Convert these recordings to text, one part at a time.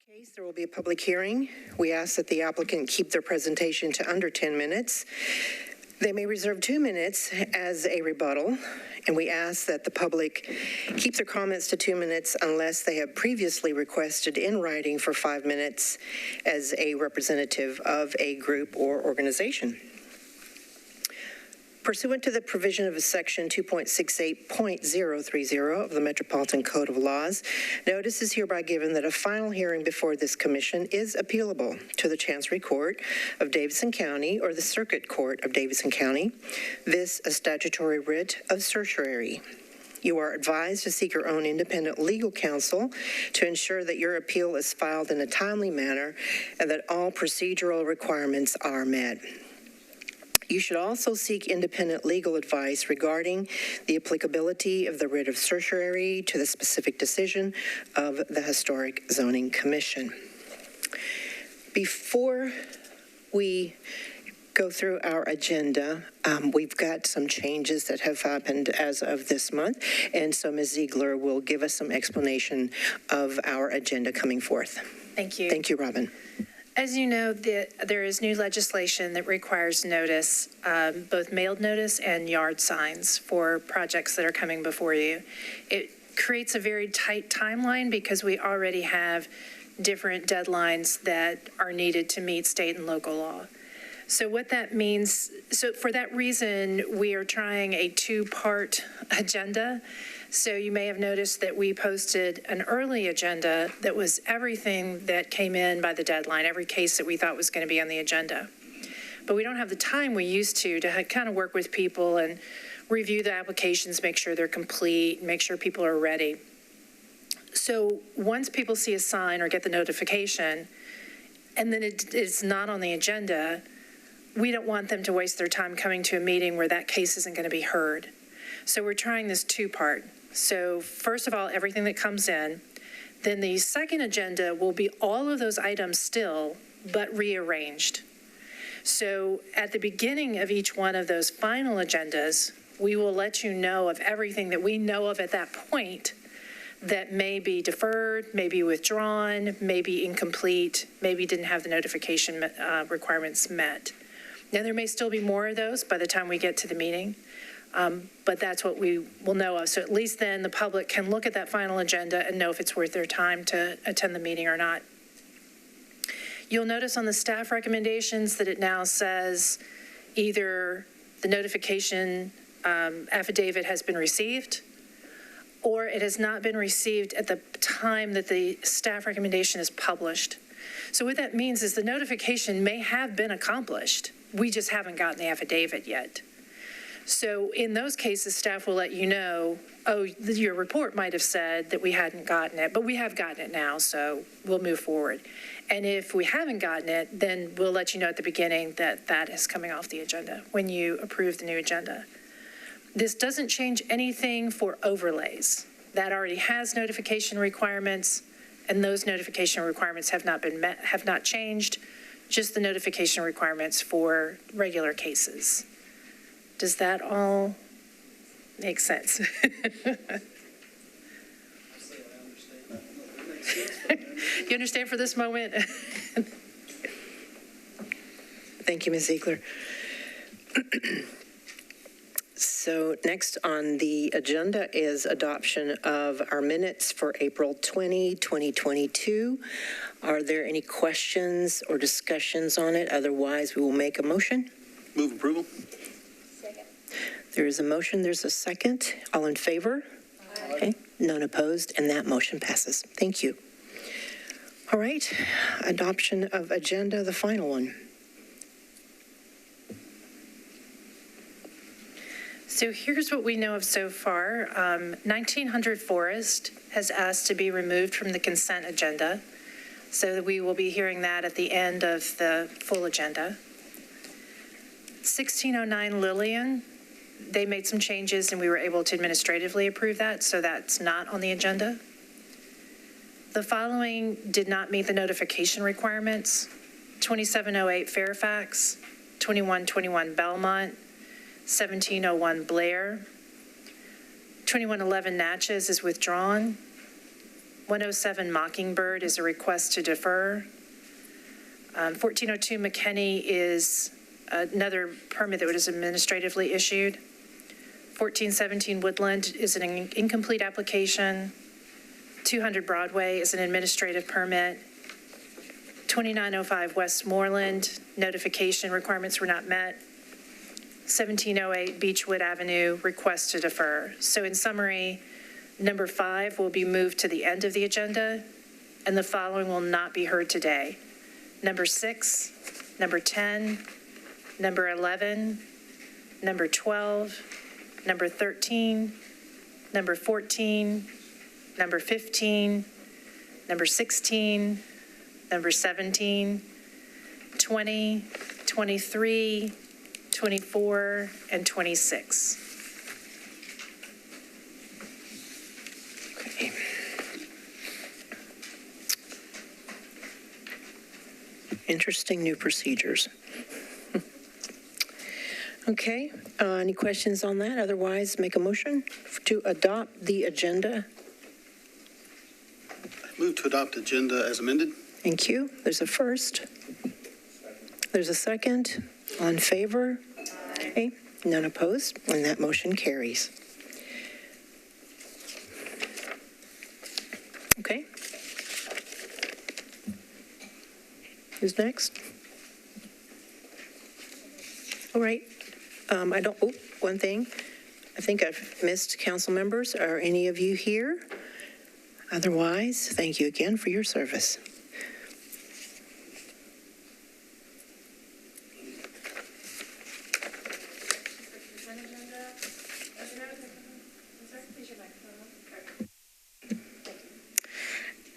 case, there will be a public hearing. We ask that the applicant keep their presentation to under 10 minutes. They may reserve 2 minutes as a rebuttal, and we ask that the public keep their comments to 2 minutes unless they have previously requested in writing for 5 minutes as a representative of a group or organization. Pursuant to the provision of Section 2.68.030 of the Metropolitan Code of Laws, notice is hereby given that a final hearing before this commission is appealable to the Chancery Court of Davidson County or the Circuit Court of Davidson County, this a statutory writ of certiorari. You are advised to seek your own independent legal counsel to ensure that your appeal is filed in a timely manner and that all procedural requirements are met. You should also seek independent legal advice regarding the applicability of the writ of certiorari to the specific decision of the Historic Zoning Commission. Before we go through our agenda, we've got some changes that have happened as of this month, and so Ms. Ziegler will give us some explanation of our agenda coming forth. Thank you. Thank you, Robin. As you know, there is new legislation that requires notice, both mailed notice and yard signs for projects that are coming before you. It creates a very tight timeline because we already have different deadlines that are needed to meet state and local law. So what that means, so for that reason, we are trying a two-part agenda. So you may have noticed that we posted an early agenda that was everything that came in by the deadline, every case that we thought was going to be on the agenda. But we don't have the time we used to kind of work with people and review the applications, make sure they're complete, make sure people are ready. So once people see a sign or get the notification, and then it's not on the agenda, we don't want them to waste their time coming to a meeting where that case isn't going to be heard. So we're trying this two-part. So first of all, everything that comes in. Then the second agenda will be all of those items still, but rearranged. So at the beginning of each one of those final agendas, we will let you know of everything that we know of at that point that may be deferred, may be withdrawn, may be incomplete, maybe didn't have the notification requirements met. Now, there may still be more of those by the time we get to the meeting. But that's what we will know of. So at least then the public can look at that final agenda and know if it's worth their time to attend the meeting or not. You'll notice on the staff recommendations that it now says either the notification affidavit has been received or it has not been received at the time that the staff recommendation is published. So what that means is the notification may have been accomplished. We just haven't gotten the affidavit yet. So in those cases, staff will let you know, oh, your report might have said that we hadn't gotten it, but we have gotten it now, so we'll move forward. And if we haven't gotten it, then we'll let you know at the beginning that that is coming off the agenda when you approve the new agenda. This doesn't change anything for overlays. That already has notification requirements, and those notification requirements have not been met, have not changed, just the notification requirements for regular cases. Does that all make sense? You understand for this moment? Thank you, Ms. Ziegler. So next on the agenda is adoption of our minutes for April 20, 2022. Are there any questions or discussions on it? Otherwise, we will make a motion. Move approval. There is a motion, there's a second. All in favor? Aye. Okay, none opposed, and that motion passes. Thank you. All right, adoption of agenda, the final one. So here's what we know of so far. 1900 Forest has asked to be removed from the consent agenda, so we will be hearing that at the end of the full agenda. 1609 Lillian, they made some changes and we were able to administratively approve that, so that's not on the agenda. The following did not meet the notification requirements: 2708 Fairfax, 2121 Belmont, 1701 Blair, 2111 Natchez is withdrawn, 107 Mockingbird is a request to defer. 1402 McKinney is another permit that was administratively issued. 1417 Woodland is an incomplete application. 200 Broadway is an administrative permit. 2905 Westmoreland, notification requirements were not met. 1708 Beechwood Avenue, request to defer. So in summary, number 5 will be moved to the end of the agenda, and the following will not be heard today. Number 6, number 10, number 11, number 12, number 13, number 14, number 15, number 16, number 17, 20, 23, 24, and 26. Okay. Interesting new procedures. Okay, any questions on that? Otherwise, make a motion to adopt the agenda. Move to adopt agenda as amended. Thank you. There's a first. There's a second. All in favor? Okay, none opposed, and that motion carries. Okay. Who's next? All right. One thing. I think I've missed council members. Are any of you here? Otherwise, thank you again for your service.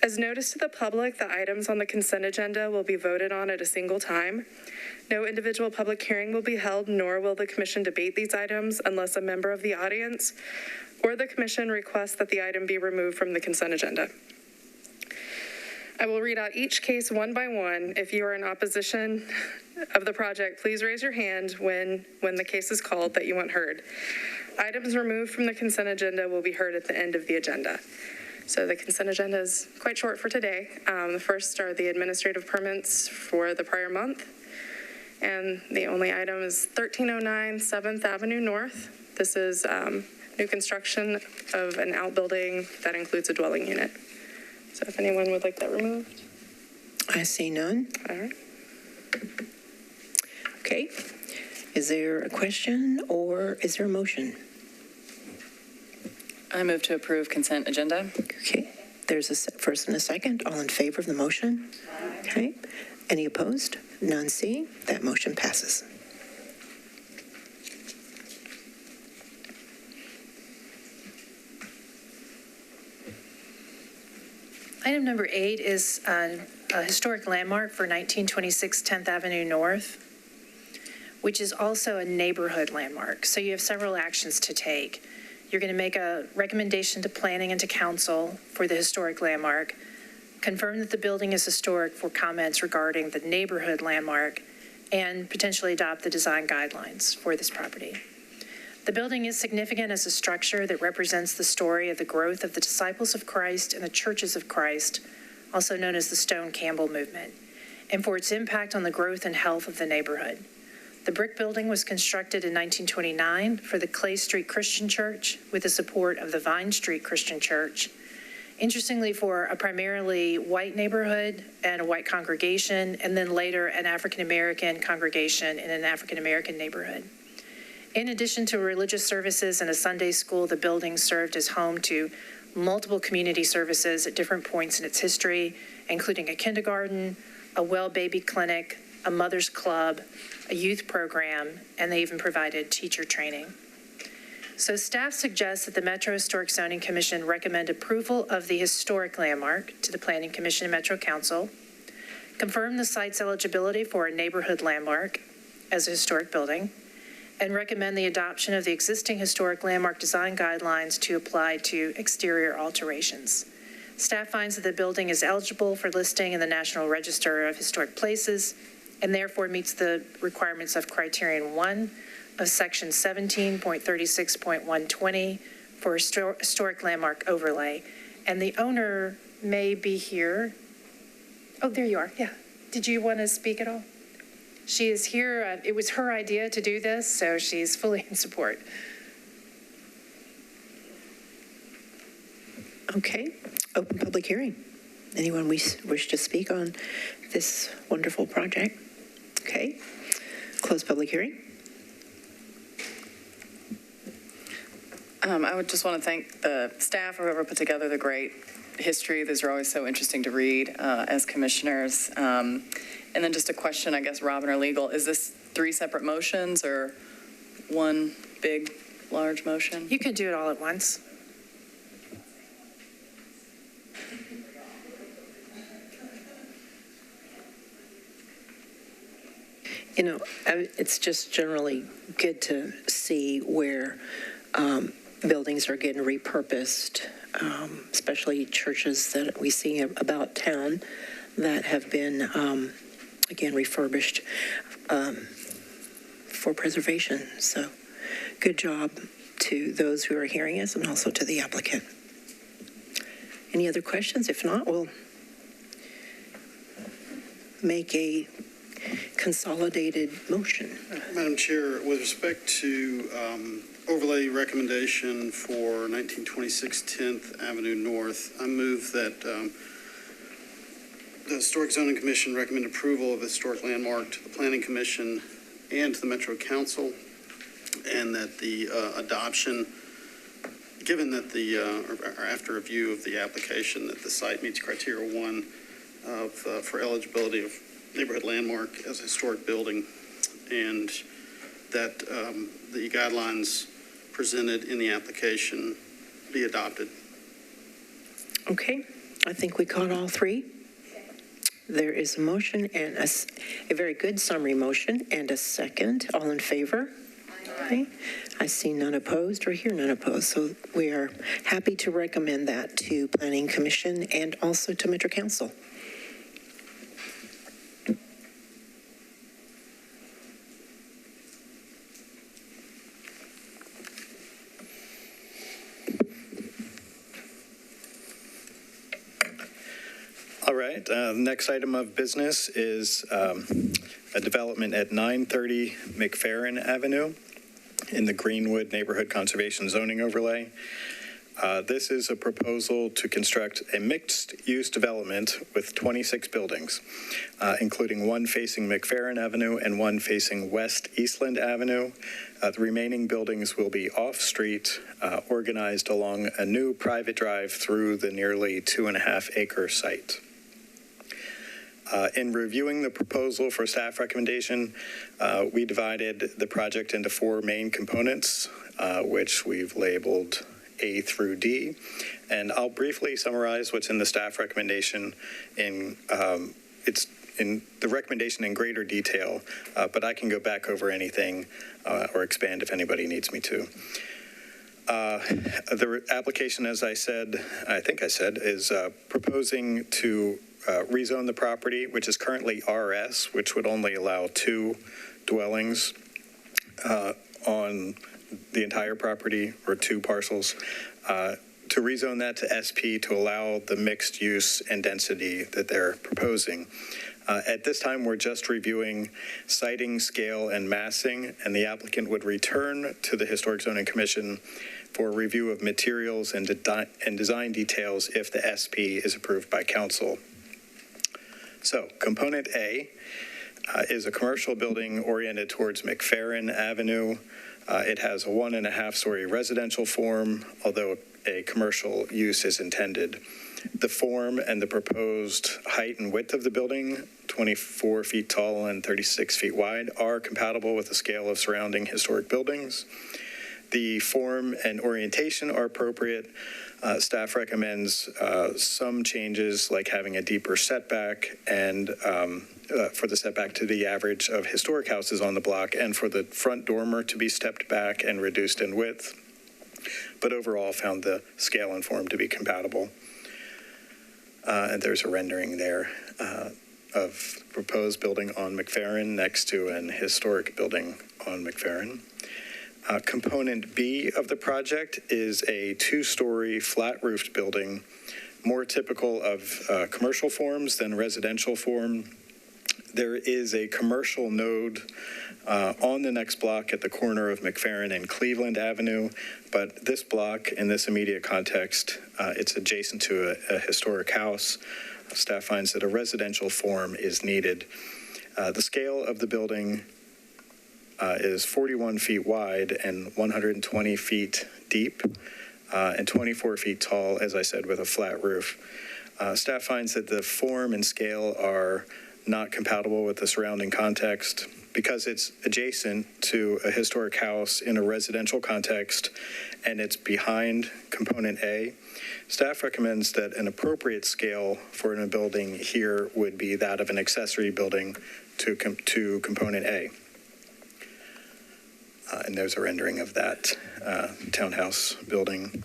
As noticed to the public, the items on the consent agenda will be voted on at a single time. No individual public hearing will be held, nor will the commission debate these items unless a member of the audience or the commission requests that the item be removed from the consent agenda. I will read out each case one by one. If you are in opposition of the project, please raise your hand when the case is called that you want heard. Items removed from the consent agenda will be heard at the end of the agenda. So the consent agenda is quite short for today. The first are the administrative permits for the prior month. And the only item is 1309 7th Avenue North. This is new construction of an outbuilding that includes a dwelling unit. So if anyone would like that removed. I see none. All right. Okay. Is there a question or is there a motion? I move to approve consent agenda. Okay. There's a first and a second. All in favor of the motion? Okay. Any opposed? None seeing. That motion passes. Item number 8 is a historic landmark for 1926 10th Avenue North, which is also a neighborhood landmark. So you have several actions to take. You're going to make a recommendation to planning and to council for the historic landmark, confirm that the building is historic for comments regarding the neighborhood landmark, and potentially adopt the design guidelines for this property. The building is significant as a structure that represents the story of the growth of the Disciples of Christ and the Churches of Christ, also known as the Stone Campbell movement, and for its impact on the growth and health of the neighborhood. The brick building was constructed in 1929 for the Clay Street Christian Church with the support of the Vine Street Christian Church. Interestingly, for a primarily white neighborhood and a white congregation, and then later an African-American congregation in an African-American neighborhood. In addition to religious services and a Sunday school, the building served as home to multiple community services at different points in its history, including a kindergarten, a well baby clinic, a mother's club, a youth program, and they even provided teacher training. So staff suggests that the Metro Historic Zoning Commission recommend approval of the historic landmark to the Planning Commission and Metro Council, confirm the site's eligibility for a neighborhood landmark as a historic building, and recommend the adoption of the existing historic landmark design guidelines to apply to exterior alterations. Staff finds that the building is eligible for listing in the National Register of Historic Places and therefore meets the requirements of Criterion 1 of Section 17.36.120 for historic landmark overlay. And the owner may be here. Oh, there you are. Yeah. Did you want to speak at all? She is here. It was her idea to do this, so she's fully in support. Okay, open public hearing. Anyone wish to speak on this wonderful project? Okay, close public hearing. I would just want to thank the staff, whoever put together the great history. These are always so interesting to read as commissioners. And then just a question, I guess, Robin or legal, is this 3 separate motions or one big, large motion? You can do it all at once. You know, it's just generally good to see where buildings are getting repurposed, especially churches that we see about town that have been, again, refurbished for preservation. So good job to those who are hearing us and also to the applicant. Any other questions? If not, we'll make a consolidated motion. Madam Chair, with respect to overlay recommendation for 1926 10th Avenue North, I move that the Historic Zoning Commission recommend approval of the historic landmark to the Planning Commission and to the Metro Council, and that the adoption, given that or after review of the application, that the site meets criteria 1 of for eligibility of neighborhood landmark as a historic building, and that the guidelines presented in the application be adopted. Okay, I think we caught all 3. There is a motion and a very good summary motion and a second. All in favor? Aye. I see none opposed or hear none opposed. So we are happy to recommend that to Planning Commission and also to Metro Council. All right, the next item of business is a development at 930 Mcferron Avenue in the Greenwood Neighborhood Conservation Zoning Overlay. This is a proposal to construct a mixed-use development with 26 buildings, including one facing Mcferron Avenue and one facing West Eastland Avenue. The remaining buildings will be off-street, organized along a new private drive through the nearly 2.5-acre site. In reviewing the proposal for staff recommendation, we divided the project into 4 main components, which we've labeled A through D. And I'll briefly summarize what's in the staff recommendation. It's in the recommendation in greater detail, but I can go back over anything or expand if anybody needs me to. The application, as I think I said, is proposing to rezone the property, which is currently RS, which would only allow 2 dwellings on the entire property, or 2 parcels, to rezone that to SP to allow the mixed use and density that they're proposing. At this time, we're just reviewing siting, scale, and massing, and the applicant would return to the Historic Zoning Commission for review of materials and design details if the SP is approved by council. So, component A is a commercial building oriented towards Mcferron Avenue. It has a 1.5-story residential form, although a commercial use is intended. The form and the proposed height and width of the building, 24 feet tall and 36 feet wide, are compatible with the scale of surrounding historic buildings. The form and orientation are appropriate. Staff recommends some changes, like having a deeper setback and for the setback to the average of historic houses on the block, and for the front dormer to be stepped back and reduced in width, but overall found the scale and form to be compatible. And there's a rendering there of proposed building on Mcferron next to an historic building on Mcferron. Component B of the project is a 2-story flat-roofed building more typical of commercial forms than residential form. There is a commercial node on the next block at the corner of Mcferron and Cleveland Avenue, but this block, in this immediate context, it's adjacent to a historic house. Staff finds that a residential form is needed. The scale of the building is 41 feet wide and 120 feet deep and 24 feet tall, as I said, with a flat roof. Staff finds that the form and scale are not compatible with the surrounding context because it's adjacent to a historic house in a residential context and it's behind component A. Staff recommends that an appropriate scale for a building here would be that of an accessory building to component A. And there's a rendering of that townhouse building.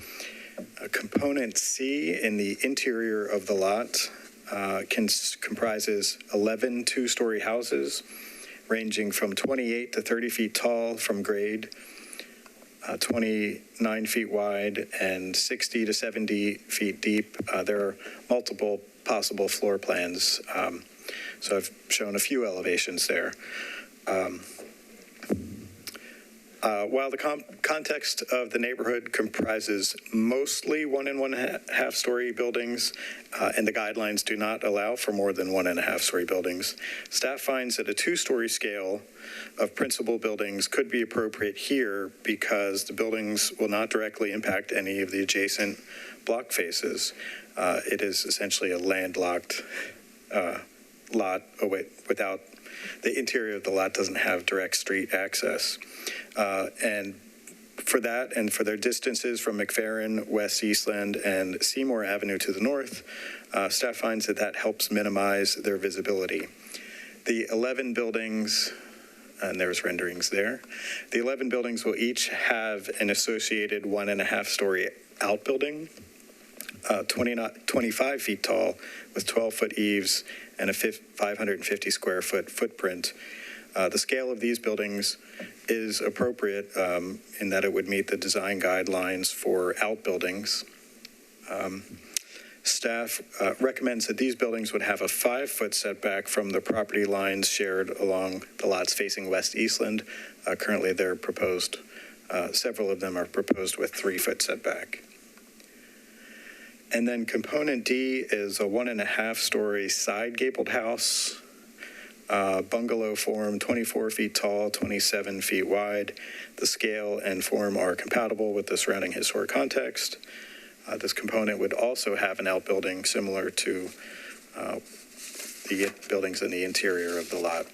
Component C in the interior of the lot comprises 11 two-story houses ranging from 28 to 30 feet tall from grade, 29 feet wide, and 60 to 70 feet deep. There are multiple possible floor plans, so I've shown a few elevations there. While the context of the neighborhood comprises mostly 1 and 1.5 story buildings, and the guidelines do not allow for more than 1.5 story buildings, staff finds that a 2-story scale of principal buildings could be appropriate here because the buildings will not directly impact any of the adjacent block faces. It is essentially a landlocked lot without the interior of the lot doesn't have direct street access. And for that and for their distances from Mcferron, West Eastland, and Seymour Avenue to the north, staff finds that that helps minimize their visibility. The 11 buildings, and there's renderings there, the 11 buildings will each have an associated 1.5 story outbuilding, 25 feet tall with 12-foot eaves and a 550 square foot footprint. The scale of these buildings is appropriate in that it would meet the design guidelines for outbuildings. Staff recommends that these buildings would have a 5-foot setback from the property lines shared along the lots facing West Eastland. Currently, they're proposed, several of them are proposed with 3-foot setback. And then component D is a 1.5 story side gabled house, bungalow form, 24 feet tall, 27 feet wide. The scale and form are compatible with the surrounding historic context. This component would also have an outbuilding similar to the buildings in the interior of the lot.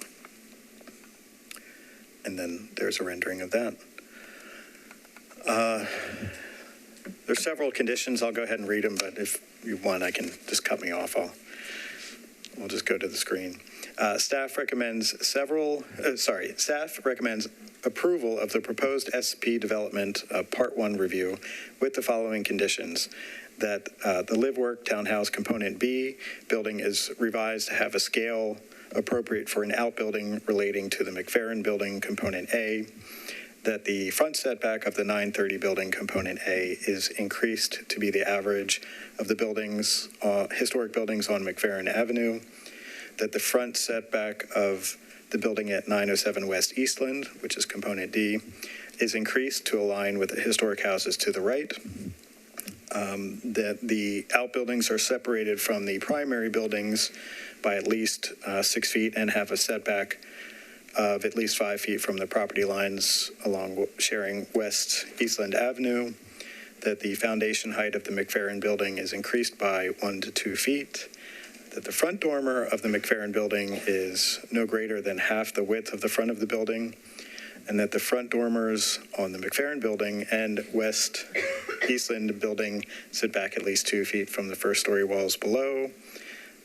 And then there's a rendering of that. There's several conditions. I'll go ahead and read them, but if you want, I can just cut me off. We'll just go to the screen. Staff recommends approval of the proposed SP development Part 1 review with the following conditions: that the live work townhouse component B building is revised to have a scale appropriate for an outbuilding relating to the Mcferron building component A, that the front setback of the 930 building component A is increased to be the average of the buildings, historic buildings on Mcferron Avenue, that the front setback of the building at 907 West Eastland, which is component D, is increased to align with the historic houses to the right, that the outbuildings are separated from the primary buildings by at least 6 feet and have a setback of at least 5 feet from the property lines along sharing West Eastland Avenue, that the foundation height of the Mcferron building is increased by 1 to 2 feet, that the front dormer of the Mcferron building is no greater than half the width of the front of the building, and that the front dormers on the Mcferron building and West Eastland building sit back at least 2 feet from the first story walls below,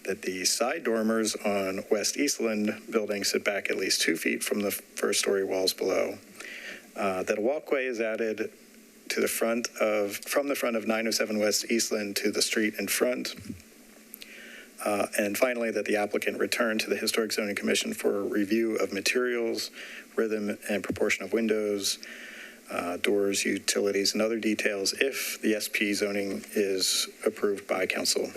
that the side dormers on West Eastland building sit back at least 2 feet from the first story walls below, that a walkway is added to the front from the front of 907 West Eastland to the street in front, and finally that the applicant return to the Historic Zoning Commission for a review of materials, rhythm, and proportion of windows, doors, utilities, and other details if the SP zoning is approved by council.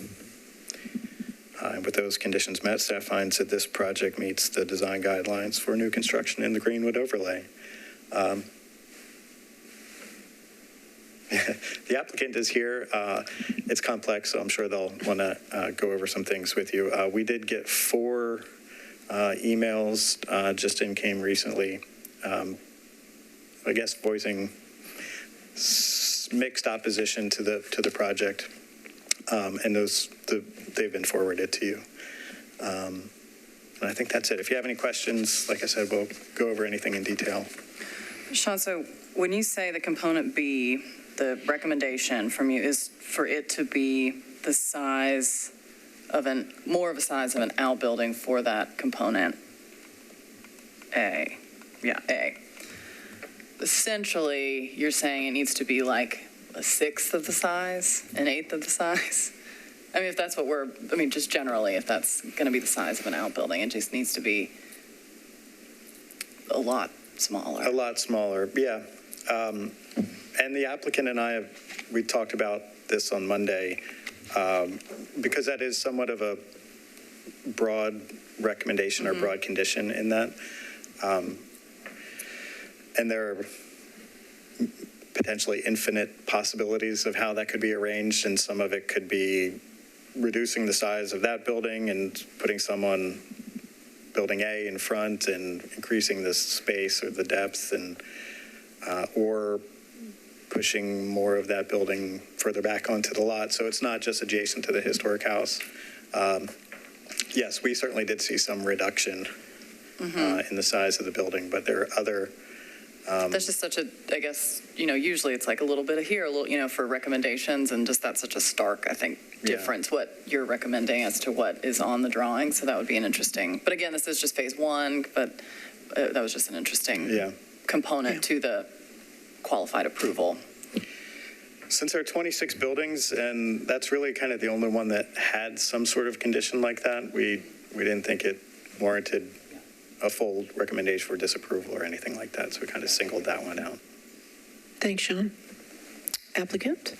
And with those conditions met, staff finds that this project meets the design guidelines for new construction in the Greenwood overlay. The applicant is here. It's complex, so I'm sure they'll want to go over some things with you. We did get 4 emails just came recently, I guess voicing mixed opposition to the project, and they've been forwarded to you. And I think that's it. If you have any questions, like I said, we'll go over anything in detail. Sean, so when you say the component B, the recommendation from you is for it to be the size of more of a size of an outbuilding for that component A. Yeah, A. Essentially, you're saying it needs to be like a 1/6 of the size, an 1/8 of the size. I mean, if that's what just generally, if that's going to be the size of an outbuilding, it just needs to be a lot smaller. A lot smaller, yeah. And the applicant and I we talked about this on Monday, because that is somewhat of a broad recommendation or broad condition in that. And there are potentially infinite possibilities of how that could be arranged, and some of it could be reducing the size of that building and putting some on building A in front and increasing the space or the depth, and or pushing more of that building further back onto the lot. So it's not just adjacent to the historic house. Yes, we certainly did see some reduction in the size of the building, but there are other... That's just such a, I guess, usually it's like a little bit of here, a little, for recommendations, and just that's such a stark, I think, difference, what you're recommending as to what is on the drawing. So that would be an interesting, but again, this is just phase 1, but that was just an interesting component to the qualified approval. Since there are 26 buildings, and that's really kind of the only one that had some sort of condition like that, we didn't think it warranted a full recommendation for disapproval or anything like that, so we kind of singled that one out. Thanks, Sean. Applicant?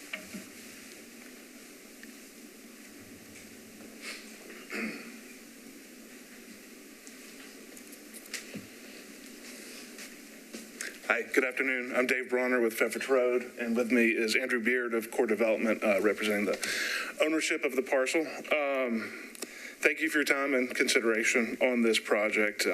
Hi, good afternoon. I'm Dave Bronner with Pfefferts Road, and with me is Andrew Beard of Core Development, representing the ownership of the parcel. Thank you for your time and consideration on this project.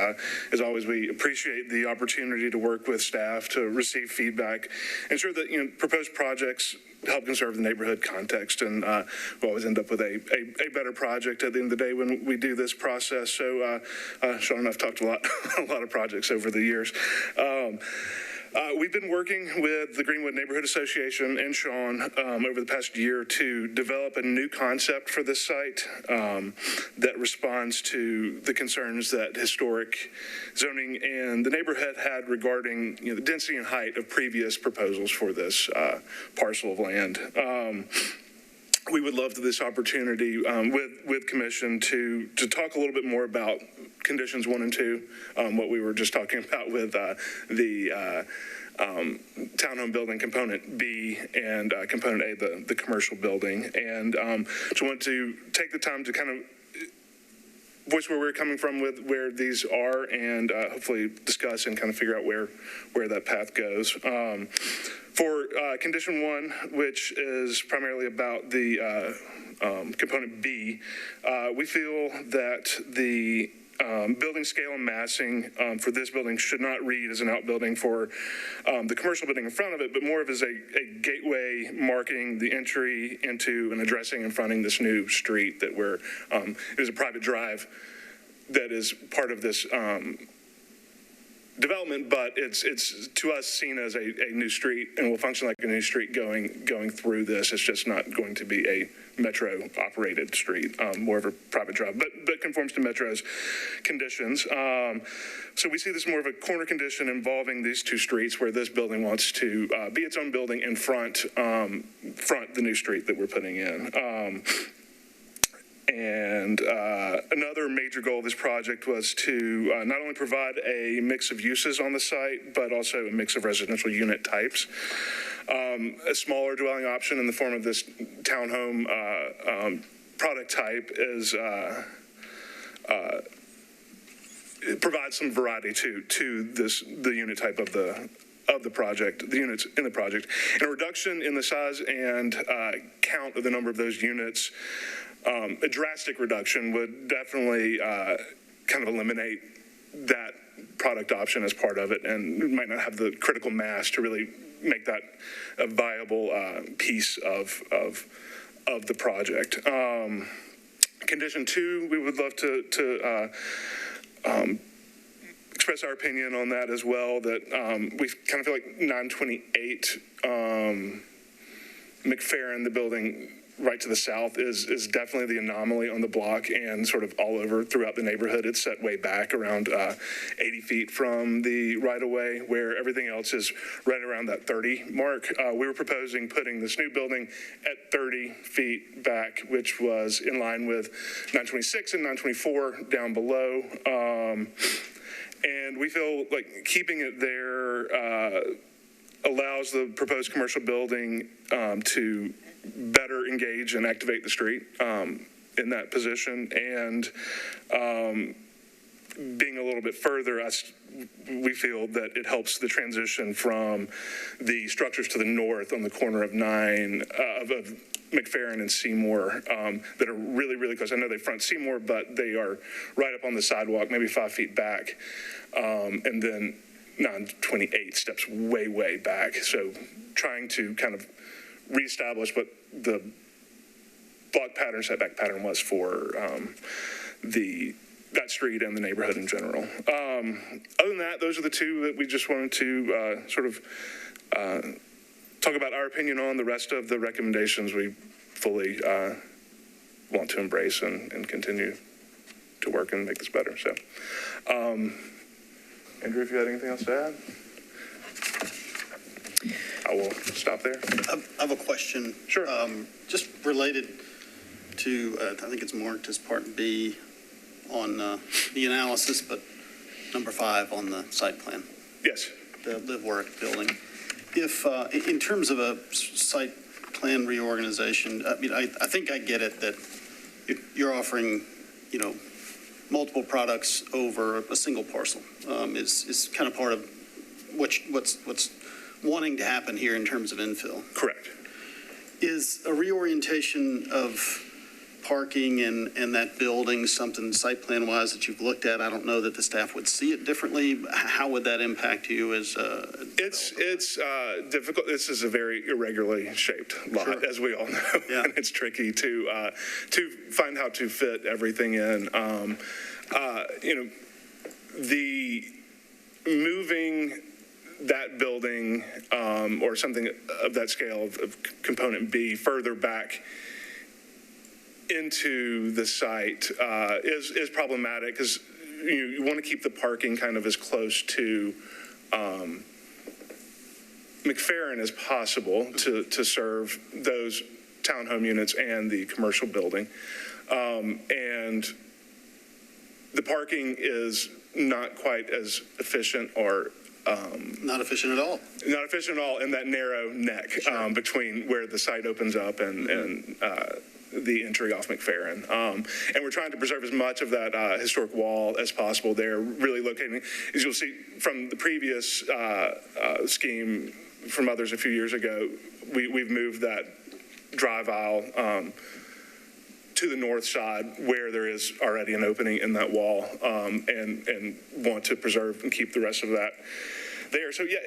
As always, we appreciate the opportunity to work with staff to receive feedback, ensure that proposed projects help conserve the neighborhood context, and we'll always end up with a better project at the end of the day when we do this process. So, Sean and I've talked a lot of projects over the years. We've been working with the Greenwood Neighborhood Association and Sean over the past year to develop a new concept for this site that responds to the concerns that historic zoning and the neighborhood had regarding the density and height of previous proposals for this parcel of land. We would love this opportunity with Commission to talk a little bit more about conditions 1 and 2, what we were just talking about with the townhome building component B and component A, the commercial building. And so I want to take the time to kind of voice where we're coming from with where these are, and hopefully discuss and kind of figure out where that path goes. For condition 1, which is primarily about the component B, we feel that the building scale and massing for this building should not read as an outbuilding for the commercial building in front of it, but more of as a gateway marking the entry into and addressing and fronting this new street that it is a private drive that is part of this development, but it's to us seen as a new street and will function like a new street going through this. It's just not going to be a Metro operated street, more of a private drive, but conforms to Metro's conditions. So we see this more of a corner condition involving these two streets, where this building wants to be its own building and front the new street that we're putting in. And Another major goal of this project was to not only provide a mix of uses on the site, but also a mix of residential unit types. A smaller dwelling option in the form of this townhome product type is it provides some variety to the unit type of the project, the units in the project. And a reduction in the size and count of the number of those units, a drastic reduction would definitely kind of eliminate that product option as part of it, and might not have the critical mass to really make that a viable piece of the project. Condition 2, we would love to express our opinion on that as well, that we kind of feel like 928 Mcferron, the building right to the south, is definitely the anomaly on the block and sort of all over throughout the neighborhood. It's set way back around 80 feet from the right-of-way, where everything else is right around that 30 mark. We were proposing putting this new building at 30 feet back, which was in line with 926 and 924 down below. And we feel like keeping it there allows the proposed commercial building to better engage and activate the street in that position. And being a little bit further, we feel that it helps the transition from the structures to the north on the corner of of Mcferron and Seymour that are really, really close. I know they front Seymour, but they are right up on the sidewalk, maybe 5 feet back. And then 928 steps way, way back. So trying to kind of reestablish what the block pattern, setback pattern was for that street and the neighborhood in general. Other than that, those are the two that we just wanted to sort of talk about our opinion on. The rest of the recommendations we fully want to embrace and continue to work and make this better. So, Andrew, if you had anything else to add? I will stop there. I have a question. Sure. Just related to, I think it's marked as Part B on the analysis, but number 5 on the site plan. Yes. The live work building. If, in terms of a site plan reorganization, I mean, I think I get it that you're offering, multiple products over a single parcel is kind of part of what's wanting to happen here in terms of infill. Correct. Is a reorientation of parking and that building something site plan wise that you've looked at? I don't know that the staff would see it differently. How would that impact you as It's difficult. This is a very irregularly shaped lot, sure, as we all know. Yeah. And it's tricky to find how to fit everything in. The moving that building or something of that scale of component B further back into the site is problematic, because you want to keep the parking kind of as close to Mcferron as possible to serve those townhome units and the commercial building. And the parking is not quite as efficient or not efficient at all. Not efficient at all in that narrow neck, sure, between where the site opens up and the entry off Mcferron. And we're trying to preserve as much of that historic wall as possible there, really locating, as you'll see from the previous scheme from others a few years ago, we've moved that drive aisle to the north side where there is already an opening in that wall, and want to preserve and keep the rest of that there. So yeah,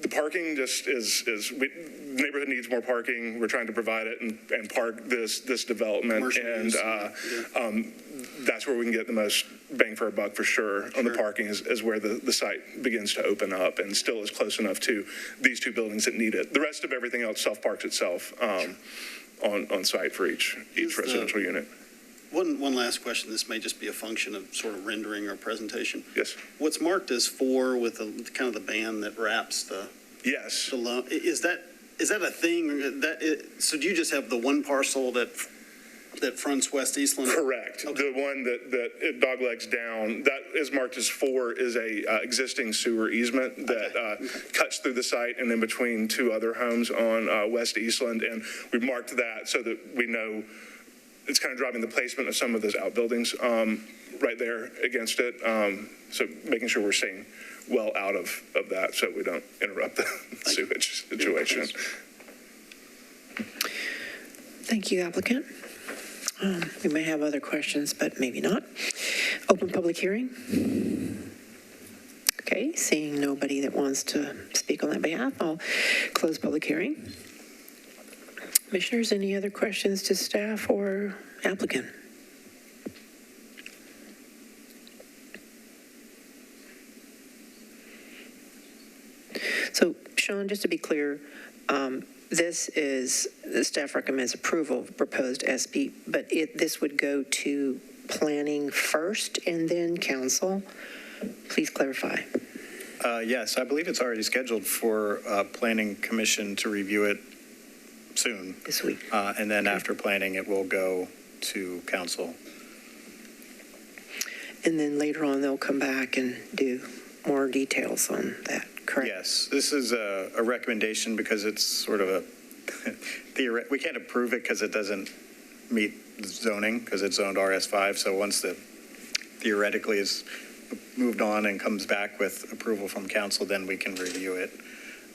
the parking just the neighborhood needs more parking. We're trying to provide it and park this development, commercial and that's where we can get the most bang for our buck for sure. On the parking is where the site begins to open up and still is close enough to these two buildings that need it. The rest of everything else self-parks itself on site for each residential unit. One last question. This may just be a function of sort of rendering or presentation. Yes. What's marked as 4 with kind of the band that wraps the yes is that a thing so do you just have the one parcel that that fronts West Eastland? Correct. Okay. The one that it doglegs down, that is marked as 4, is a existing sewer easement that cuts through the site and in between 2 other homes on West Eastland. And we marked that so that we know it's kind of driving the placement of some of those outbuildings right there against it. So making sure we're staying well out of that so we don't interrupt the sewage situation. Thank you, applicant. We may have other questions, but maybe not. Open public hearing. Okay, seeing nobody that wants to speak on that behalf, I'll close public hearing. Commissioners, any other questions to staff or applicant? So, Sean, just to be clear, this is, the staff recommends approval of proposed SB, but this would go to planning first and then council? Please clarify. Yes, I believe it's already scheduled for Planning Commission to review it soon. This week. And then after planning, it will go to council. And then later on, they'll come back and do more details on that, correct? Yes, this is a recommendation because it's sort of a, we can't approve it because it doesn't meet zoning because it's zoned RS5. So once the theoretically is moved on and comes back with approval from council, then we can review it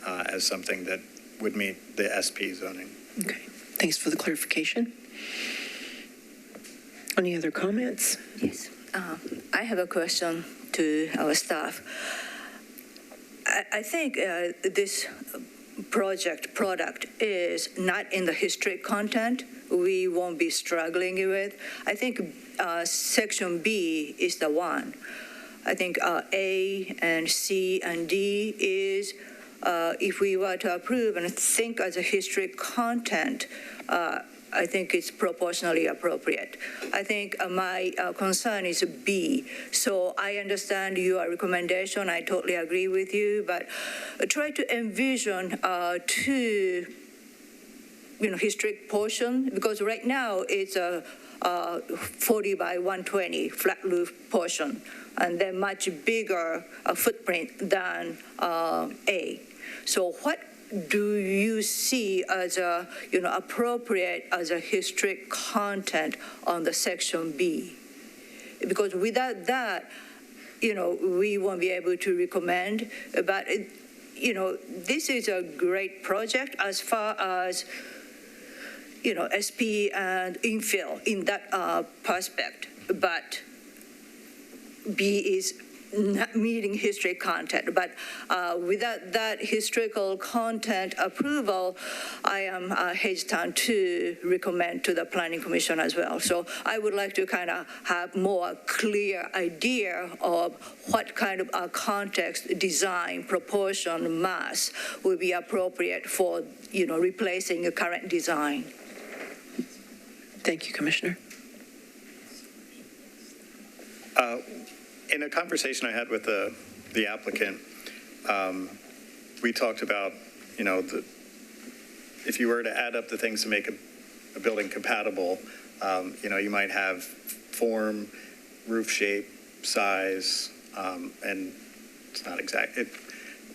as something that would meet the SP zoning. Okay, thanks for the clarification. Any other comments? Yes. I have a question to our staff. I think this product is not in the historic content. We won't be struggling with. I think section B is the one. I think A and C and D is, if we were to approve and think as a historic content, I think it's proportionally appropriate. I think my concern is B. So I understand your recommendation. I totally agree with you, but try to envision 2, historic portion, because right now it's a 40 by 120 flat roof portion, and then much bigger footprint than A. So what do you see as appropriate as a historic content on the section B? Because without that, we won't be able to recommend. But this is a great project as far as SP and infill in that perspective. But B is not meeting historic content, but without that historical content approval, I am hesitant to recommend to the Planning Commission as well. So I would like to kind of have more clear idea of what kind of context, design, proportion, mass would be appropriate for, replacing a current design. Thank you, Commissioner. In a conversation I had with the applicant, we talked about, if you were to add up the things to make a building compatible, you might have form, roof shape, size, and it's not exact.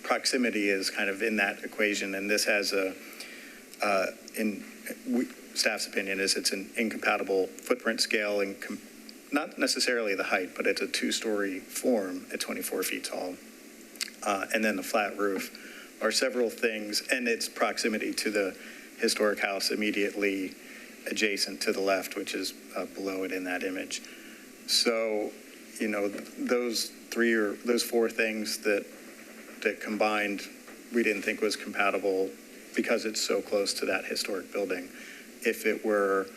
Proximity is kind of in that equation, and this has staff's opinion is it's an incompatible footprint scale and not necessarily the height, but it's a 2-story form at 24 feet tall. And then the flat roof are several things, and its proximity to the historic house immediately adjacent to the left, which is below it in that image. So, those 4 things that combined we didn't think was compatible because it's so close to that historic building. If it were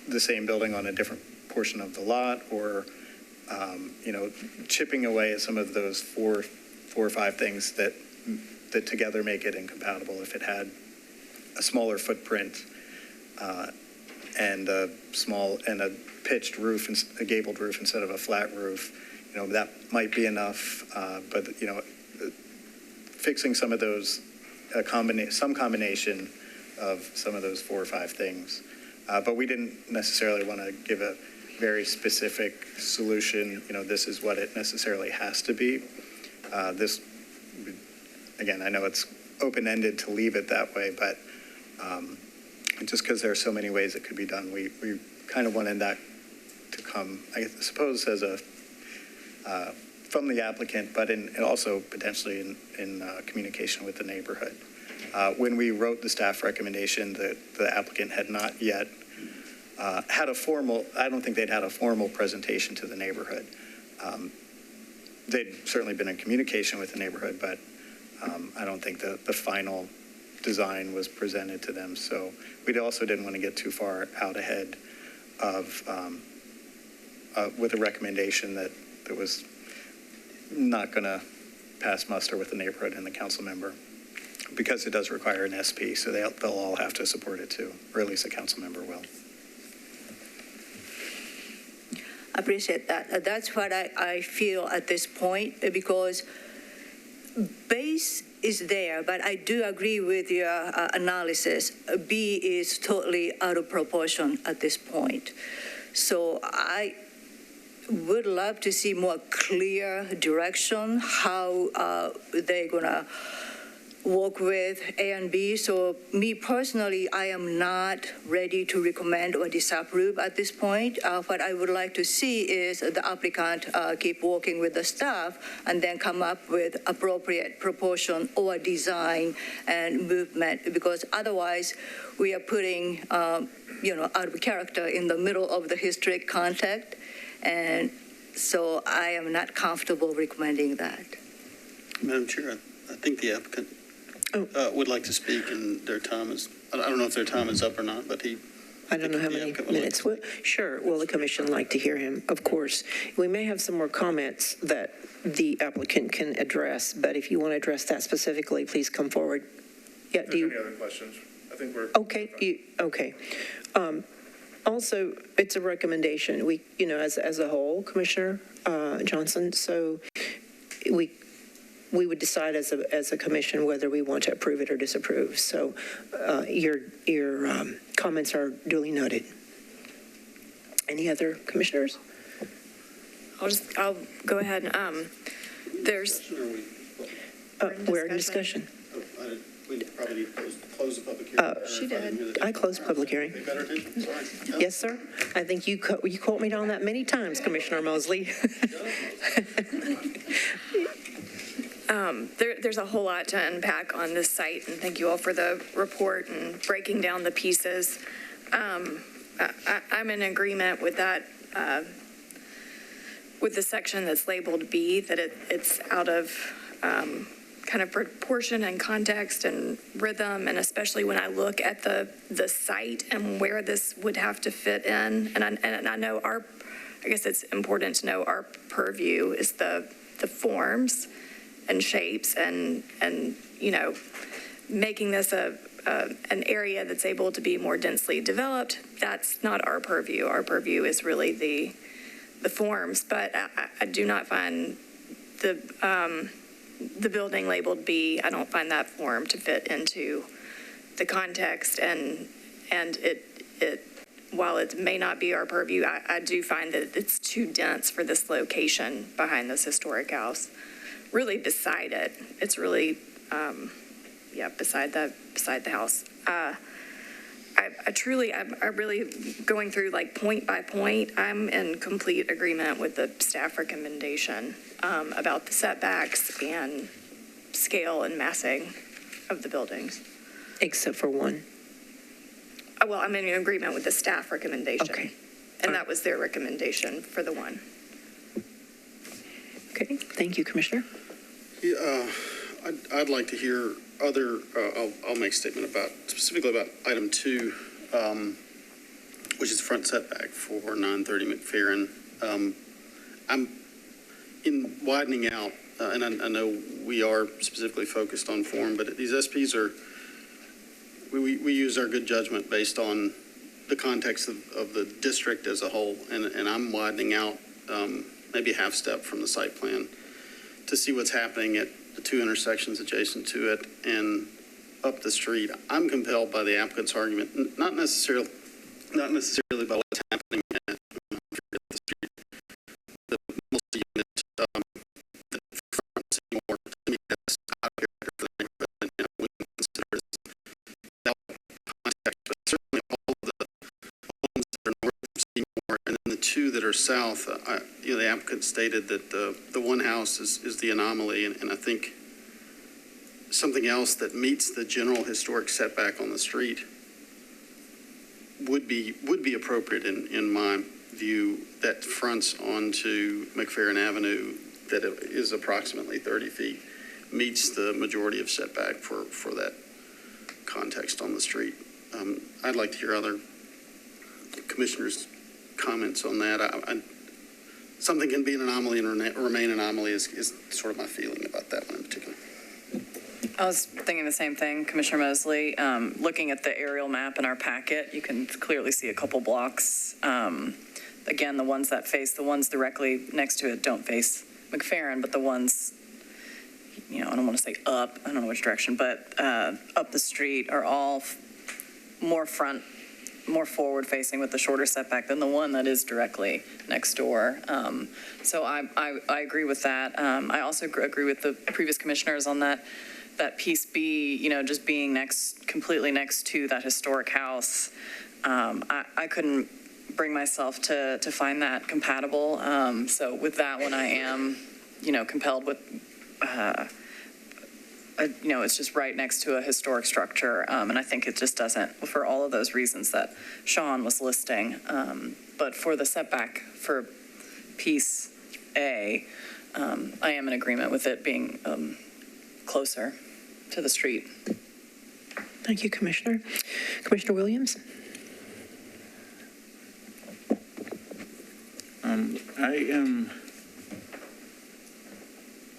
the same building on a different portion of the lot, or chipping away at some of those four or five things that together make it incompatible. If it had a smaller footprint and a pitched roof, a gabled roof instead of a flat roof, that might be enough. But fixing some of those, some combination of some of those 4 or 5 things But we didn't necessarily want to give a very specific solution, this is what it necessarily has to be. This, again, I know it's open-ended to leave it that way, but just because there are so many ways it could be done, we kind of wanted that to come, I suppose, as a from the applicant, but also potentially in communication with the neighborhood. When we wrote the staff recommendation, the applicant had not yet had a formal, I don't think they'd had a formal presentation to the neighborhood. They'd certainly been in communication with the neighborhood, but I don't think the final design was presented to them. So we also didn't want to get too far out ahead of, with a recommendation that was not going to pass muster with the neighborhood and the council member, because it does require an SP, so they'll all have to support it too, or at least a council member will. I appreciate that. That's what I feel at this point, because base is there, but I do agree with your analysis. B is totally out of proportion at this point. So I would love to see more clear direction, how they're going to work with A and B. So me personally, I am not ready to recommend or disapprove at this point. What I would like to see is the applicant keep working with the staff and then come up with appropriate proportion or design and movement, because otherwise we are putting, out of character in the middle of the historic context. And so I am not comfortable recommending that. Madam Chair, I think the applicant would like to speak, and their time is, I don't know if their time is up or not, but I don't know how many minutes. Well, sure. Will the commission like to hear him? Of course. We may have some more comments that the applicant can address, but if you want to address that specifically, please come forward. Yeah. Do you? Any other questions? I think we're okay. Okay. Also, it's a recommendation. We, as a whole, Commissioner Johnson. So we would decide as a commission whether we want to approve it or disapprove. So your comments are duly noted. Any other commissioners? I'll go ahead. We're in discussion. We probably need to close the public hearing. She did. I closed public hearing. Pay better attention? Sorry. Yes, sir. I think you quote me on that many times, Commissioner Mosley. There's a whole lot to unpack on this site, and thank you all for the report and breaking down the pieces. I'm in agreement with that, with the section that's labeled B, that it's out of kind of proportion and context and rhythm, and especially when I look at the site and where this would have to fit in. And I know I guess it's important to know our purview is the forms and shapes and making this an area that's able to be more densely developed. That's not our purview. Our purview is really the forms, but I do not find the building labeled B, I don't find that form to fit into the context, and it while it may not be our purview, I do find that it's too dense for this location behind this historic house. Really beside it. It's really, beside the house. I'm really going through like point by point. I'm in complete agreement with the staff recommendation about the setbacks and scale and massing of the buildings. Except for one. Well, I'm in agreement with the staff recommendation. Okay. And that was their recommendation for the one. Okay, thank you, Commissioner. Yeah, I'd like to hear other, I'll make a statement specifically about item 2, which is front setback for 930 Mcferron. I'm in widening out, and I know we are specifically focused on form, but these SPs are, we use our good judgment based on the context of the district as a whole, and I'm widening out maybe a half step from the site plan to see what's happening at the 2 intersections adjacent to it and up the street. I'm compelled by the applicant's argument, not necessarily not necessarily about what's happening at the street. The multi-unit that front Seymour, to me, that's out of character for the neighborhood, and we consider it that context, but certainly all of the homes that are north of Seymour, and then the two that are south, the applicant stated that the one house is the anomaly, and I think something else that meets the general historic setback on the street would be appropriate in my view, that fronts onto Mcferron Avenue, that is approximately 30 feet, meets the majority of setback for that context on the street. I'd like to hear other commissioners' comments on that. Something can be an anomaly and remain an anomaly is sort of my feeling about that one in particular. I was thinking the same thing, Commissioner Mosley. Looking at the aerial map in our packet, you can clearly see a couple blocks. Again, the ones directly next to it don't face Mcferron, but the ones, I don't want to say up, I don't know which direction, but up the street are all more forward facing with the shorter setback than the one that is directly next door. So I agree with that. I also agree with the previous commissioners on that piece B, just being completely next to that historic house. I couldn't bring myself to find that compatible. So with that one, I am, compelled with, it's just right next to a historic structure. And I think it just doesn't, for all of those reasons that Sean was listing. But for the setback for piece A, I am in agreement with it being closer to the street. Thank you, Commissioner. Commissioner Williams?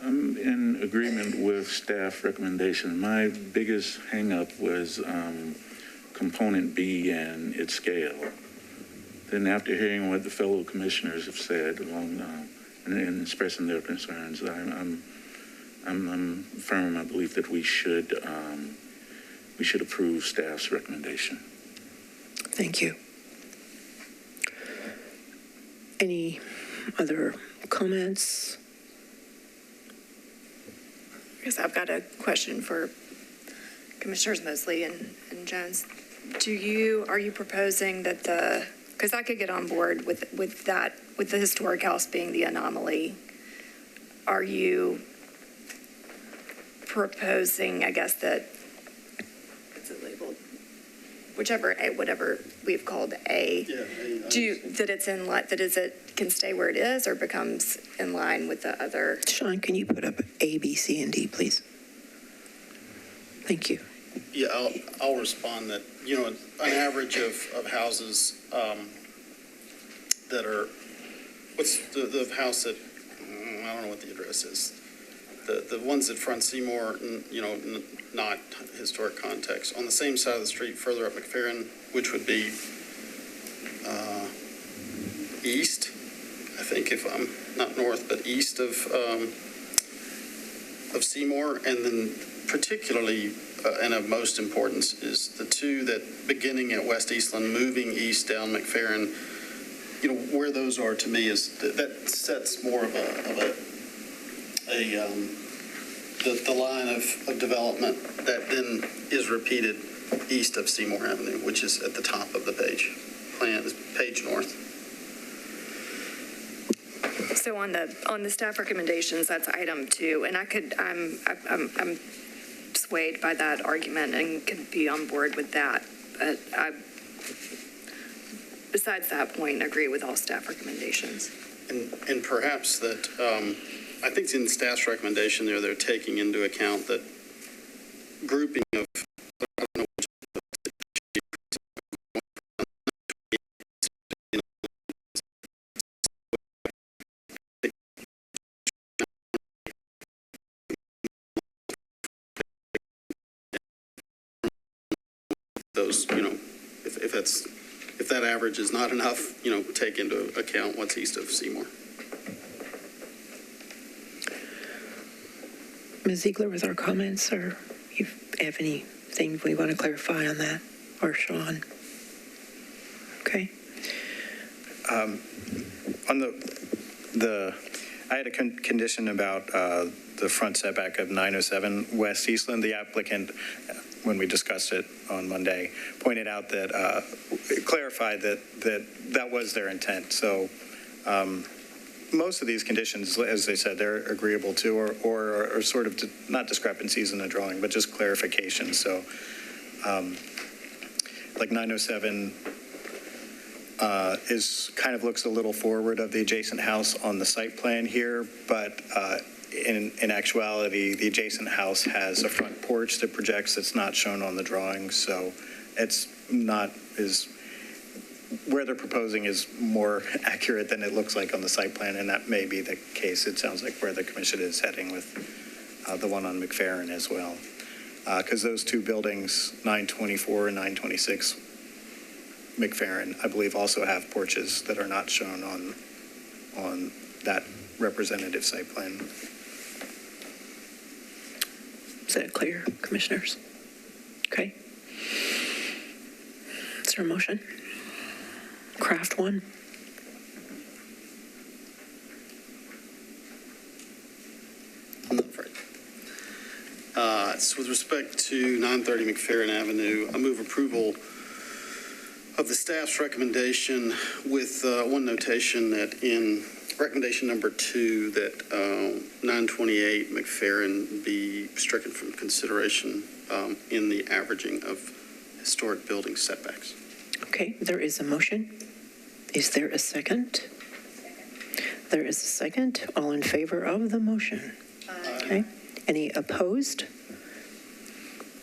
I'm in agreement with staff recommendation. My biggest hang-up was component B and its scale. Then after hearing what the fellow commissioners have said and expressing their concerns, I'm firm in my belief that we should approve staff's recommendation. Thank you. Any other comments? I guess I've got a question for Commissioners Mosley and Jones. Are you proposing that because I could get on board with the historic house being the anomaly, are you proposing, I guess, that, what's it labeled? Whatever we've called A. Yeah. That can stay where it is or becomes in line with the other? Sean, can you put up A, B, C, and D, please? Thank you. Yeah, I'll respond that, an average of houses that are, what's the house that, I don't know what the address is. The ones that front Seymour, not historic context. On the same side of the street, further up Mcferron, which would be east, I think, if I'm not north, but east of Seymour, and then particularly, and of most importance, is the two that beginning at West Eastland, moving east down Mcferron. Where those are to me is that sets more of the line of development that then is repeated east of Seymour Avenue, which is at the top of the page. Plan is page north. So on the staff recommendations, that's item 2, and I'm swayed by that argument and could be on board with that. But besides that point, agree with all staff recommendations. And perhaps that, I think in staff's recommendation there, they're taking into account that grouping of, I don't know which those, if that average is not enough, take into account what's east of Seymour. Ms. Ziegler, with our comments, or you have anything we want to clarify on that? Or Sean? On I had a condition about the front setback of 907 West Eastland. The applicant, when we discussed it on Monday, pointed out that, clarified that was their intent. So most of these conditions, as they said, they're agreeable to or sort of not discrepancies in the drawing, but just clarification. So like 907 looks a little forward of the adjacent house on the site plan here, but in actuality, the adjacent house has a front porch that projects that's not shown on the drawing. So it's not where they're proposing is more accurate than it looks like on the site plan, and that may be the case. It sounds like where the commission is heading with the one on Mcferron as well. Because those two buildings, 924 and 926 Mcferron, I believe also have porches that are not shown on that representative site plan. Is that clear, commissioners? Okay. Is there a motion? Craft one. I'm not afraid. So with respect to 930 Mcferron Avenue, I move approval of the staff's recommendation with one notation that in recommendation number 2 that 928 Mcferron be stricken from consideration in the averaging of historic building setbacks. Okay, there is a motion. Is there a second? There is a second. All in favor of the motion? Okay. Any opposed?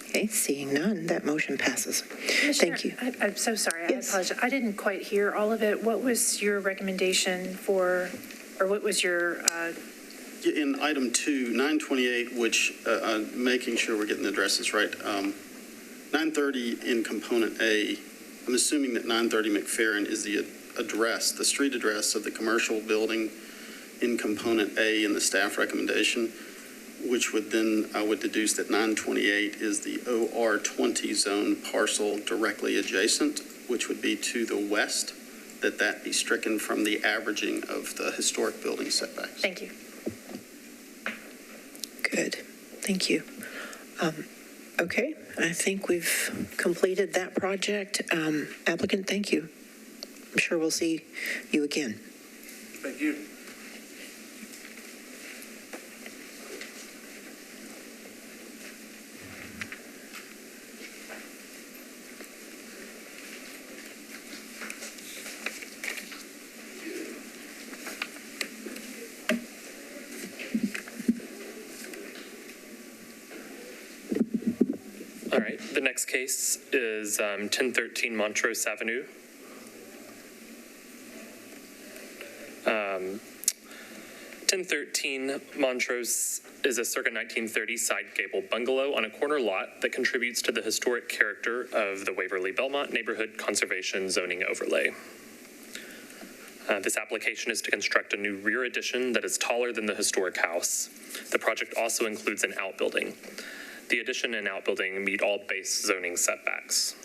Okay, seeing none, that motion passes. Thank you. I'm so sorry. Yes. I apologize. I didn't quite hear all of it. What was your recommendation for, or what was your? In item 2, 928, which making sure we're getting the addresses right, 930 in component A, I'm assuming that 930 Mcferron is the address, the street address of the commercial building in component A in the staff recommendation, which would then, I would deduce that 928 is the OR20 zone parcel directly adjacent, which would be to the west, that be stricken from the averaging of the historic building setbacks. Thank you. Good. Thank you. Okay, I think we've completed that project. Applicant, thank you. I'm sure we'll see you again. Thank you. All right, the next case is 1013 Montrose Avenue. 1013 Montrose is a circa 1930 side gable bungalow on a corner lot that contributes to the historic character of the Waverly-Belmont Neighborhood Conservation Zoning Overlay. This application is to construct a new rear addition that is taller than the historic house. The project also includes an outbuilding. The addition and outbuilding meet all base zoning setbacks.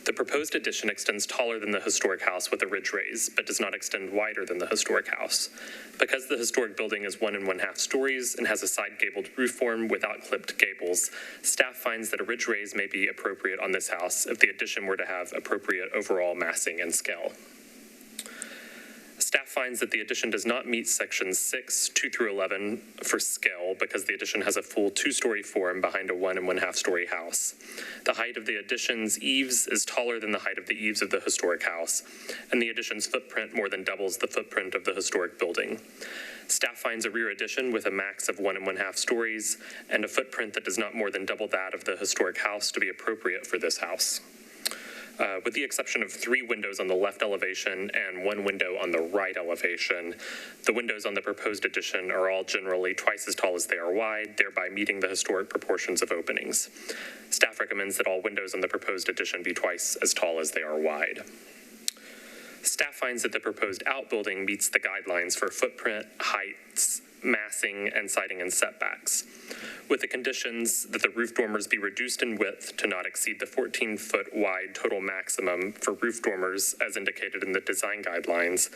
The proposed addition extends taller than the historic house with a ridge raise, but does not extend wider than the historic house. Because the historic building is 1 1/2 stories and has a side gabled roof form without clipped gables, staff finds that a ridge raise may be appropriate on this house if the addition were to have appropriate overall massing and scale. Staff finds that the addition does not meet sections 6, 2 through 11 for scale because the addition has a full 2-story form behind a 1 1/2 story house. The height of the addition's eaves is taller than the height of the eaves of the historic house, and the addition's footprint more than doubles the footprint of the historic building. Staff finds a rear addition with a max of 1 1/2 stories and a footprint that does not more than double that of the historic house to be appropriate for this house. With the exception of 3 windows on the left elevation and 1 window on the right elevation, the windows on the proposed addition are all generally twice as tall as they are wide, thereby meeting the historic proportions of openings. Staff recommends that all windows on the proposed addition be twice as tall as they are wide. Staff finds that the proposed outbuilding meets the guidelines for footprint, heights, massing, and siding and setbacks, with the conditions that the roof dormers be reduced in width to not exceed the 14-foot wide total maximum for roof dormers as indicated in the design guidelines,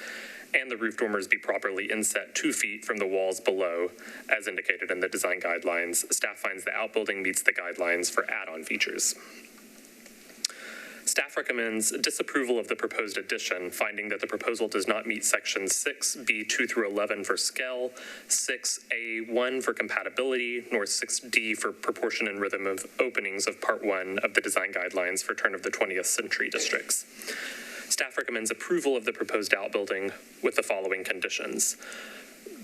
and the roof dormers be properly inset 2 feet from the walls below as indicated in the design guidelines. Staff finds the outbuilding meets the guidelines for add-on features. Staff recommends disapproval of the proposed addition, finding that the proposal does not meet sections 6B 2 through 11 for scale, 6A1 for compatibility, nor 6D for proportion and rhythm of openings of Part 1 of the design guidelines for turn of the 20th century districts. Staff recommends approval of the proposed outbuilding with the following conditions.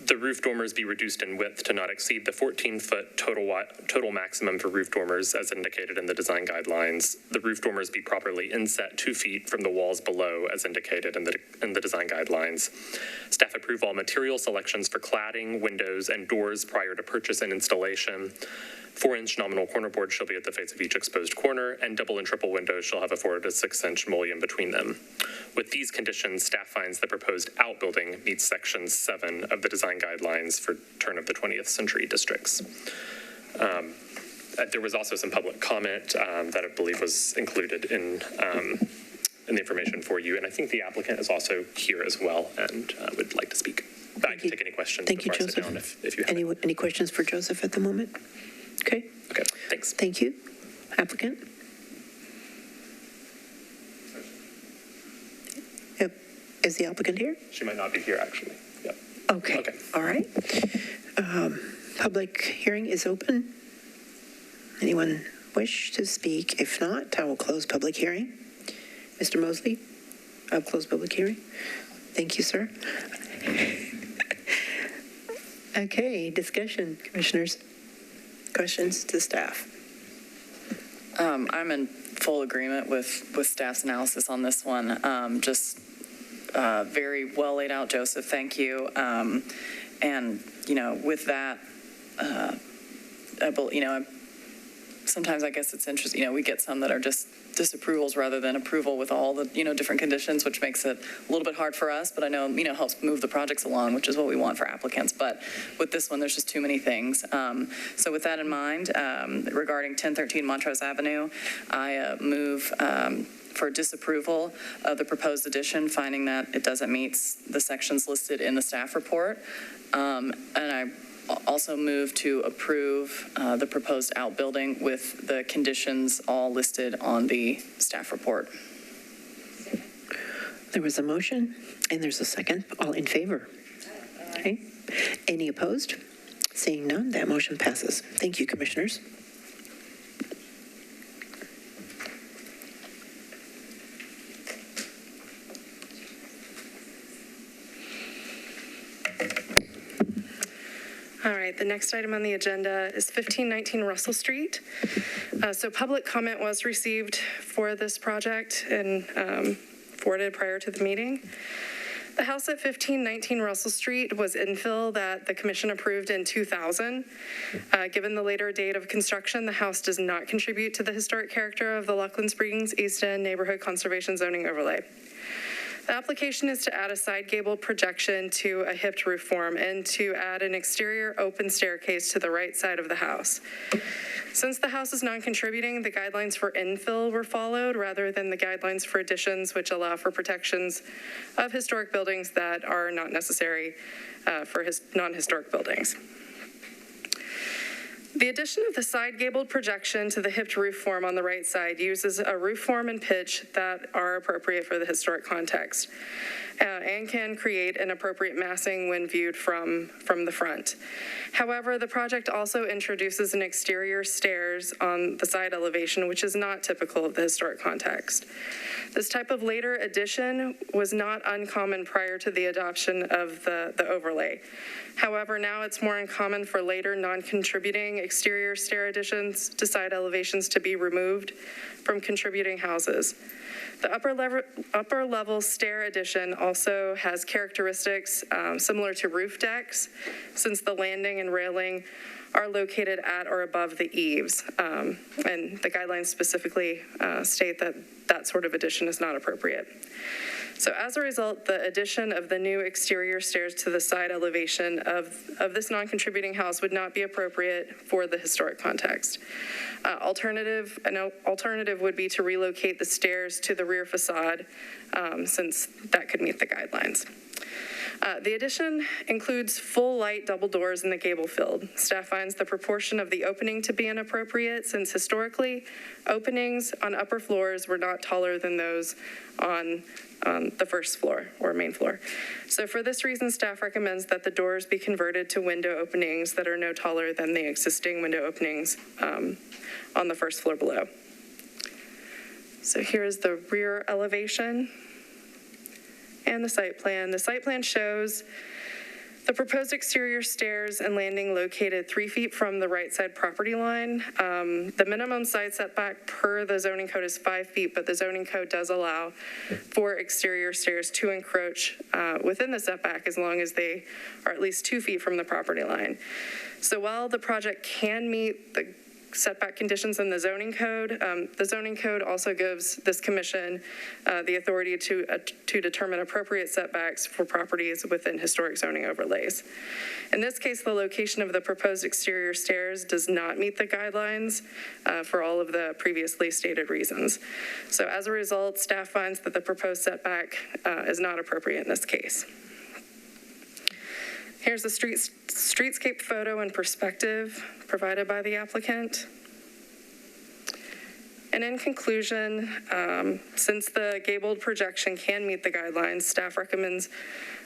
The roof dormers be reduced in width to not exceed the 14-foot total maximum for roof dormers as indicated in the design guidelines. The roof dormers be properly inset 2 feet from the walls below as indicated in the design guidelines. Staff approve all material selections for cladding, windows, and doors prior to purchase and installation. 4-inch nominal corner board shall be at the face of each exposed corner, and double and triple windows shall have a 4 to 6-inch mullion between them. With these conditions, staff finds the proposed outbuilding meets section 7 of the design guidelines for turn of the 20th century districts. There was also some public comment that I believe was included in the information for you, and I think the applicant is also here as well and would like to speak. But I can take any questions before I sit down if you have Any questions for Joseph at the moment? Okay. Okay, thanks. Thank you. Applicant? Yep. Is the applicant here? She might not be here, actually. Yep. Okay. All right. Public hearing is open. Anyone wish to speak? If not, I will close public hearing. Mr. Mosley, I'll close public hearing. Thank you, sir. Okay, discussion, commissioners. Questions to staff? I'm in full agreement with staff's analysis on this one. Very well laid out, Joseph. Thank you. And, with that, sometimes I guess it's interesting, we get some that are just disapprovals rather than approval with all the, different conditions, which makes it a little bit hard for us, but I know, helps move the projects along, which is what we want for applicants. But with this one, there's just too many things. So with that in mind, regarding 1013 Montrose Avenue, I move for disapproval of the proposed addition, finding that it doesn't meet the sections listed in the staff report. And I also move to approve the proposed outbuilding with the conditions all listed on the staff report. There was a motion and there's a second. All in favor? Okay. Any opposed? Seeing none, that motion passes. Thank you, commissioners. All right, the next item on the agenda is 1519 Russell Street. So public comment was received for this project and forwarded prior to the meeting. The house at 1519 Russell Street was infill that the commission approved in 2000. Given the later date of construction, the house does not contribute to the historic character of the Lockland Springs East End Neighborhood Conservation Zoning Overlay. The application is to add a side gable projection to a hipped roof form and to add an exterior open staircase to the right side of the house. Since the house is non-contributing, the guidelines for infill were followed rather than the guidelines for additions, which allow for protections of historic buildings that are not necessary for non-historic buildings. The addition of the side gabled projection to the hipped roof form on the right side uses a roof form and pitch that are appropriate for the historic context and can create an appropriate massing when viewed from the front. However, the project also introduces an exterior stairs on the side elevation, which is not typical of the historic context. This type of later addition was not uncommon prior to the adoption of the overlay. However, now it's more uncommon for later non-contributing exterior stair additions to side elevations to be removed from contributing houses. The upper level stair addition also has characteristics similar to roof decks, since the landing and railing are located at or above the eaves. And the guidelines specifically state that that sort of addition is not appropriate. So as a result, the addition of the new exterior stairs to the side elevation of this non-contributing house would not be appropriate for the historic context. An alternative would be to relocate the stairs to the rear facade, since that could meet the guidelines. The addition includes full light double doors in the gable field. Staff finds the proportion of the opening to be inappropriate, since historically, openings on upper floors were not taller than those on the first floor or main floor. So for this reason, staff recommends that the doors be converted to window openings that are no taller than the existing window openings on the first floor below. So here's the rear elevation and the site plan. The site plan shows the proposed exterior stairs and landing located 3 feet from the right side property line. The minimum side setback per the zoning code is 5 feet, but the zoning code does allow for exterior stairs to encroach within the setback as long as they are at least 2 feet from the property line. So while the project can meet the setback conditions in the zoning code also gives this commission the authority to determine appropriate setbacks for properties within historic zoning overlays. In this case, the location of the proposed exterior stairs does not meet the guidelines for all of the previously stated reasons. So as a result, staff finds that the proposed setback is not appropriate in this case. Here's the streetscape photo and perspective provided by the applicant. And in conclusion, since the gabled projection can meet the guidelines, staff recommends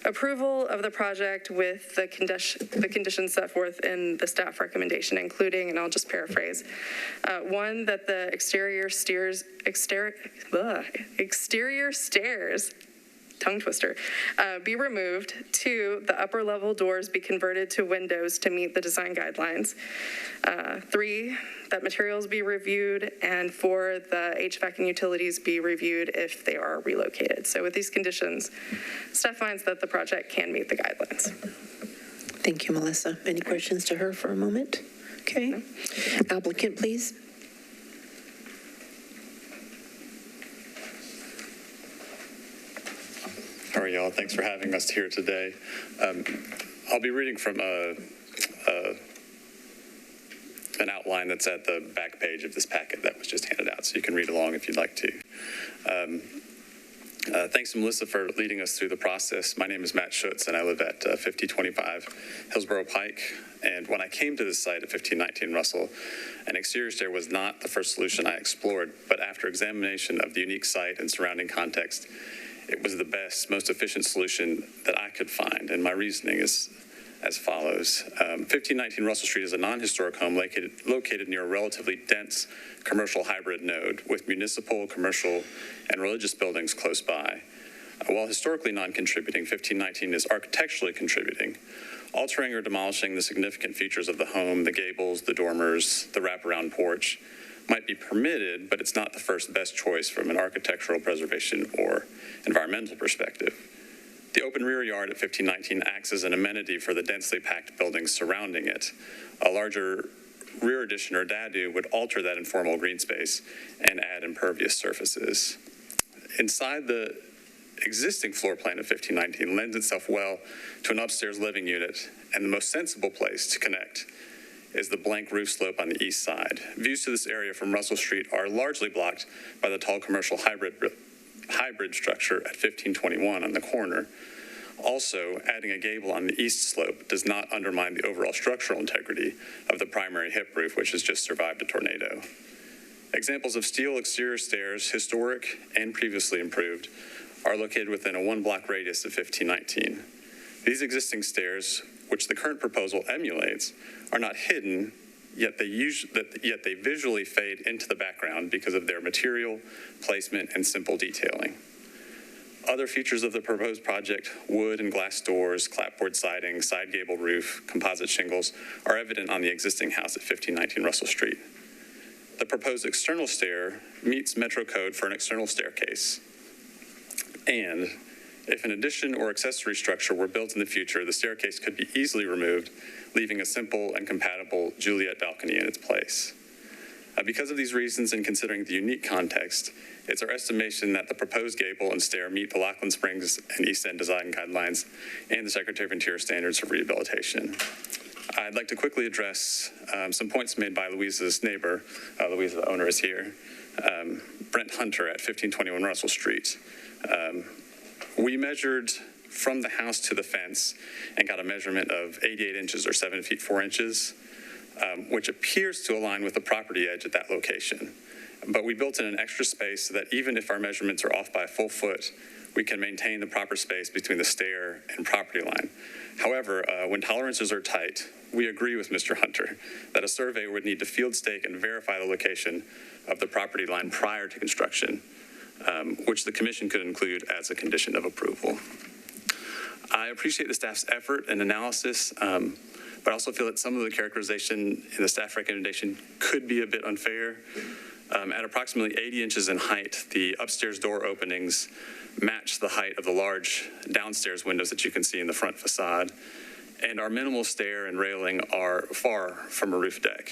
approval of the project with the conditions set forth in the staff recommendation, including, and I'll just paraphrase, one, that the exterior stairs, tongue twister, be removed. 2, the upper level doors be converted to windows to meet the design guidelines. 3, that materials be reviewed, and 4, the HVAC and utilities be reviewed if they are relocated. So with these conditions, staff finds that the project can meet the guidelines. Thank you, Melissa. Any questions to her for a moment? Okay. No. Applicant, please. How are y'all? Thanks for having us here today. I'll be reading from an outline that's at the back page of this packet that was just handed out, so you can read along if you'd like to. Thanks to Melissa for leading us through the process. My name is Matt Schutz, and I live at 5025 Hillsborough Pike. And when I came to this site at 1519 Russell, an exterior stair was not the first solution I explored, but after examination of the unique site and surrounding context, it was the best, most efficient solution that I could find, and my reasoning is as follows. 1519 Russell Street is a non-historic home located near a relatively dense commercial hybrid node with municipal, commercial, and religious buildings close by. While historically non-contributing, 1519 is architecturally contributing. Altering or demolishing the significant features of the home, the gables, the dormers, the wraparound porch, might be permitted, but it's not the first best choice from an architectural preservation or environmental perspective. The open rear yard at 1519 acts as an amenity for the densely packed buildings surrounding it. A larger rear addition or dadu would alter that informal green space and add impervious surfaces. Inside the existing floor plan of 1519 lends itself well to an upstairs living unit, and the most sensible place to connect is the blank roof slope on the east side. Views to this area from Russell Street are largely blocked by the tall commercial hybrid structure at 1521 on the corner. Also, adding a gable on the east slope does not undermine the overall structural integrity of the primary hip roof, which has just survived a tornado. Examples of steel exterior stairs, historic and previously improved, are located within a 1-block radius of 1519. These existing stairs, which the current proposal emulates, are not hidden, yet they visually fade into the background because of their material, placement, and simple detailing. Other features of the proposed project, wood and glass doors, clapboard siding, side gable roof, composite shingles, are evident on the existing house at 1519 Russell Street. The proposed external stair meets Metro Code for an external staircase. And if an addition or accessory structure were built in the future, the staircase could be easily removed, leaving a simple and compatible Juliet balcony in its place. Because of these reasons and considering the unique context, it's our estimation that the proposed gable and stair meet the Lackland Springs and East End design guidelines and the Secretary of Interior standards for rehabilitation. I'd like to quickly address some points made by Louisa's neighbor. Louisa, the owner, is here. Brent Hunter at 1521 Russell Street. We measured from the house to the fence and got a measurement of 88 inches or 7 feet 4 inches, which appears to align with the property edge at that location. But we built in an extra space so that even if our measurements are off by a full foot, we can maintain the proper space between the stair and property line. However, when tolerances are tight, we agree with Mr. Hunter that a surveyor would need to field stake and verify the location of the property line prior to construction, which the commission could include as a condition of approval. I appreciate the staff's effort and analysis, but I also feel that some of the characterization in the staff recommendation could be a bit unfair. At approximately 80 inches in height, the upstairs door openings match the height of the large downstairs windows that you can see in the front facade, and our minimal stair and railing are far from a roof deck.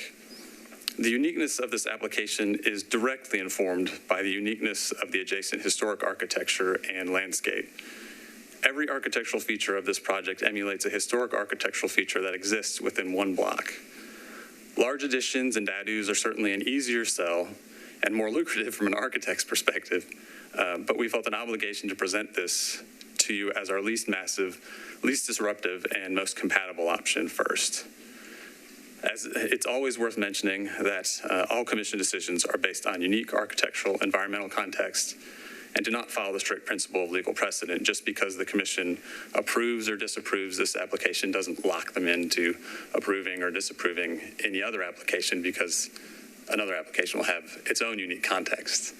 The uniqueness of this application is directly informed by the uniqueness of the adjacent historic architecture and landscape. Every architectural feature of this project emulates a historic architectural feature that exists within one block. Large additions and dados are certainly an easier sell and more lucrative from an architect's perspective, but we felt an obligation to present this to you as our least massive, least disruptive, and most compatible option first. As it's always worth mentioning that all commission decisions are based on unique architectural environmental context and do not follow the strict principle of legal precedent. Just because the commission approves or disapproves this application doesn't lock them into approving or disapproving any other application, because another application will have its own unique context.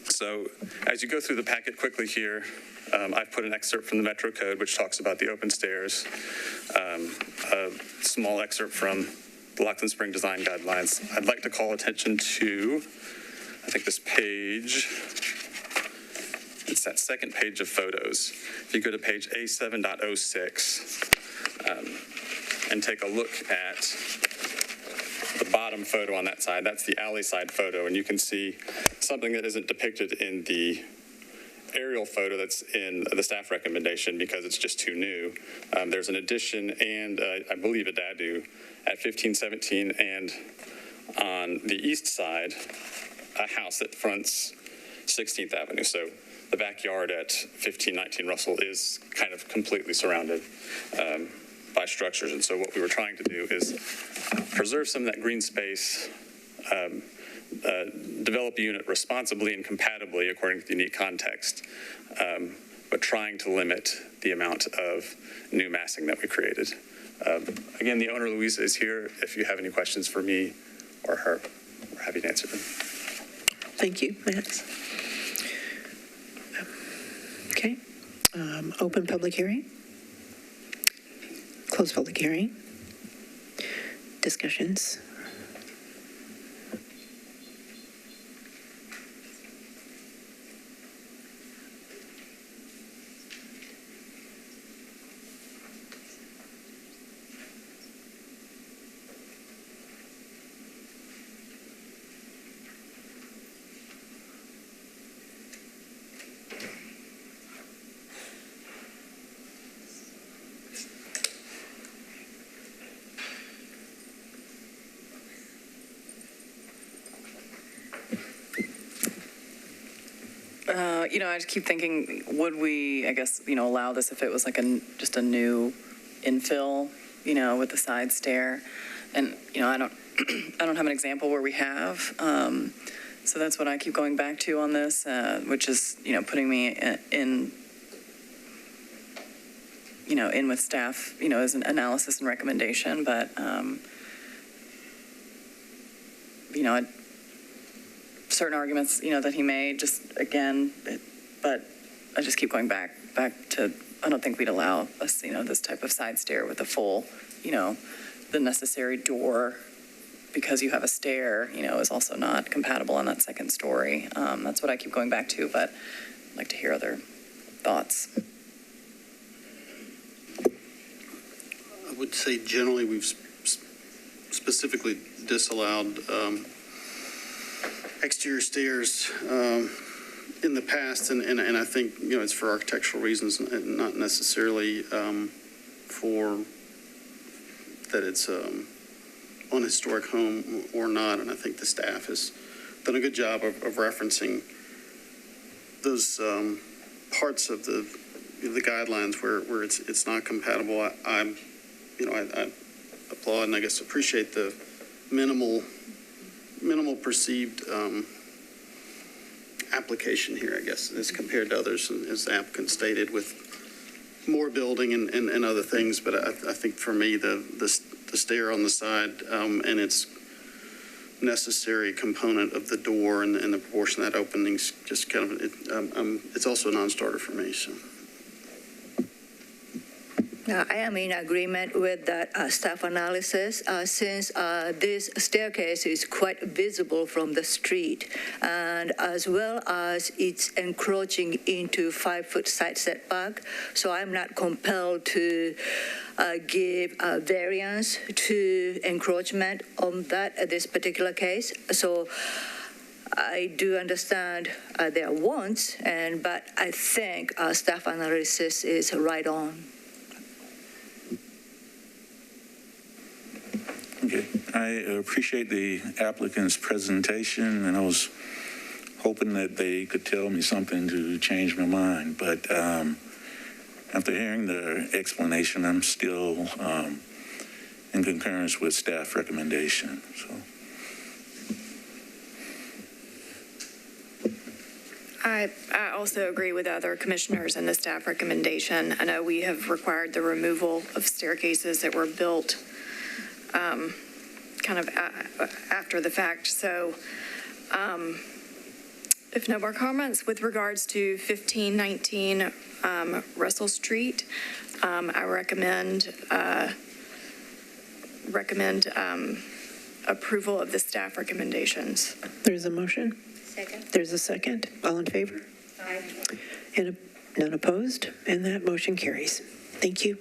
So as you go through the packet quickly here, I've put an excerpt from the Metro Code, which talks about the open stairs, a small excerpt from the Lackland Spring Design Guidelines. I'd like to call attention to, I think this page, it's that second page of photos. If you go to page A7.06 and take a look at the bottom photo on that side, that's the alley side photo, and you can see something that isn't depicted in the aerial photo that's in the staff recommendation because it's just too new. There's an addition and I believe a dadu at 1517, and on the east side, a house that fronts 16th Avenue. So the backyard at 1519 Russell is kind of completely surrounded by structures. And so what we were trying to do is preserve some of that green space, develop a unit responsibly and compatibly according to the unique context, but trying to limit the amount of new massing that we created. Again, the owner, Louisa, is here. If you have any questions for me or her, we're happy to answer them. Thank you, Matt. Okay. Open public hearing. Close public hearing. Discussions. I just keep thinking, would we, I guess, allow this if it was like just a new infill, with the side stair? And, I don't have an example where we have. So that's what I keep going back to on this, which is, putting me in with staff, as an analysis and recommendation. But, certain arguments, that he made, just again, but I just keep going back to, I don't think we'd allow us, this type of side stair with a full, the necessary door, because you have a stair, is also not compatible on that second story. That's what I keep going back to, but I'd like to hear other thoughts. I would say generally we've specifically disallowed exterior stairs in the past, and I think, it's for architectural reasons and not necessarily for that it's on a historic home or not. And I think the staff has done a good job of referencing those parts of the guidelines where it's not compatible. I applaud and I guess appreciate the minimal perceived application here, I guess, as compared to others, as the applicant stated, with more building and other things. But I think for me, the stair on the side and its necessary component of the door and the proportion of that opening's just kind of, it's also a non-starter for me, so. I am in agreement with that staff analysis, since this staircase is quite visible from the street, and as well as it's encroaching into 5-foot side setback. So I'm not compelled to give a variance to encroachment on this particular case. So I do understand their wants, but I think staff analysis is right on. Okay, I appreciate the applicant's presentation, and I was hoping that they could tell me something to change my mind, but after hearing the explanation, I'm still in concurrence with staff recommendation. So, I also agree with other commissioners in the staff recommendation. I know we have required the removal of staircases that were built kind of after the fact. So if no more comments with regards to 1519 Russell Street, I recommend approval of the staff recommendations. There's a motion. Second. There's a second. All in favor? Aye. And none opposed, and that motion carries. Thank you.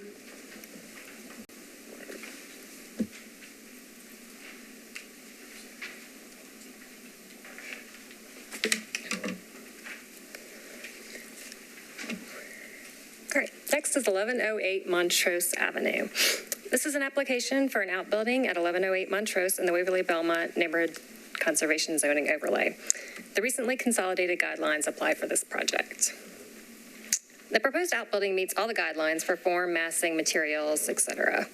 Great. Next is 1108 Montrose Avenue. This is an application for an outbuilding at 1108 Montrose in the Waverly-Belmont Neighborhood Conservation Zoning Overlay. The recently consolidated guidelines apply for this project. The proposed outbuilding meets all the guidelines for form, massing, materials, etc.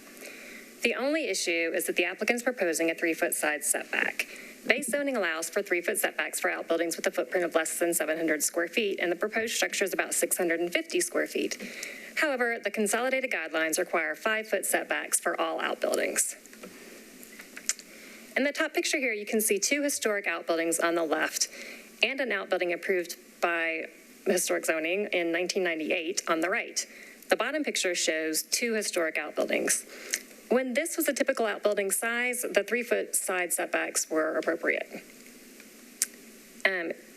The only issue is that the applicant is proposing a 3-foot side setback. Base zoning allows for 3-foot setbacks for outbuildings with a footprint of less than 700 square feet, and the proposed structure is about 650 square feet. However, the consolidated guidelines require 5-foot setbacks for all outbuildings. In the top picture here, you can see 2 historic outbuildings on the left and an outbuilding approved by historic zoning in 1998 on the right. The bottom picture shows 2 historic outbuildings. When this was a typical outbuilding size, the 3-foot side setbacks were appropriate.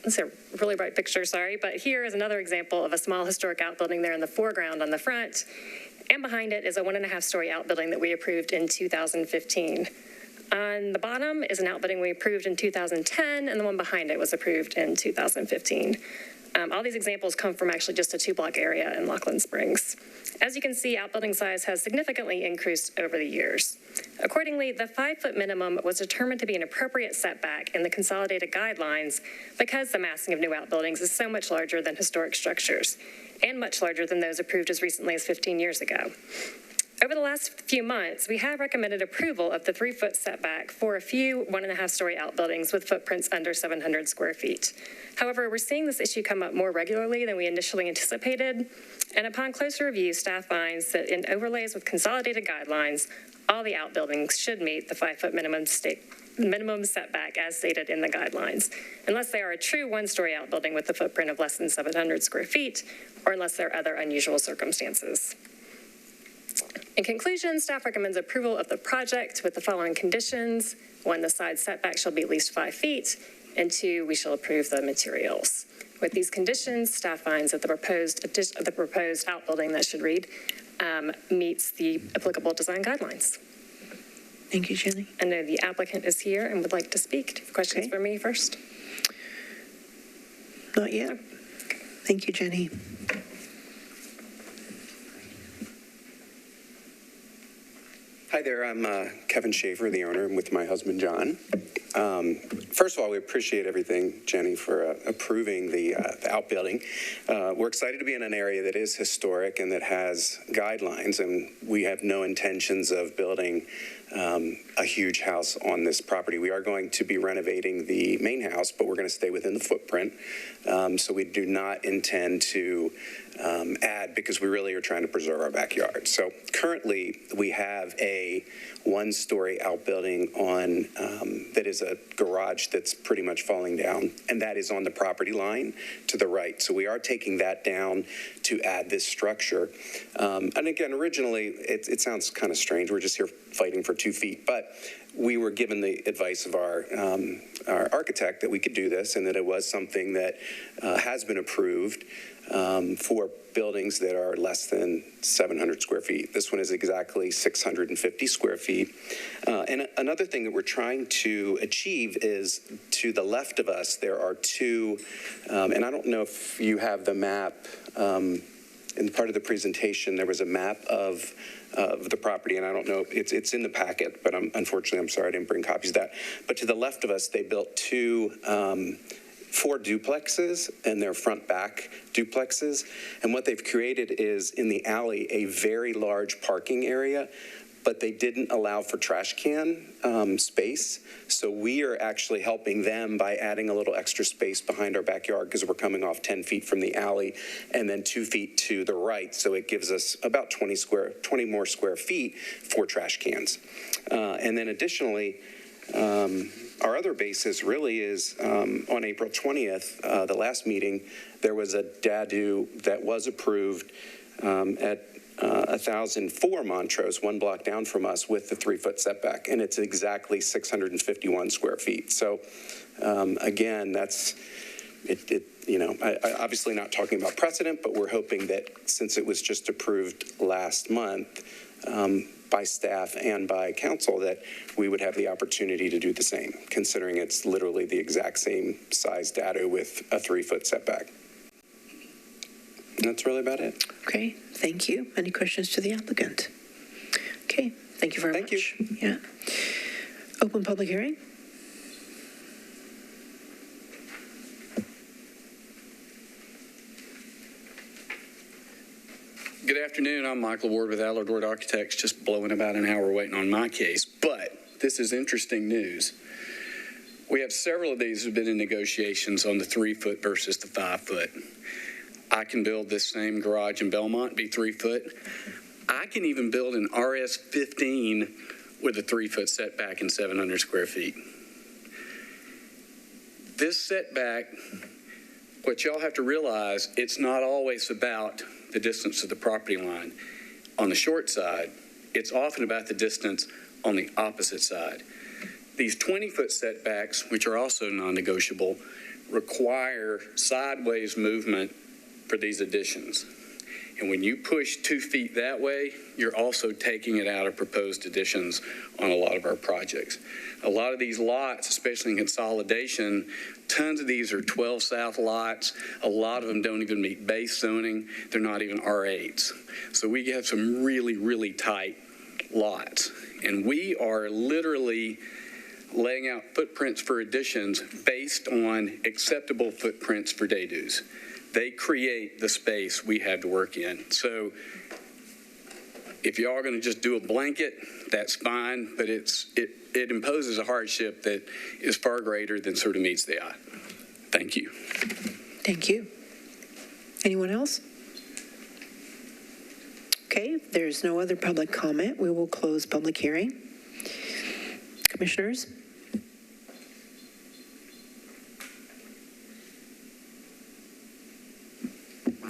It's a really bright picture, sorry, but here is another example of a small historic outbuilding there in the foreground on the front, and behind it is a 1.5-story outbuilding that we approved in 2015. On the bottom is an outbuilding we approved in 2010, and the one behind it was approved in 2015. All these examples come from actually just a 2-block area in Laughlin Springs. As you can see, outbuilding size has significantly increased over the years. Accordingly, the 5-foot minimum was determined to be an appropriate setback in the consolidated guidelines because the massing of new outbuildings is so much larger than historic structures and much larger than those approved as recently as 15 years ago. Over the last few months, we have recommended approval of the 3-foot setback for a few 1.5-story outbuildings with footprints under 700 square feet. However, we're seeing this issue come up more regularly than we initially anticipated, and upon closer review, staff finds that in overlays with consolidated guidelines, all the outbuildings should meet the 5-foot minimum setback as stated in the guidelines, unless they are a true 1-story outbuilding with a footprint of less than 700 square feet, or unless there are other unusual circumstances. In conclusion, staff recommends approval of the project with the following conditions. 1, the side setback shall be at least 5 feet, and 2, we shall approve the materials. With these conditions, staff finds that the proposed outbuilding, that should read, meets the applicable design guidelines. Thank you, Jenny. I know the applicant is here and would like to speak. Do you have questions Okay. for me first? Not yet. Thank you, Jenny. Hi there, I'm Kevin Schaefer, the owner. I'm with my husband, John. First of all, we appreciate everything, Jenny, for approving the outbuilding. We're excited to be in an area that is historic and that has guidelines, and we have no intentions of building a huge house on this property. We are going to be renovating the main house, but we're going to stay within the footprint. So we do not intend to add, because we really are trying to preserve our backyard. So currently, we have a one-story outbuilding on that is a garage that's pretty much falling down, and that is on the property line to the right. So we are taking that down to add this structure. And again, originally, it sounds kind of strange. We're just here fighting for 2 feet, but we were given the advice of our architect that we could do this and that it was something that has been approved for buildings that are less than 700 square feet. This one is exactly 650 square feet. And another thing that we're trying to achieve is to the left of us, there are two, and I don't know if you have the map. In part of the presentation, there was a map of the property, and I don't know, it's in the packet, but unfortunately, I'm sorry I didn't bring copies of that. But to the left of us, they built four duplexes, and they're front-back duplexes. And what they've created is, in the alley, a very large parking area, but they didn't allow for trash can space. So we are actually helping them by adding a little extra space behind our backyard because we're coming off 10 feet from the alley and then 2 feet to the right. So it gives us about 20 more square feet for trash cans. And then additionally, our other basis really is on April 20th, the last meeting, there was a DADU that was approved at 1,004 Montrose, one block down from us, with the 3-foot setback, and it's exactly 651 square feet. So again, that's it. You know, I obviously not talking about precedent, but we're hoping that since it was just approved last month by staff and by council, that we would have the opportunity to do the same, considering it's literally the exact same size data with a 3-foot setback. And that's really about it. Okay, thank you. Any questions to the applicant? Okay, thank you very much. Thank you. Yeah. Open public hearing. Good afternoon. I'm Michael Ward with Allard Ward Architects, just blowing about an hour waiting on my case. But this is interesting news. We have several of these who have been in negotiations on the 3-foot versus the 5-foot. I can build this same garage in Belmont, be 3-foot. I can even build an RS-15 with a 3-foot setback and 700 square feet. This setback, what y'all have to realize, it's not always about the distance to the property line. On the short side, it's often about the distance on the opposite side. These 20-foot setbacks, which are also non-negotiable, require sideways movement for these additions. And when you push 2 feet that way, you're also taking it out of proposed additions on a lot of our projects. A lot of these lots, especially in consolidation, tons of these are 12 South lots. A lot of them don't even meet base zoning. They're not even R8s. So we have some really, really tight lots. And we are literally laying out footprints for additions based on acceptable footprints for DADUs. They create the space we have to work in. So if y'all are going to just do a blanket, that's fine, but it imposes a hardship that is far greater than sort of meets the eye. Thank you. Thank you. Anyone else? Okay, if there's no other public comment, we will close public hearing. Commissioners?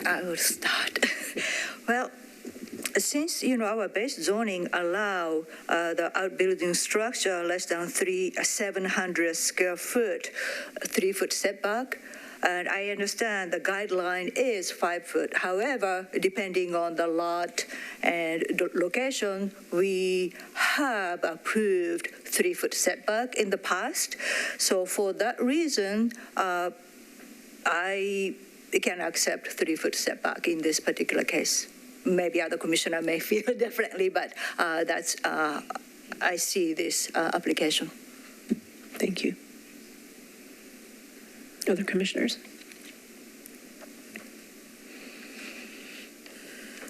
I will start. Well, since, our base zoning allow the outbuilding structure less than 700 square foot, 3-foot setback, And I understand the guideline is 5 foot. However, depending on the lot and the location, we have approved 3 foot setback in the past. So for that reason, I can accept 3 foot setback in this particular case. Maybe other commissioner may feel differently, but that's I see this application. Thank you. Other commissioners?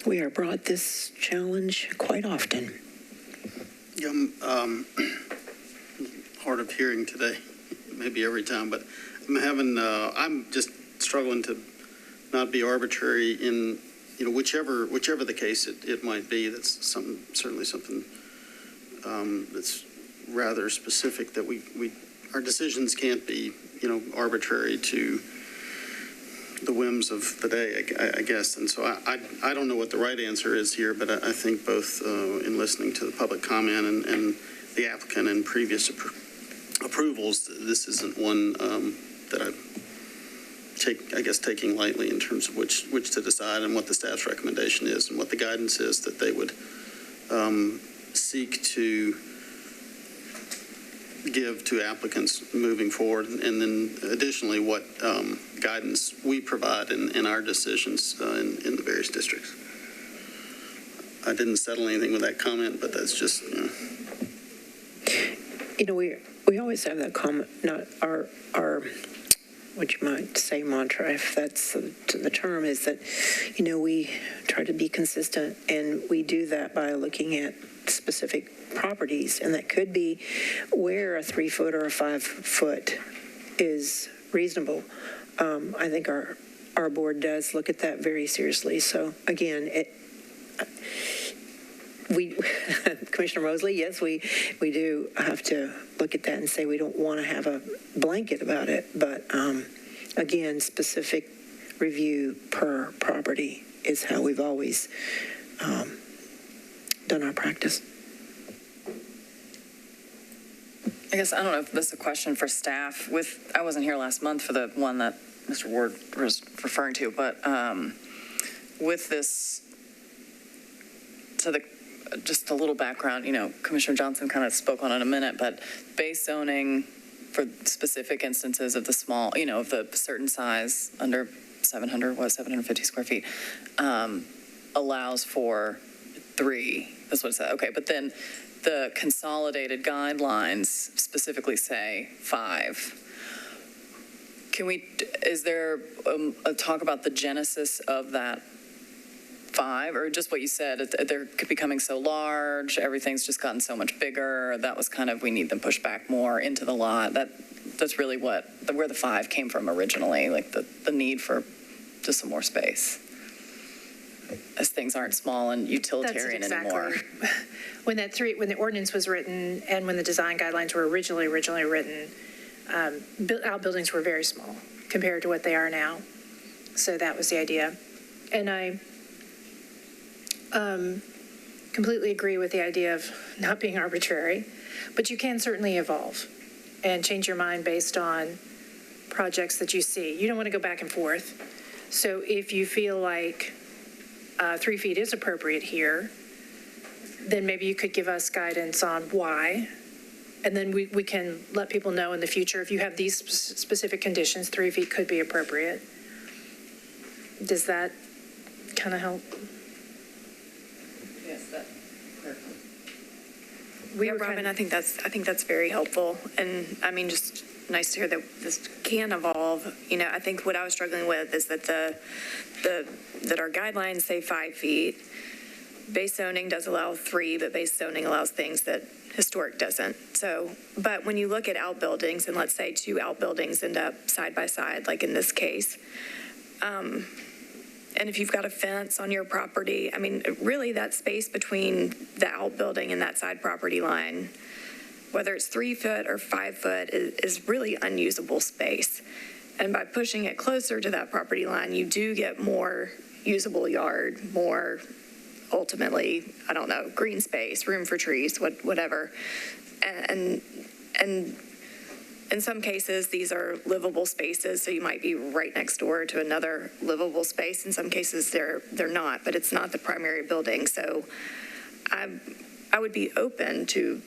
We are brought this challenge quite often. Yeah, hard of hearing today, maybe every time, but I'm just struggling to not be arbitrary in, whichever the case it might be. That's certainly something that's rather specific, that our decisions can't be, arbitrary to the whims of the day, I guess. And so I don't know what the right answer is here, but I think both in listening to the public comment and the applicant and previous approvals, this isn't one that I taking lightly in terms of which to decide and what the staff's recommendation is and what the guidance is that they would seek to give to applicants moving forward, and then additionally what guidance we provide in our decisions in the various districts. I didn't settle anything with that comment, but that's just, we always have that comment, not our what you might say mantra, if that's the term, is that, we try to be consistent, and we do that by looking at specific properties, and that could be where a 3 foot or a 5 foot is reasonable. I think our board does look at that very seriously. So again, Commissioner Mosley, yes, we do have to look at that and say we don't want to have a blanket about it, but again, specific review per property is how we've always done our practice. I guess, I don't know if this is a question for staff. I wasn't here last month for the one that Mr. Ward was referring to, but with this, just a little background, Commissioner Johnson kind of spoke on it in a minute, but base zoning for specific instances of the small, of the certain size under 750 square feet, allows for 3. That's what it said. Okay, but then the consolidated guidelines specifically say 5. Is there a talk about the genesis of that 5, or just what you said, they're becoming so large, everything's just gotten so much bigger, that was kind of, we need them pushed back more into the lot. That's really where the 5 came from originally, like the need for just some more space, as things aren't small and utilitarian anymore. When the ordinance was written and when the design guidelines were originally written, outbuildings were very small compared to what they are now. So that was the idea. And I completely agree with the idea of not being arbitrary, but you can certainly evolve and change your mind based on projects that you see. You don't want to go back and forth. So if you feel like 3 feet is appropriate here, then maybe you could give us guidance on why, and then we can let people know in the future, if you have these specific conditions, 3 feet could be appropriate. Does that kind of help? Yes, that. Robin, I think that's very helpful, and I mean, just nice to hear that this can evolve. I think what I was struggling with is that that our guidelines say 5 feet. Base zoning does allow 3, but base zoning allows things that historic doesn't. So, but when you look at outbuildings, and let's say 2 outbuildings end up side by side, like in this case, and if you've got a fence on your property, I mean, really that space between the outbuilding and that side property line, whether it's 3 foot or 5 foot, is really unusable space. And by pushing it closer to that property line, you do get more usable yard, more ultimately, I don't know, green space, room for trees, whatever. And In some cases, these are livable spaces, so you might be right next door to another livable space. In some cases, they're not, but it's not the primary building. So I would be open to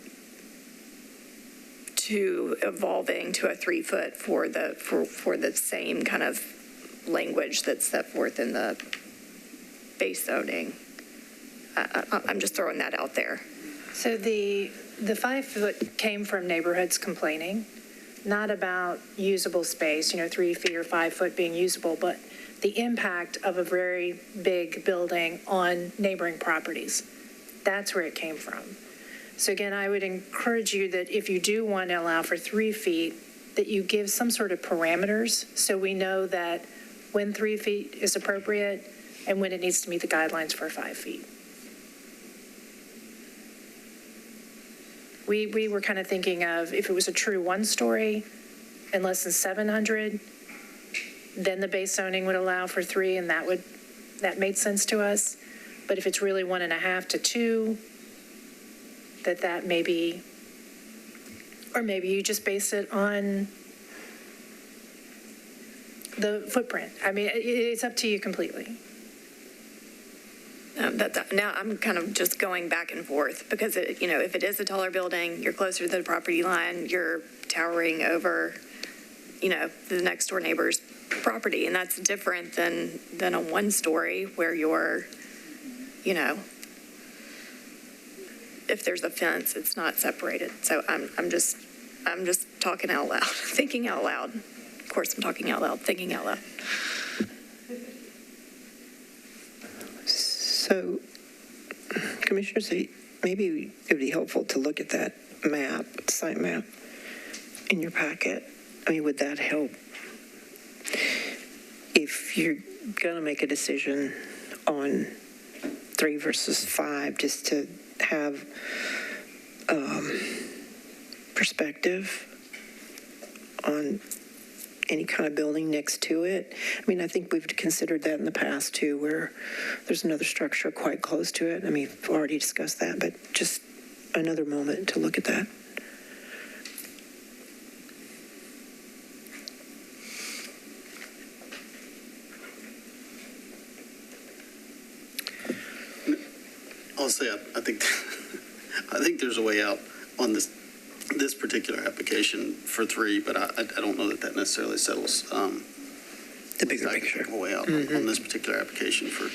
evolving to a 3 foot for the same kind of language that's set forth in the base zoning. I'm just throwing that out there. So the 5 foot came from neighborhoods complaining, not about usable space, 3 feet or 5 foot being usable, but the impact of a very big building on neighboring properties. That's where it came from. So again, I would encourage you that if you do want to allow for 3 feet, that you give some sort of parameters so we know that when 3 feet is appropriate and when it needs to meet the guidelines for 5 feet. We were kind of thinking of if it was a true 1-story and less than 700, then the base zoning would allow for 3, and that made sense to us. But if it's really 1.5 to 2, that may be, or maybe you just base it on the footprint. I mean, it's up to you completely. Now I'm kind of just going back and forth because, if it is a taller building, you're closer to the property line, you're towering over, the next door neighbor's property. And that's different than a 1-story where you're, if there's a fence, it's not separated. So I'm just talking out loud, thinking out loud. Of course, I'm talking out loud, thinking out loud. So, Commissioners, maybe it would be helpful to look at that map, site map, in your packet. I mean, would that help? If you're going to make a decision on 3 versus 5, just to have perspective on any kind of building next to it. I mean, I think we've considered that in the past too, where there's another structure quite close to it. I mean, we've already discussed that, but just another moment to look at that. I'll say I think there's a way out on this particular application for 3, but I don't know that necessarily settles the bigger picture. A way out on this particular application for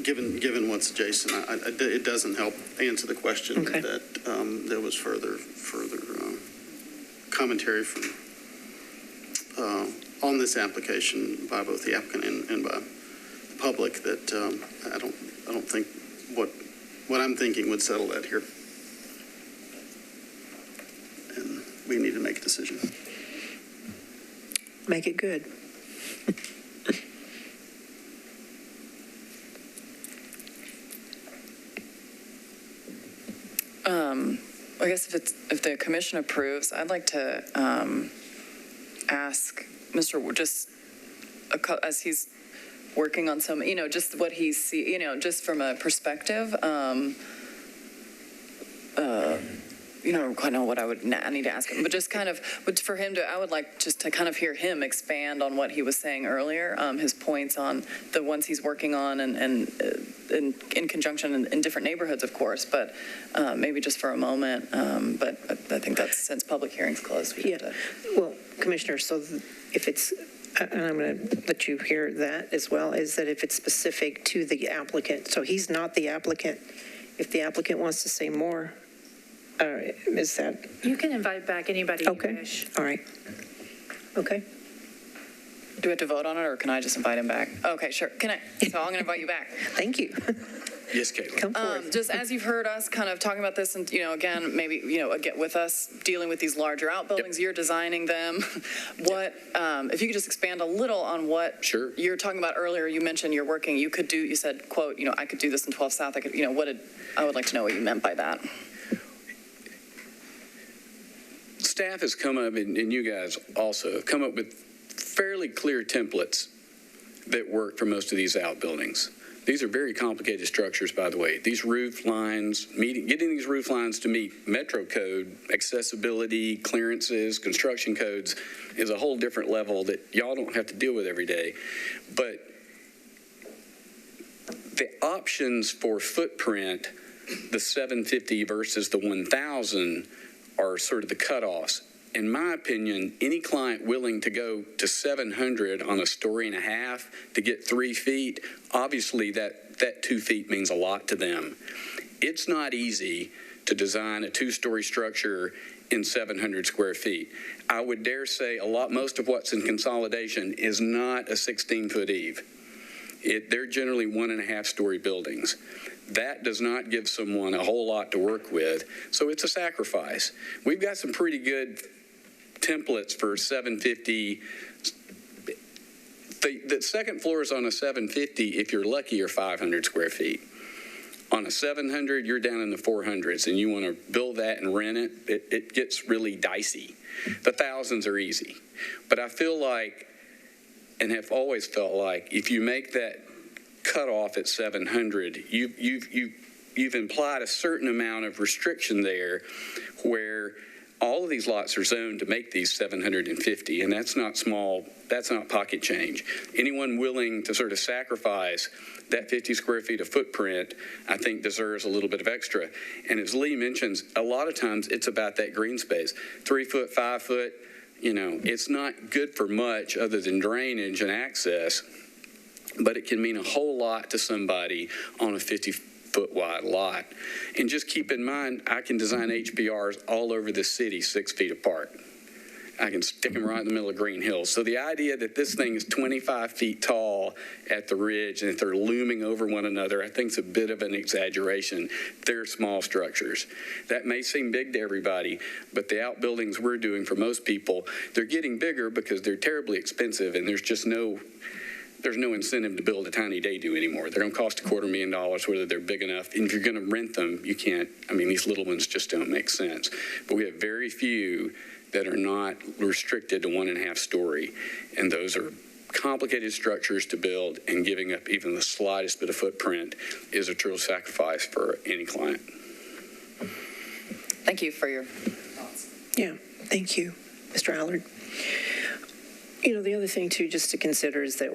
given what's adjacent. It doesn't help answer the question that there was further commentary from on this application by both the applicant and by the public that I don't think what I'm thinking would settle that here. And we need to make a decision. Make it good. I guess if the commission approves, I'd like to ask Mr. Wood, just as he's working on some, just what he see, just from a perspective, I don't quite know what I need to ask him, but just kind of for him to, I would like just to kind of hear him expand on what he was saying earlier, his points on the ones he's working on and in conjunction in different neighborhoods, of course, but maybe just for a moment. But I think that's, since public hearing's closed, we have to. Well, Commissioner, so if it's, and I'm going to let you hear that as well, is that if it's specific to the applicant, so he's not the applicant, if the applicant wants to say more, is that? You can invite back anybody you wish. All right. Okay. Do we have to vote on it, or can I just invite him back? Okay, sure. So I'm going to invite you back. Thank you. Yes, Caitlin. Come forward. Just as you've heard us kind of talking about this, and again, maybe get with us dealing with these larger outbuildings. You're designing them. What if you could just expand a little on what you're talking about earlier? You mentioned you're working. You could do. You said, "quote, I could do this in 12 South." I could. I would like to know what you meant by that. Staff has come up, and you guys also have come up with fairly clear templates that work for most of these outbuildings. These are very complicated structures, by the way. These roof lines, getting these roof lines to meet Metro code, accessibility, clearances, construction codes is a whole different level that y'all don't have to deal with every day. But the options for footprint, the 750 versus the 1,000, are sort of the cutoffs. In my opinion, any client willing to go to 700 on a story and a half to get 3 feet, obviously that 2 feet means a lot to them. It's not easy to design a 2-story structure in 700 square feet. I would dare say most of what's in consolidation is not a 16-foot eave. They're generally 1.5-story buildings. That does not give someone a whole lot to work with, so it's a sacrifice. We've got some pretty good templates for 750. The second floor is on a 750, if you're lucky, or 500 square feet. On a 700, you're down in the 400s, and you want to build that and rent it, it gets really dicey. The thousands are easy. But I feel like, and have always felt like, if you make that cutoff at 700, you've implied a certain amount of restriction there where all of these lots are zoned to make these 750, and that's not small, that's not pocket change. Anyone willing to sort of sacrifice that 50 square feet of footprint, I think, deserves a little bit of extra. And as Lee mentions, a lot of times it's about that green space. 3 foot, 5 foot, it's not good for much other than drainage and access, but it can mean a whole lot to somebody on a 50-foot wide lot. And just keep in mind, I can design HBRs all over the city 6 feet apart. I can stick them right in the middle of Green Hills. So the idea that this thing is 25 feet tall at the ridge and that they're looming over one another, I think is a bit of an exaggeration. They're small structures. That may seem big to everybody, but the outbuildings we're doing for most people, they're getting bigger because they're terribly expensive, and there's no incentive to build a tiny daydo anymore. They're going to cost $250,000 whether they're big enough. And if you're going to rent them, you can't. These little ones just don't make sense. But we have very few that are not restricted to 1.5 story. And those are complicated structures to build, and giving up even the slightest bit of footprint is a true sacrifice for any client. Thank you for your thoughts. Yeah, thank you, Mr. Allard. The other thing, too, just to consider is that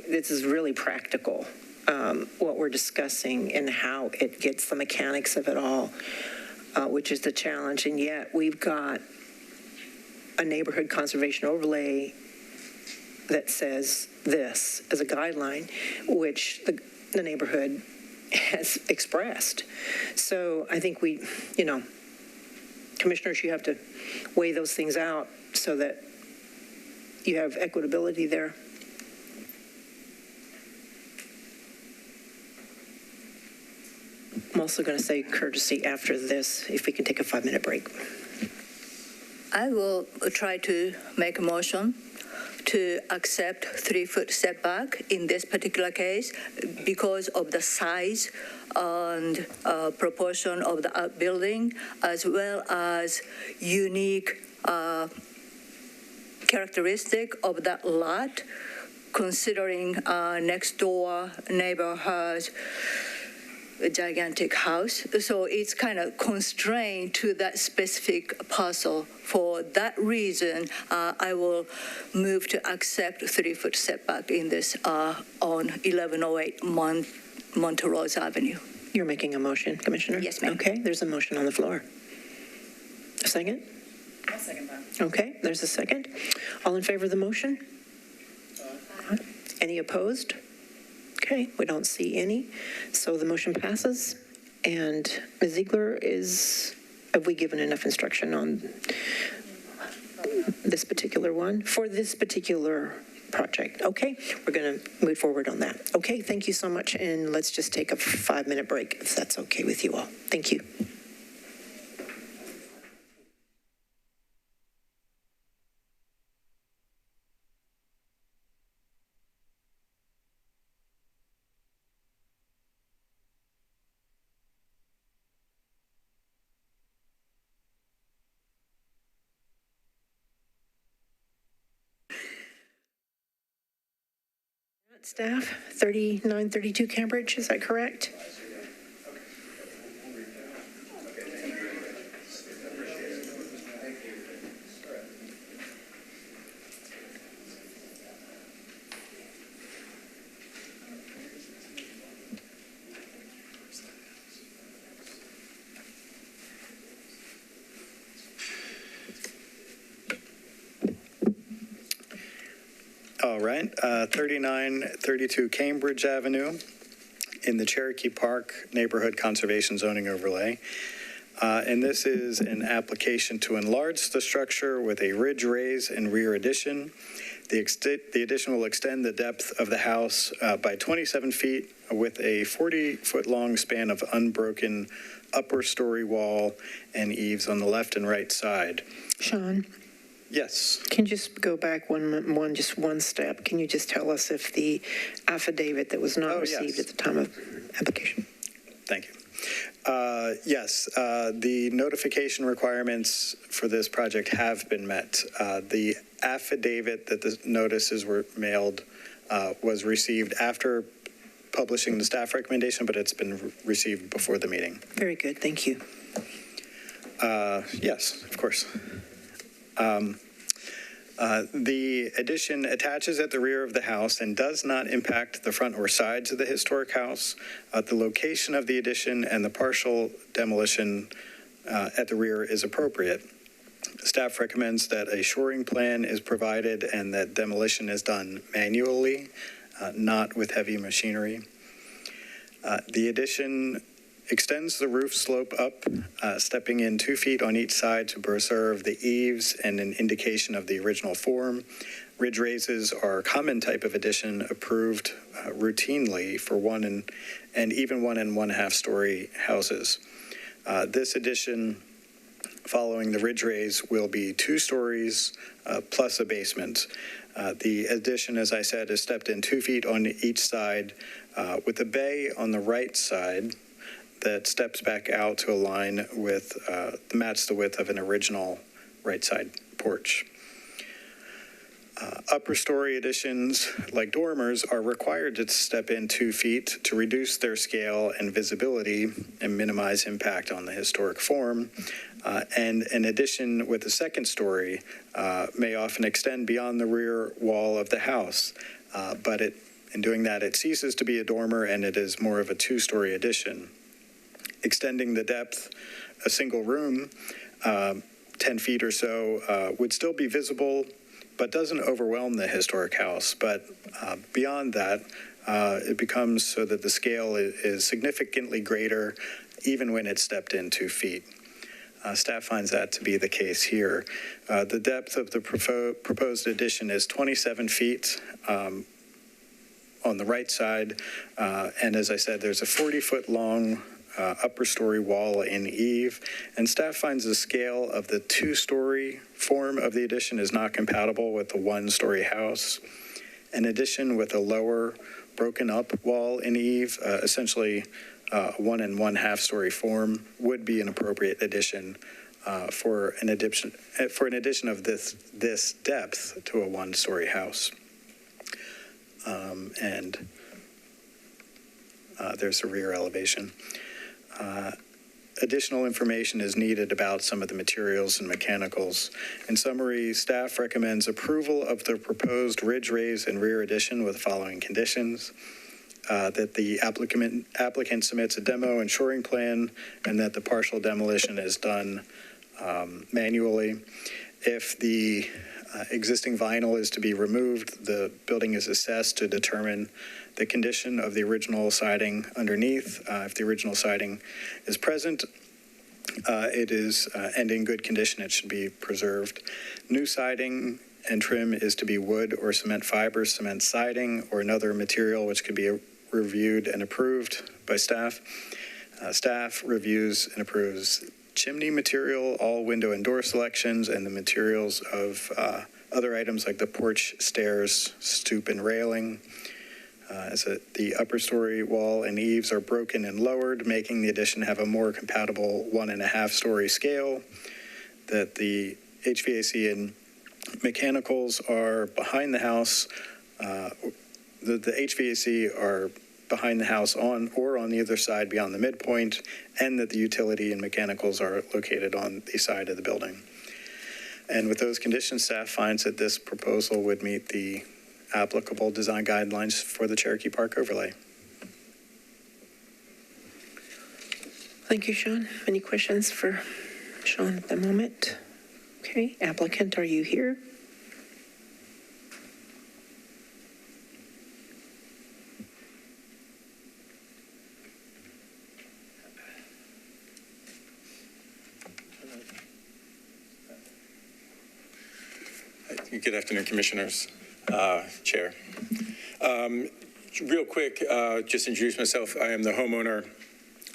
this is really practical, what we're discussing and how it gets the mechanics of it all, which is the challenge. And yet we've got a neighborhood conservation overlay that says this as a guideline, which the neighborhood has expressed. So I think commissioners, you have to weigh those things out so that you have equitability there. I'm also going to say courtesy after this, if we can take a 5-minute break. I will try to make a motion to accept 3-foot setback in this particular case because of the size and proportion of the outbuilding, as well as unique characteristic of that lot, considering next door neighbor has a gigantic house. So it's kind of constrained to that specific parcel. For that reason, I will move to accept 3-foot setback in this on 1108 Montrose Avenue. You're making a motion, Commissioner? Yes, ma'am. Okay, there's a motion on the floor. A second? I'll second that. Okay, there's a second. All in favor of the motion? Any opposed? Okay, we don't see any. So the motion passes. And Ms. Ziegler, have we given enough instruction on this particular one? For this particular project. Okay, we're going to move forward on that. Okay, thank you so much. And let's just take a 5-minute break, if that's okay with you all. Thank you. staff, 3932 Cambridge, is that correct? All right, 3932 Cambridge Avenue in the Cherokee Park Neighborhood Conservation Zoning Overlay. And this is an application to enlarge the structure with a ridge raise and rear addition. The addition will extend the depth of the house by 27 feet with a 40-foot-long span of unbroken upper story wall and eaves on the left and right side. Sean? Yes. Can you just go back just one step? Can you just tell us if the affidavit that was not received at the time of application? Thank you. Yes, the notification requirements for this project have been met. The affidavit that the notices were mailed was received after publishing the staff recommendation, but it's been received before the meeting. Very good, thank you. Yes, of course. The addition attaches at the rear of the house and does not impact the front or sides of the historic house. The location of the addition and the partial demolition at the rear is appropriate. Staff recommends that a shoring plan is provided and that demolition is done manually, not with heavy machinery. The addition extends the roof slope up, stepping in 2 feet on each side to preserve the eaves and an indication of the original form. Ridge raises are a common type of addition approved routinely for 1 and even 1 1/2 story houses. This addition, following the ridge raise, will be 2 stories plus a basement. The addition, as I said, is stepped in 2 feet on each side with a bay on the right side that steps back out to align with, match the width of an original right side porch. Upper story additions, like dormers, are required to step in 2 feet to reduce their scale and visibility and minimize impact on the historic form. And an addition with a second story may often extend beyond the rear wall of the house, but in doing that, it ceases to be a dormer and it is more of a 2-story addition. Extending the depth, a single room, 10 feet or so, would still be visible, but doesn't overwhelm the historic house. But beyond that, it becomes so that the scale is significantly greater, even when it's stepped in 2 feet. Staff finds that to be the case here. The depth of the proposed addition is 27 feet on the right side. And as I said, there's a 40-foot long upper story wall and eave, and staff finds the scale of the 2-story form of the addition is not compatible with the 1-story house. An addition with a lower broken up wall and eave, essentially 1 1/2 story form, would be an appropriate addition for an addition of this depth to a 1-story house. And there's a rear elevation. Additional information is needed about some of the materials and mechanicals. In summary, staff recommends approval of the proposed ridge raise and rear addition with the following conditions: that the applicant submits a demo and shoring plan, and that the partial demolition is done manually. If the existing vinyl is to be removed, the building is assessed to determine the condition of the original siding underneath. If the original siding is present, it is and in good condition, it should be preserved. New siding and trim is to be wood or cement fiber, cement siding, or another material which could be reviewed and approved by staff. Staff reviews and approves chimney material, all window and door selections, and the materials of other items like the porch, stairs, stoop, and railing. The upper story wall and eaves are broken and lowered, making the addition have a more compatible 1 1/2 story scale. That the HVAC and mechanicals are behind the house the HVAC are behind the house on the other side beyond the midpoint, and that the utility and mechanicals are located on the side of the building. And with those conditions, staff finds that this proposal would meet the applicable design guidelines for the Cherokee Park overlay. Thank you, Sean. Any questions for Sean at the moment? Okay, applicant, are you here? Good afternoon, Commissioners, Chair. Real quick, just introduce myself. I am the homeowner.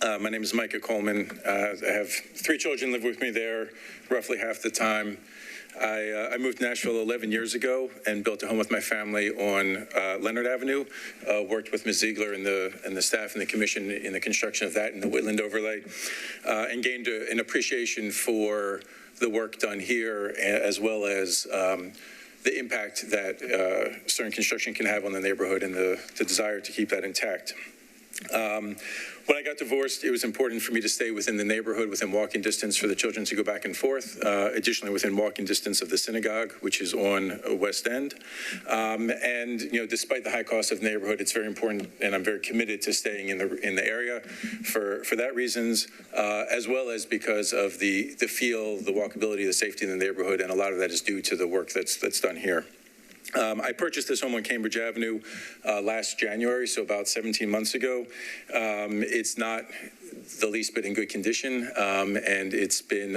My name is Micah Coleman. I have 3 children live with me there roughly half the time. I moved to Nashville 11 years ago and built a home with my family on Leonard Avenue. Worked with Ms. Ziegler and the staff and the commission in the construction of that and the woodland overlay, and gained an appreciation for the work done here, as well as the impact that certain construction can have on the neighborhood and the desire to keep that intact. When I got divorced, it was important for me to stay within the neighborhood, within walking distance for the children to go back and forth. Additionally, within walking distance of the synagogue, which is on West End. And despite the high cost of the neighborhood, it's very important, and I'm very committed to staying in the area for that reasons, as well as because of the feel, the walkability, the safety in the neighborhood, and a lot of that is due to the work that's done here. I purchased this home on Cambridge Avenue last January, so about 17 months ago. It's not the least bit in good condition, and it's been,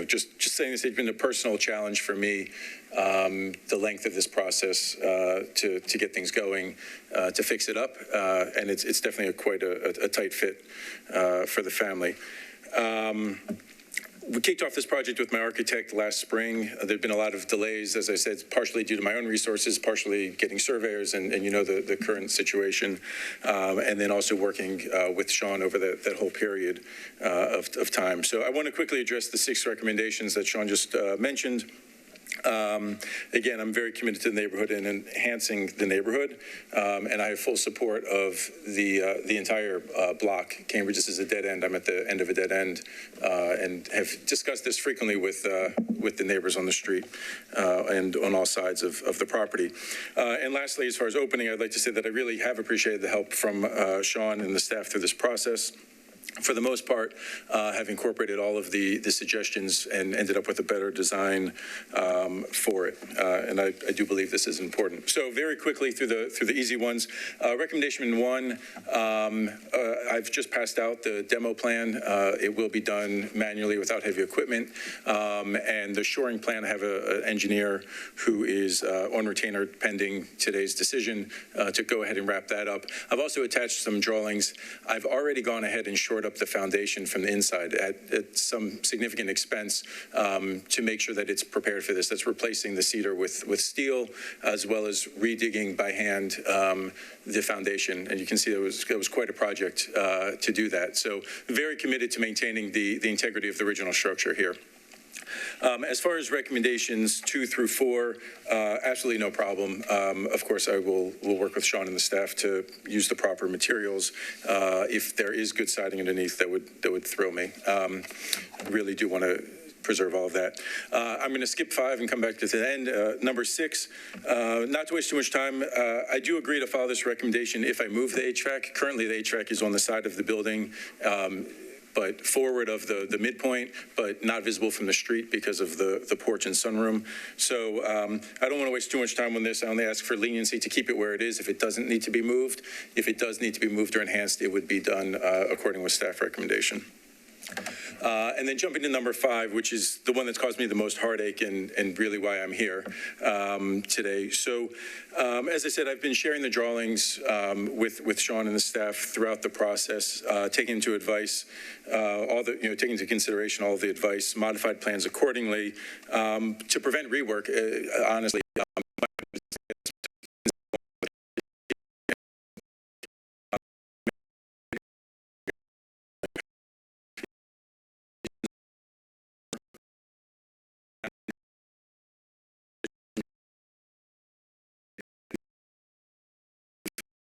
just saying this, it's been a personal challenge for me, the length of this process to get things going, to fix it up, and it's definitely quite a tight fit for the family. We kicked off this project with my architect last spring. There've been a lot of delays, as I said, partially due to my own resources, partially getting surveyors and the current situation, and then also working with Sean over that whole period of time. So I want to quickly address the 6 recommendations that Sean just mentioned. Again, I'm very committed to the neighborhood and enhancing the neighborhood, and I have full support of the entire block. Cambridge, this is a dead end. I'm at the end of a dead end, and have discussed this frequently with the neighbors on the street and on all sides of the property. And lastly, as far as opening, I'd like to say that I really have appreciated the help from Sean and the staff through this process. For the most part, have incorporated all of the suggestions and ended up with a better design for it. And I do believe this is important. So very quickly through the easy ones. Recommendation 1, I've just passed out the demo plan. It will be done manually without heavy equipment. And the shoring plan, I have an engineer who is on retainer pending today's decision to go ahead and wrap that up. I've also attached some drawings. I've already gone ahead and shored up the foundation from the inside at some significant expense to make sure that it's prepared for this. That's replacing the cedar with steel, as well as redigging by hand the foundation. And you can see it was quite a project to do that. So very committed to maintaining the integrity of the original structure here. As far as recommendations 2 through 4, absolutely no problem. Of course, I will work with Sean and the staff to use the proper materials. If there is good siding underneath, that would thrill me. I really do want to preserve all of that. I'm going to skip 5 and come back to the end. Number 6, not to waste too much time, I do agree to follow this recommendation if I move the HVAC. Currently, the HVAC is on the side of the building, but forward of the midpoint, but not visible from the street because of the porch and sunroom. So I don't want to waste too much time on this. I only ask for leniency to keep it where it is if it doesn't need to be moved. If it does need to be moved or enhanced, it would be done according with staff recommendation. And then jumping to number 5, which is the one that's caused me the most heartache and really why I'm here today. So as I said, I've been sharing the drawings with Sean and the staff throughout the process, taking into into consideration all of the advice, modified plans accordingly to prevent rework, honestly.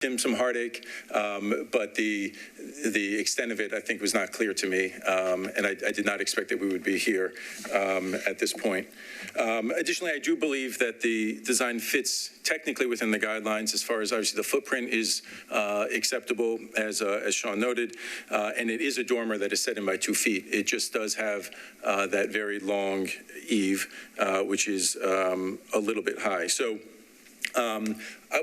him some heartache, but the extent of it, I think, was not clear to me, and I did not expect that we would be here at this point. Additionally, I do believe that the design fits technically within the guidelines as far as obviously the footprint is acceptable, as Sean noted, and it is a dormer that is set in by 2 feet. It just does have that very long eave, which is a little bit high. So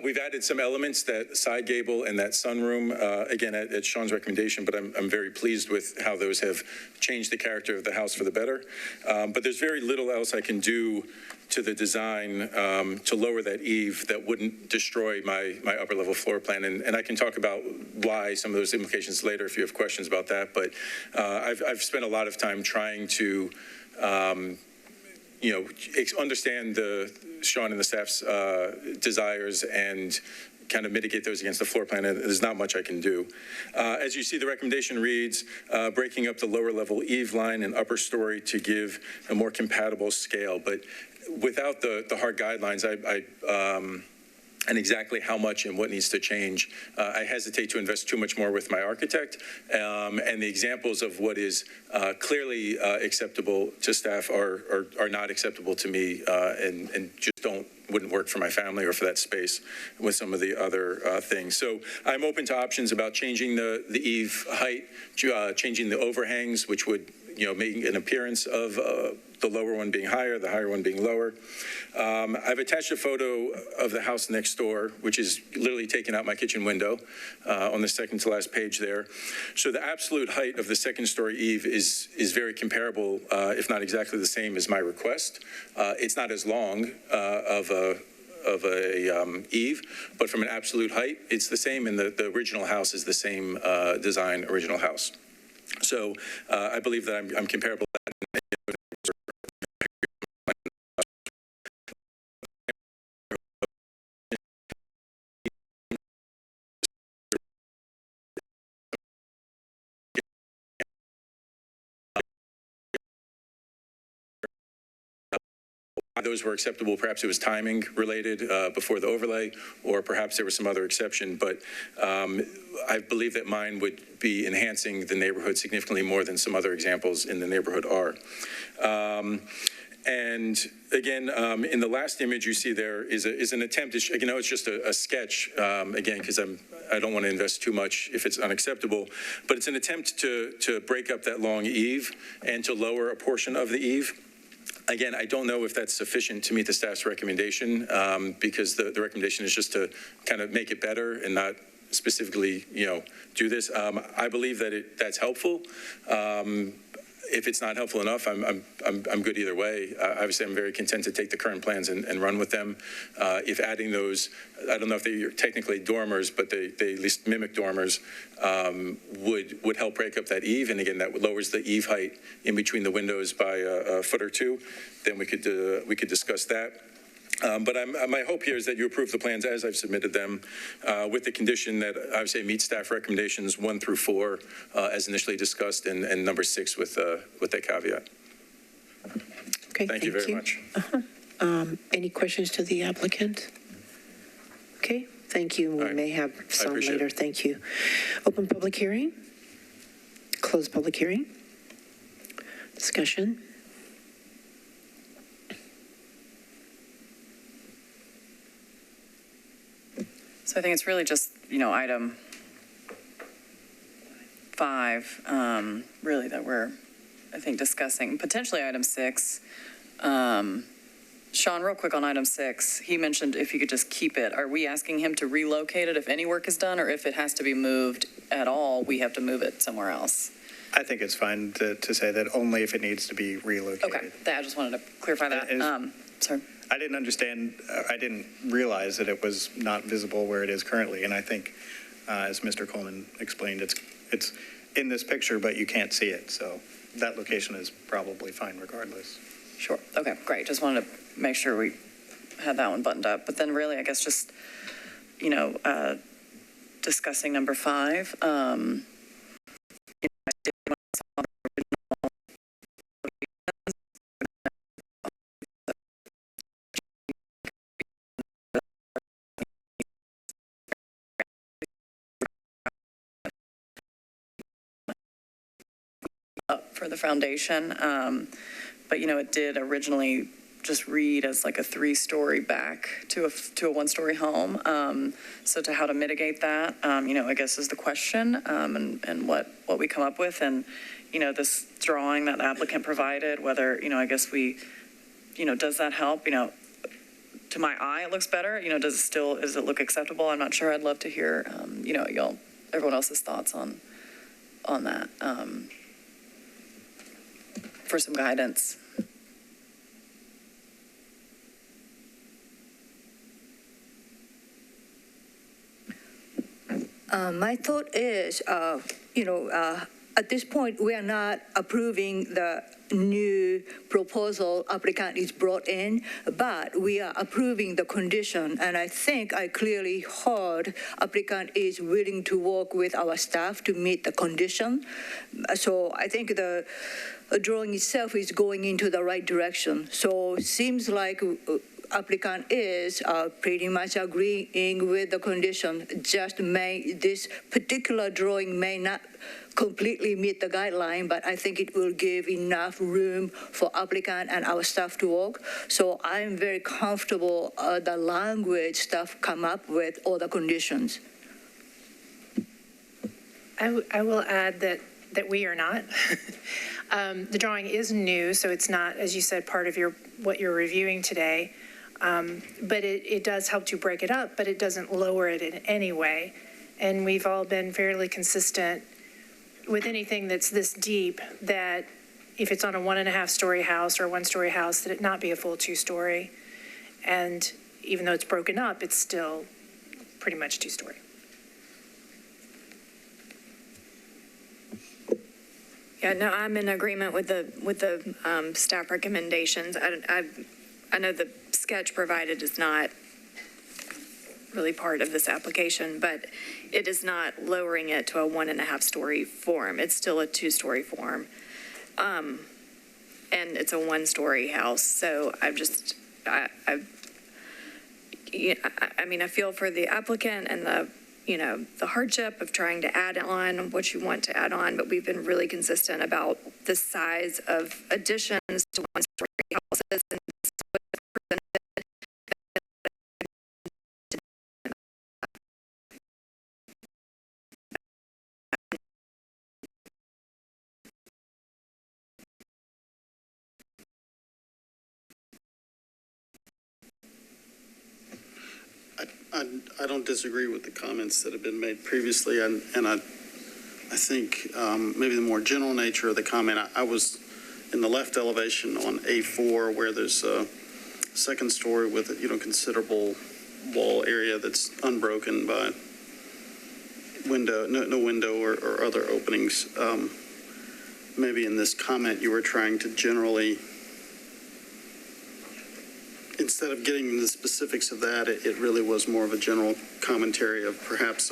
we've added some elements, that side gable and that sunroom, again, at Sean's recommendation, but I'm very pleased with how those have changed the character of the house for the better. But there's very little else I can do to the design to lower that eave that wouldn't destroy my upper level floor plan. And I can talk about why, some of those implications later if you have questions about that. But I've spent a lot of time trying to understand Sean and the staff's desires and kind of mitigate those against the floor plan. There's not much I can do. As you see, the recommendation reads, breaking up the lower level eave line and upper story to give a more compatible scale. But without the hard guidelines, and exactly how much and what needs to change, I hesitate to invest too much more with my architect. And the examples of what is clearly acceptable to staff are not acceptable to me, and just wouldn't work for my family or for that space with some of the other things. So I'm open to options about changing the eave height, changing the overhangs, which would make an appearance of the lower one being higher, the higher one being lower. I've attached a photo of the house next door, which is literally taking out my kitchen window on the second to last page there. So the absolute height of the second story eave is very comparable, if not exactly the same as my request. It's not as long of a eave, but from an absolute height, it's the same, and the original house is the same design, original house. So I believe that I'm comparable. Those were acceptable. Perhaps it was timing related before the overlay, or perhaps there was some other exception. But I believe that mine would be enhancing the neighborhood significantly more than some other examples in the neighborhood are. And again, in the last image you see there is an attempt, it's just a sketch, again, because I don't want to invest too much if it's unacceptable, but it's an attempt to break up that long eave and to lower a portion of the eave. Again, I don't know if that's sufficient to meet the staff's recommendation, because the recommendation is just to kind of make it better and not specifically, do this. I believe that that's helpful. If it's not helpful enough, I'm good either way. Obviously, I'm very content to take the current plans and run with them. If adding those, I don't know if they're technically dormers, but they at least mimic dormers, would help break up that eave. And again, that lowers the eave height in between the windows by a foot or two. Then we could discuss that. But my hope here is that you approve the plans as I've submitted them, with the condition that I would say meet staff recommendations 1 through 4 as initially discussed, and number 6 with that caveat. Okay, thank you very much. Any questions to the applicant? Okay, thank you. We may have some later. Thank you. Open public hearing. Close public hearing. Discussion. So I think it's really just, item 5, really, that we're, I think, discussing. Potentially item 6. Sean, real quick on item 6, he mentioned if you could just keep it. Are we asking him to relocate it if any work is done, or if it has to be moved at all, we have to move it somewhere else? I think it's fine to say that only if it needs to be relocated. Okay, I just wanted to clarify that. Sorry. I didn't realize that it was not visible where it is currently. And I think, as Mr. Coleman explained, it's in this picture, but you can't see it. So that location is probably fine regardless. Sure. Okay, great. Just wanted to make sure we had that one buttoned up. But then really, I guess just, discussing number 5. for the foundation. But, it did originally just read as like a 3-story back to a 1-story home. So to how to mitigate that, I guess is the question, and what we come up with. And, this drawing that the applicant provided, whether, I guess we, does that help? To my eye, it looks better. Does it look acceptable? I'm not sure. I'd love to hear, everyone else's thoughts on that, for some guidance. My thought is, at this point, we are not approving the new proposal applicant is brought in, but we are approving the condition. And I think I clearly heard applicant is willing to work with our staff to meet the condition. So I think the drawing itself is going into the right direction. So it seems like applicant is pretty much agreeing with the condition. Just this particular drawing may not completely meet the guideline, but I think it will give enough room for applicant and our staff to work. So I'm very comfortable the language staff come up with all the conditions. I will add that we are not. The drawing is new, so it's not, as you said, part of what you're reviewing today. But it does help to break it up, but it doesn't lower it in any way. And we've all been fairly consistent with anything that's this deep, that if it's on a 1.5-story house or a 1-story house, that it not be a full 2-story. And even though it's broken up, it's still pretty much 2-story. Yeah, no, I'm in agreement with the staff recommendations. I know the sketch provided is not really part of this application, but it is not lowering it to a 1.5-story form. It's still a 2-story form. And it's a 1-story house. So I feel for the applicant and the hardship of trying to add on what you want to add on, but we've been really consistent about the size of additions to 1-story houses. And I don't disagree with the comments that have been made previously, and I think maybe the more general nature of the comment, I was in the left elevation on A4 where there's a 2nd story with considerable wall area that's unbroken by no window or other openings. Maybe in this comment you were trying to generally, instead of getting into the specifics of that, it really was more of a general commentary of perhaps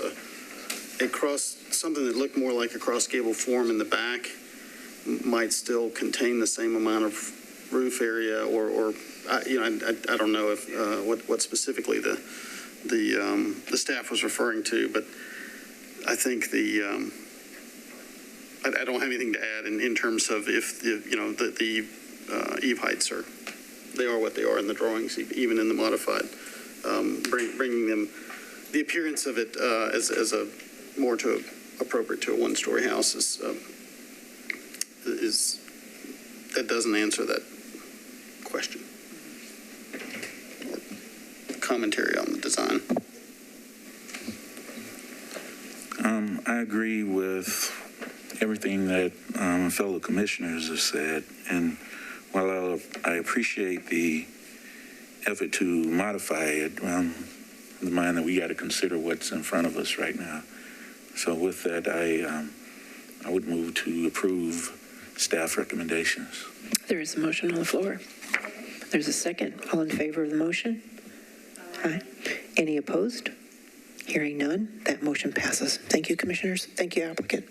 something that looked more like a cross gable form in the back might still contain the same amount of roof area, or I don't know if what specifically the staff was referring to, but I think I don't have anything to add in terms of if the eave heights are. They are what they are in the drawings, even in the modified. Bringing them, the appearance of it as a more appropriate to a 1-story house is that doesn't answer that question or commentary on the design. I agree with everything that fellow commissioners have said, and while I appreciate the effort to modify it, in the mind that we got to consider what's in front of us right now. So with that, I would move to approve staff recommendations. There is a motion on the floor. There's a second. All in favor of the motion? Aye. Any opposed? Hearing none, that motion passes. Thank you, commissioners. Thank you, applicant.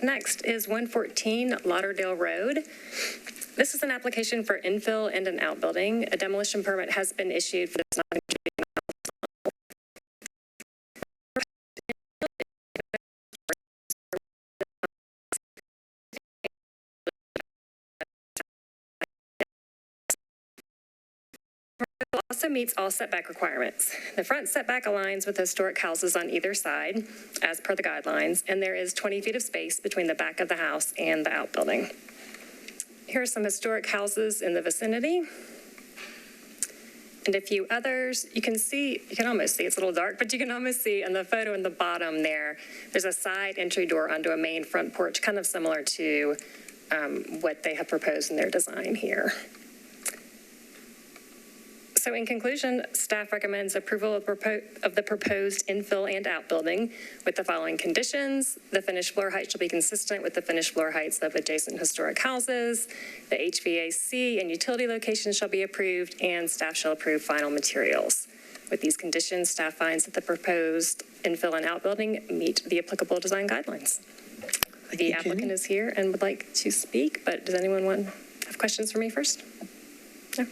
Next is 114 Lauderdale Road. This is an application for infill and an outbuilding. A demolition permit has been issued for this. Also meets all setback requirements. The front setback aligns with historic houses on either side, as per the guidelines, and there is 20 feet of space between the back of the house and the outbuilding. Here are some historic houses in the vicinity. And a few others. You can almost see, it's a little dark, but you can almost see in the photo in the bottom there's a side entry door onto a main front porch, kind of similar to what they have proposed in their design here. So in conclusion, staff recommends approval of the proposed infill and outbuilding with the following conditions. The finished floor height shall be consistent with the finished floor heights of adjacent historic houses. The HVAC and utility locations shall be approved, and staff shall approve final materials. With these conditions, staff finds that the proposed infill and outbuilding meet the applicable design guidelines. The applicant is here and would like to speak, but does anyone have questions for me first? No?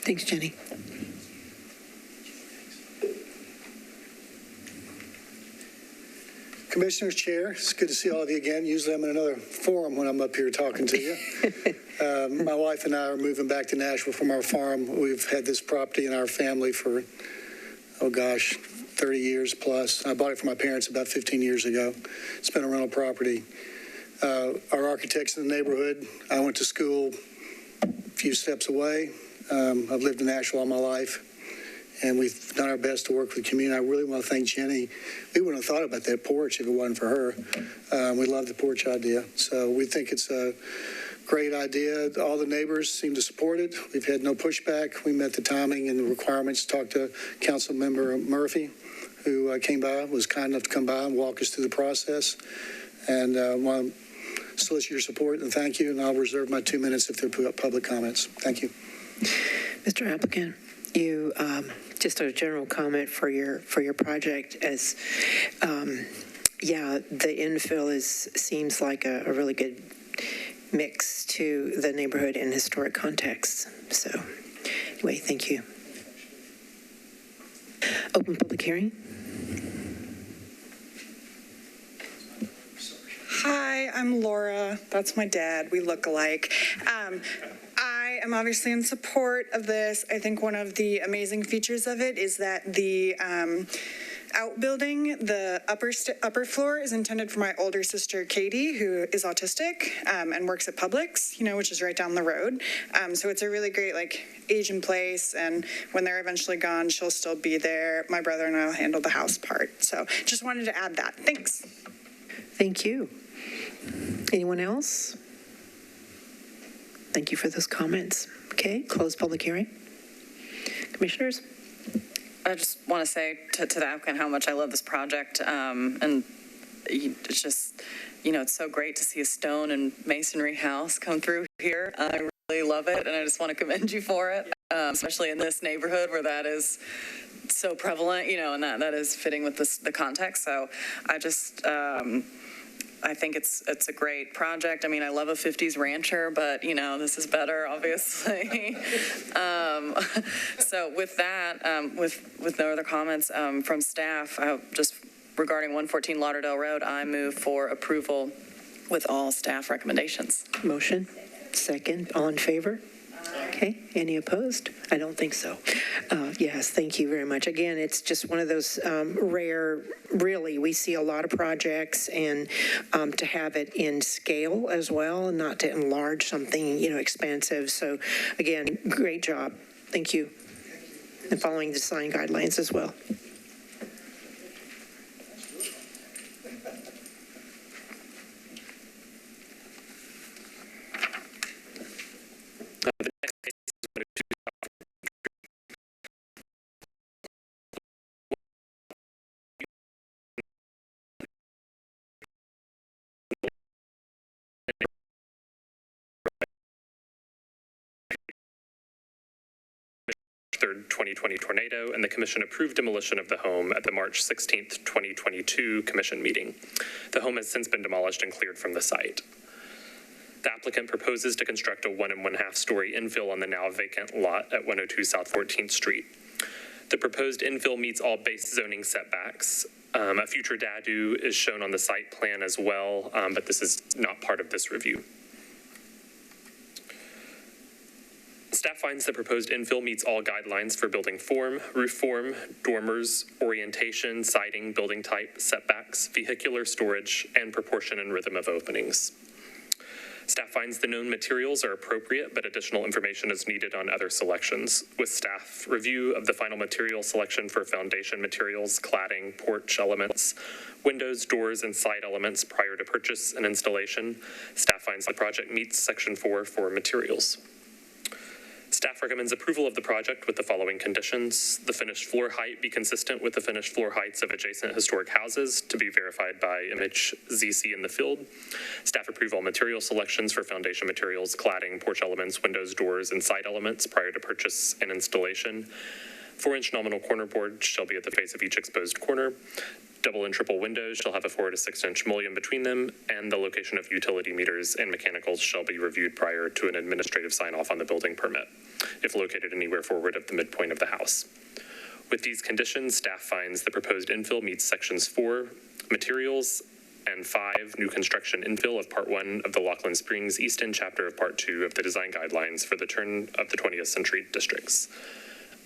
Thanks, Jenny. Commissioners, Chair, it's good to see all of you again. Usually I'm in another forum when I'm up here talking to you. My wife and I are moving back to Nashville from our farm. We've had this property in our family for, 30 years plus. I bought it from my parents about 15 years ago. It's been a rental property. Our architects in the neighborhood, I went to school a few steps away. I've lived in Nashville all my life, and we've done our best to work with the community. I really want to thank Jenny. We wouldn't have thought about that porch if it wasn't for her. We love the porch idea, so we think it's a great idea. All the neighbors seem to support it. We've had no pushback. We met the timing and the requirements. Talked to Council Member Murphy, who was kind enough to come by and walk us through the process, and want to solicit your support and thank you, and I'll reserve my 2 minutes if there are public comments. Thank you. Mr. Applicant, you just a general comment for your project as the infill seems like a really good mix to the neighborhood in historic context. So anyway, thank you. Open public hearing. Hi, I'm Laura. That's my dad. We look alike. I am obviously in support of this. I think one of the amazing features of it is that the outbuilding, the upper floor, is intended for my older sister, Katie, who is autistic and works at Publix, which is right down the road. So it's a really great, age in place. And when they're eventually gone, she'll still be there. My brother and I will handle the house part. So just wanted to add that. Thanks. Thank you. Anyone else? Thank you for those comments. Okay, close public hearing. Commissioners? I just want to say to the applicant how much I love this project. And it's just, it's so great to see a stone and masonry house come through here. I really love it, and I just want to commend you for it, especially in this neighborhood where that is so prevalent, and that is fitting with the context. So I just... I think it's a great project. I mean, I love a 50s rancher, but, this is better, obviously. So with that, with no other comments from staff, just regarding 114 Lauderdale Road, I move for approval with all staff recommendations. Motion. Second. All in favor? Okay. Any opposed? I don't think so. Yes, thank you very much. Again, it's just one of those rare, really, we see a lot of projects, and to have it in scale as well, and not to enlarge something, expansive. So again, great job. Thank you. And following the design guidelines as well. March 3rd, 2020 tornado, and the commission approved demolition of the home at the March 16th, 2022 commission meeting. The home has since been demolished and cleared from the site. The applicant proposes to construct a 1 1/2 story infill on the now vacant lot at 102 South 14th Street. The proposed infill meets all base zoning setbacks. A future DADU is shown on the site plan as well, but this is not part of this review. Staff finds the proposed infill meets all guidelines for building form, roof form, dormers, orientation, siding, building type, setbacks, vehicular storage, and proportion and rhythm of openings. Staff finds the known materials are appropriate, but additional information is needed on other selections. With staff review of the final material selection for foundation materials, cladding, porch elements, windows, doors, and side elements prior to purchase and installation, staff finds the project meets Section 4 for materials. Staff recommends approval of the project with the following conditions. The finished floor height be consistent with the finished floor heights of adjacent historic houses to be verified by Image ZC in the field. Staff approve all material selections for foundation materials, cladding, porch elements, windows, doors, and side elements prior to purchase and installation. 4-inch nominal corner board shall be at the face of each exposed corner. Double and triple windows shall have a 4 to 6 inch mullion between them, and the location of utility meters and mechanicals shall be reviewed prior to an administrative sign-off on the building permit, if located anywhere forward of the midpoint of the house. With these conditions, staff finds the proposed infill meets Sections 4, materials, and 5, new construction infill of Part 1 of the Lachlan Springs East End chapter of Part 2 of the design guidelines for the turn of the 20th century districts.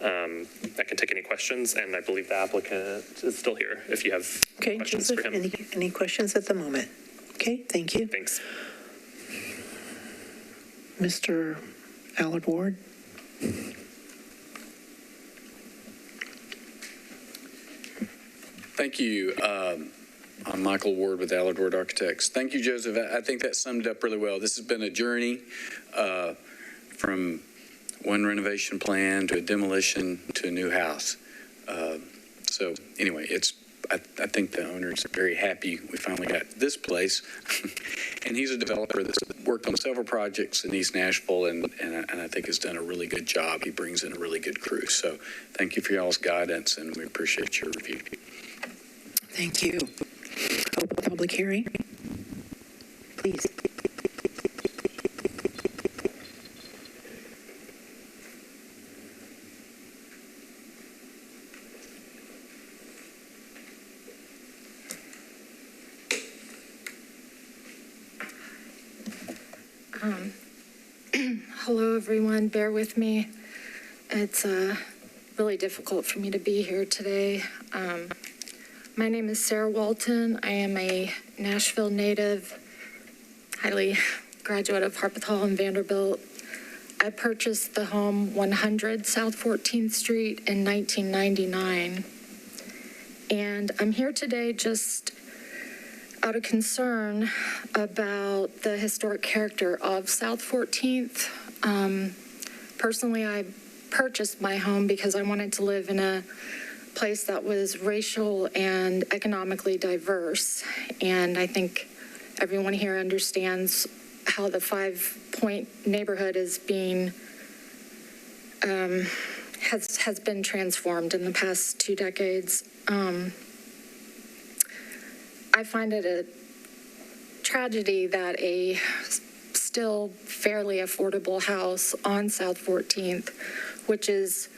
I can take any questions, and I believe the applicant is still here if you have questions Joseph, for him. any questions at the moment? Okay, thank you. Thanks. Mr. Allard Ward? Thank you. I'm Michael Ward with Allard Ward Architects. Thank you, Joseph. I think that summed it up really well. This has been a journey from one renovation plan to a demolition to a new house. So anyway, I think the owners are very happy we finally got this place. And he's a developer that's worked on several projects in East Nashville and I think has done a really good job. He brings in a really good crew. So thank you for y'all's guidance, and we appreciate your review. Thank you. Open public hearing. Please. Hello, everyone. Bear with me. It's really difficult for me to be here today. My name is Sarah Walton. I am a Nashville native, highly graduate of Harpeth Hall and Vanderbilt. I purchased the home 100 South 14th Street in 1999. And I'm here today just out of concern about the historic character of South 14th. Personally, I purchased my home because I wanted to live in a place that was racial and economically diverse. And I think everyone here understands how the 5 Point neighborhood is being, has been transformed in the past 2 decades. I find it a tragedy that a still fairly affordable house on South 14th, which is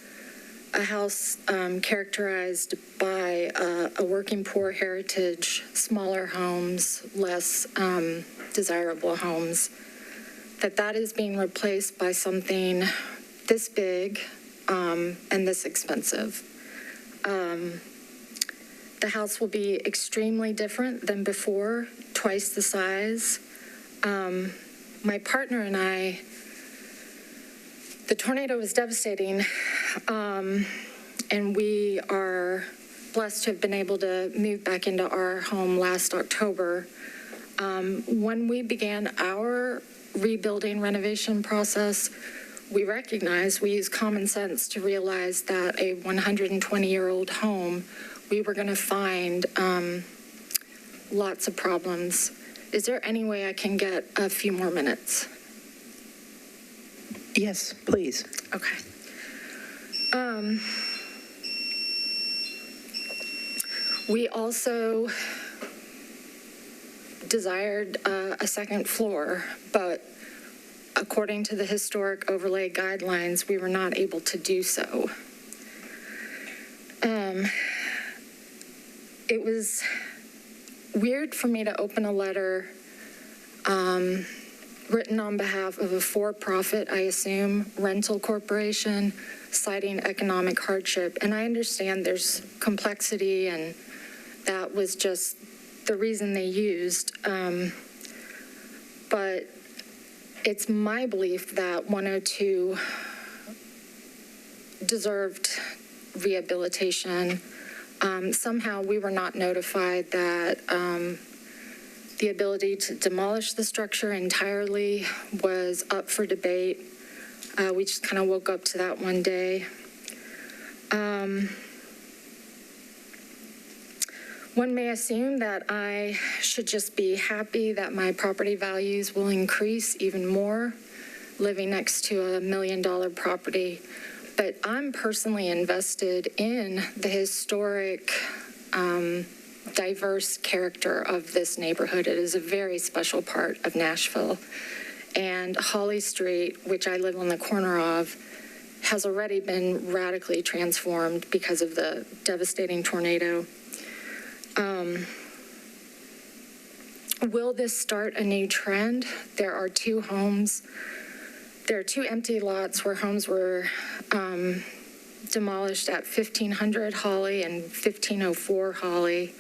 a house characterized by a working poor heritage, smaller homes, less desirable homes, that is being replaced by something this big and this expensive. The house will be extremely different than before, twice the size. My partner and I, the tornado was devastating, and we are blessed to have been able to move back into our home last October. When we began our rebuilding renovation process, we used common sense to realize that a 120-year-old home, we were going to find lots of problems. Is there any way I can get a few more minutes? Yes, please. Okay. We also desired a second floor, but according to the historic overlay guidelines, we were not able to do so. It was weird for me to open a letter written on behalf of a for-profit, I assume, rental corporation, citing economic hardship. And I understand there's complexity, and that was just the reason they used. But it's my belief that 102 deserved rehabilitation. Somehow we were not notified that the ability to demolish the structure entirely was up for debate. We just kind of woke up to that one day. One may assume that I should just be happy that my property values will increase even more living next to $1 million property. But I'm personally invested in the historic, diverse character of this neighborhood. It is a very special part of Nashville. And Holly Street, which I live on the corner of, has already been radically transformed because of the devastating tornado. Will this start a new trend? There are two empty lots where homes were demolished at 1500 Holly and 1504 Holly.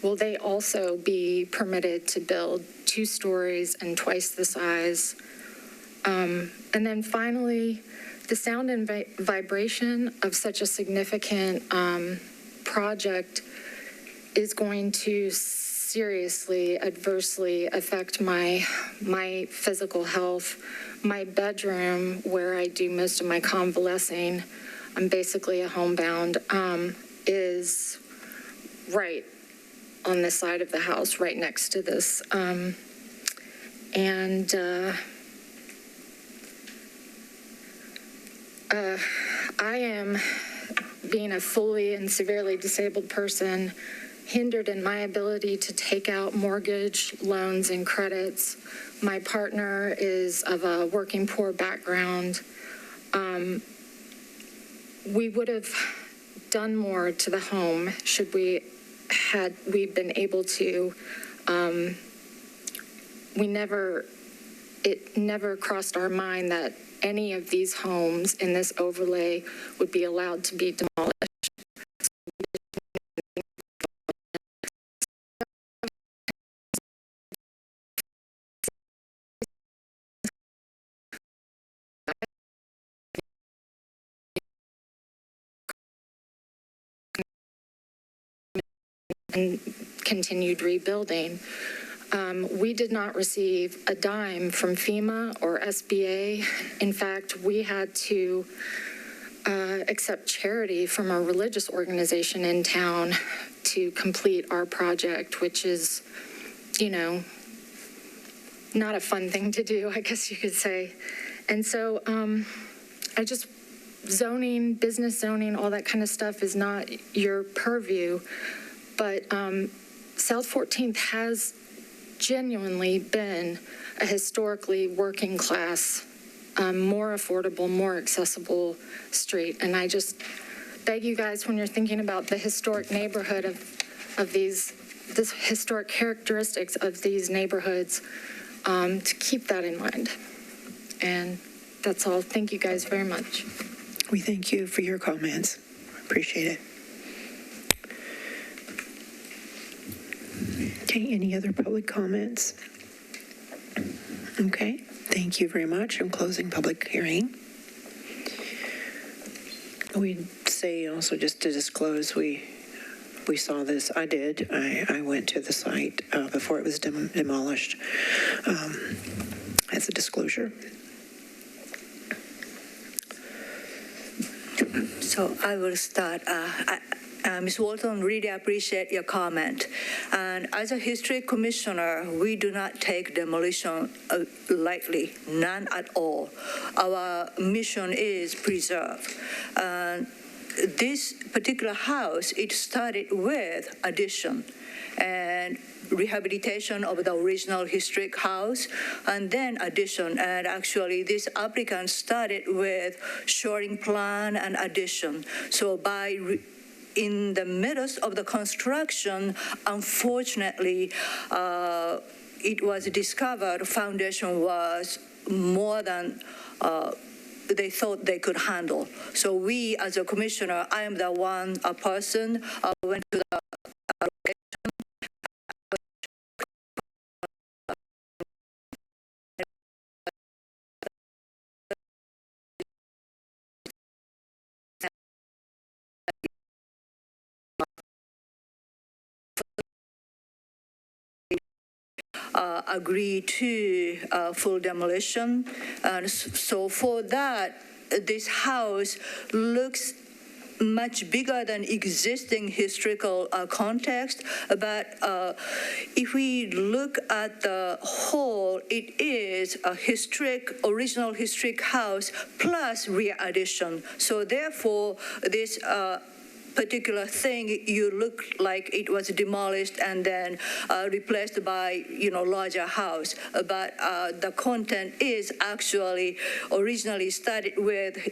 Will they also be permitted to build 2 stories and twice the size? And then finally, the sound and vibration of such a significant project is going to seriously, adversely affect my physical health. My bedroom, where I do most of my convalescing, I'm basically a homebound, is right on the side of the house, right next to this. I am, being a fully and severely disabled person, hindered in my ability to take out mortgage loans and credits. My partner is of a working poor background. We would have done more to the home should we been able to. It never crossed our mind that any of these homes in this overlay would be allowed to be demolished. And continued rebuilding. We did not receive a dime from FEMA or SBA. In fact, we had to accept charity from a religious organization in town to complete our project, which is, not a fun thing to do, I guess you could say. And so zoning, business zoning, all that kind of stuff is not your purview. But South 14th has genuinely been a historically working class, more affordable, more accessible street. And I just beg you guys, when you're thinking about the historic neighborhood of this historic characteristics of these neighborhoods, to keep that in mind. And that's all. Thank you guys very much. We thank you for your comments. Appreciate it. Okay, any other public comments? Okay, thank you very much. I'm closing public hearing. We'd say also, just to disclose, we saw this. I did. I went to the site before it was demolished as a disclosure. So I will start. Ms. Walton, really appreciate your comment. And as a history commissioner, we do not take demolition lightly, none at all. Our mission is preserve. This particular house, it started with addition and rehabilitation of the original historic house, and then addition. And actually, this applicant started with shoring plan and addition. So in the middle of the construction, unfortunately, it was discovered foundation was more than they thought they could handle. So we, as a commissioner, I am a person went to the agree to full demolition. And so for that, this house looks much bigger than existing historical context. But if we look at the whole, it is a original historic house plus rear addition. So therefore, this particular thing, you look like it was demolished and then replaced by, larger house. But the content is actually originally started with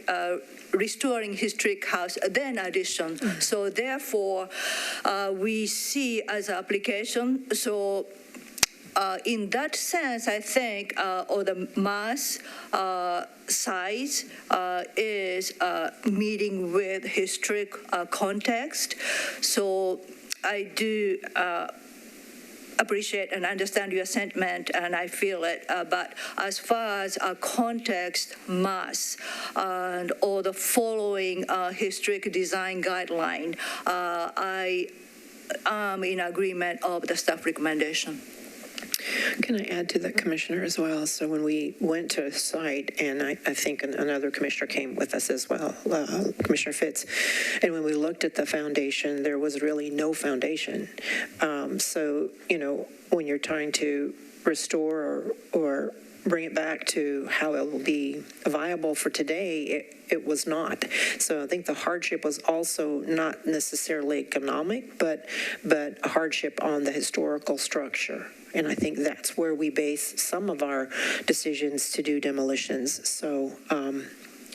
restoring historic house, then addition. So therefore, we see as an application. So in that sense, I think, or the mass size is meeting with historic context. So I do appreciate and understand your sentiment, and I feel it. But as far as context, mass, and all the following historic design guideline, I am in agreement of the staff recommendation. Can I add to that, Commissioner, as well? So when we went to a site, and I think another commissioner came with us as well, Commissioner Fitz, and when we looked at the foundation, there was really no foundation. So, when you're trying to restore or bring it back to how it will be viable for today, it was not. So I think the hardship was also not necessarily economic, but a hardship on the historical structure. And I think that's where we base some of our decisions to do demolitions. So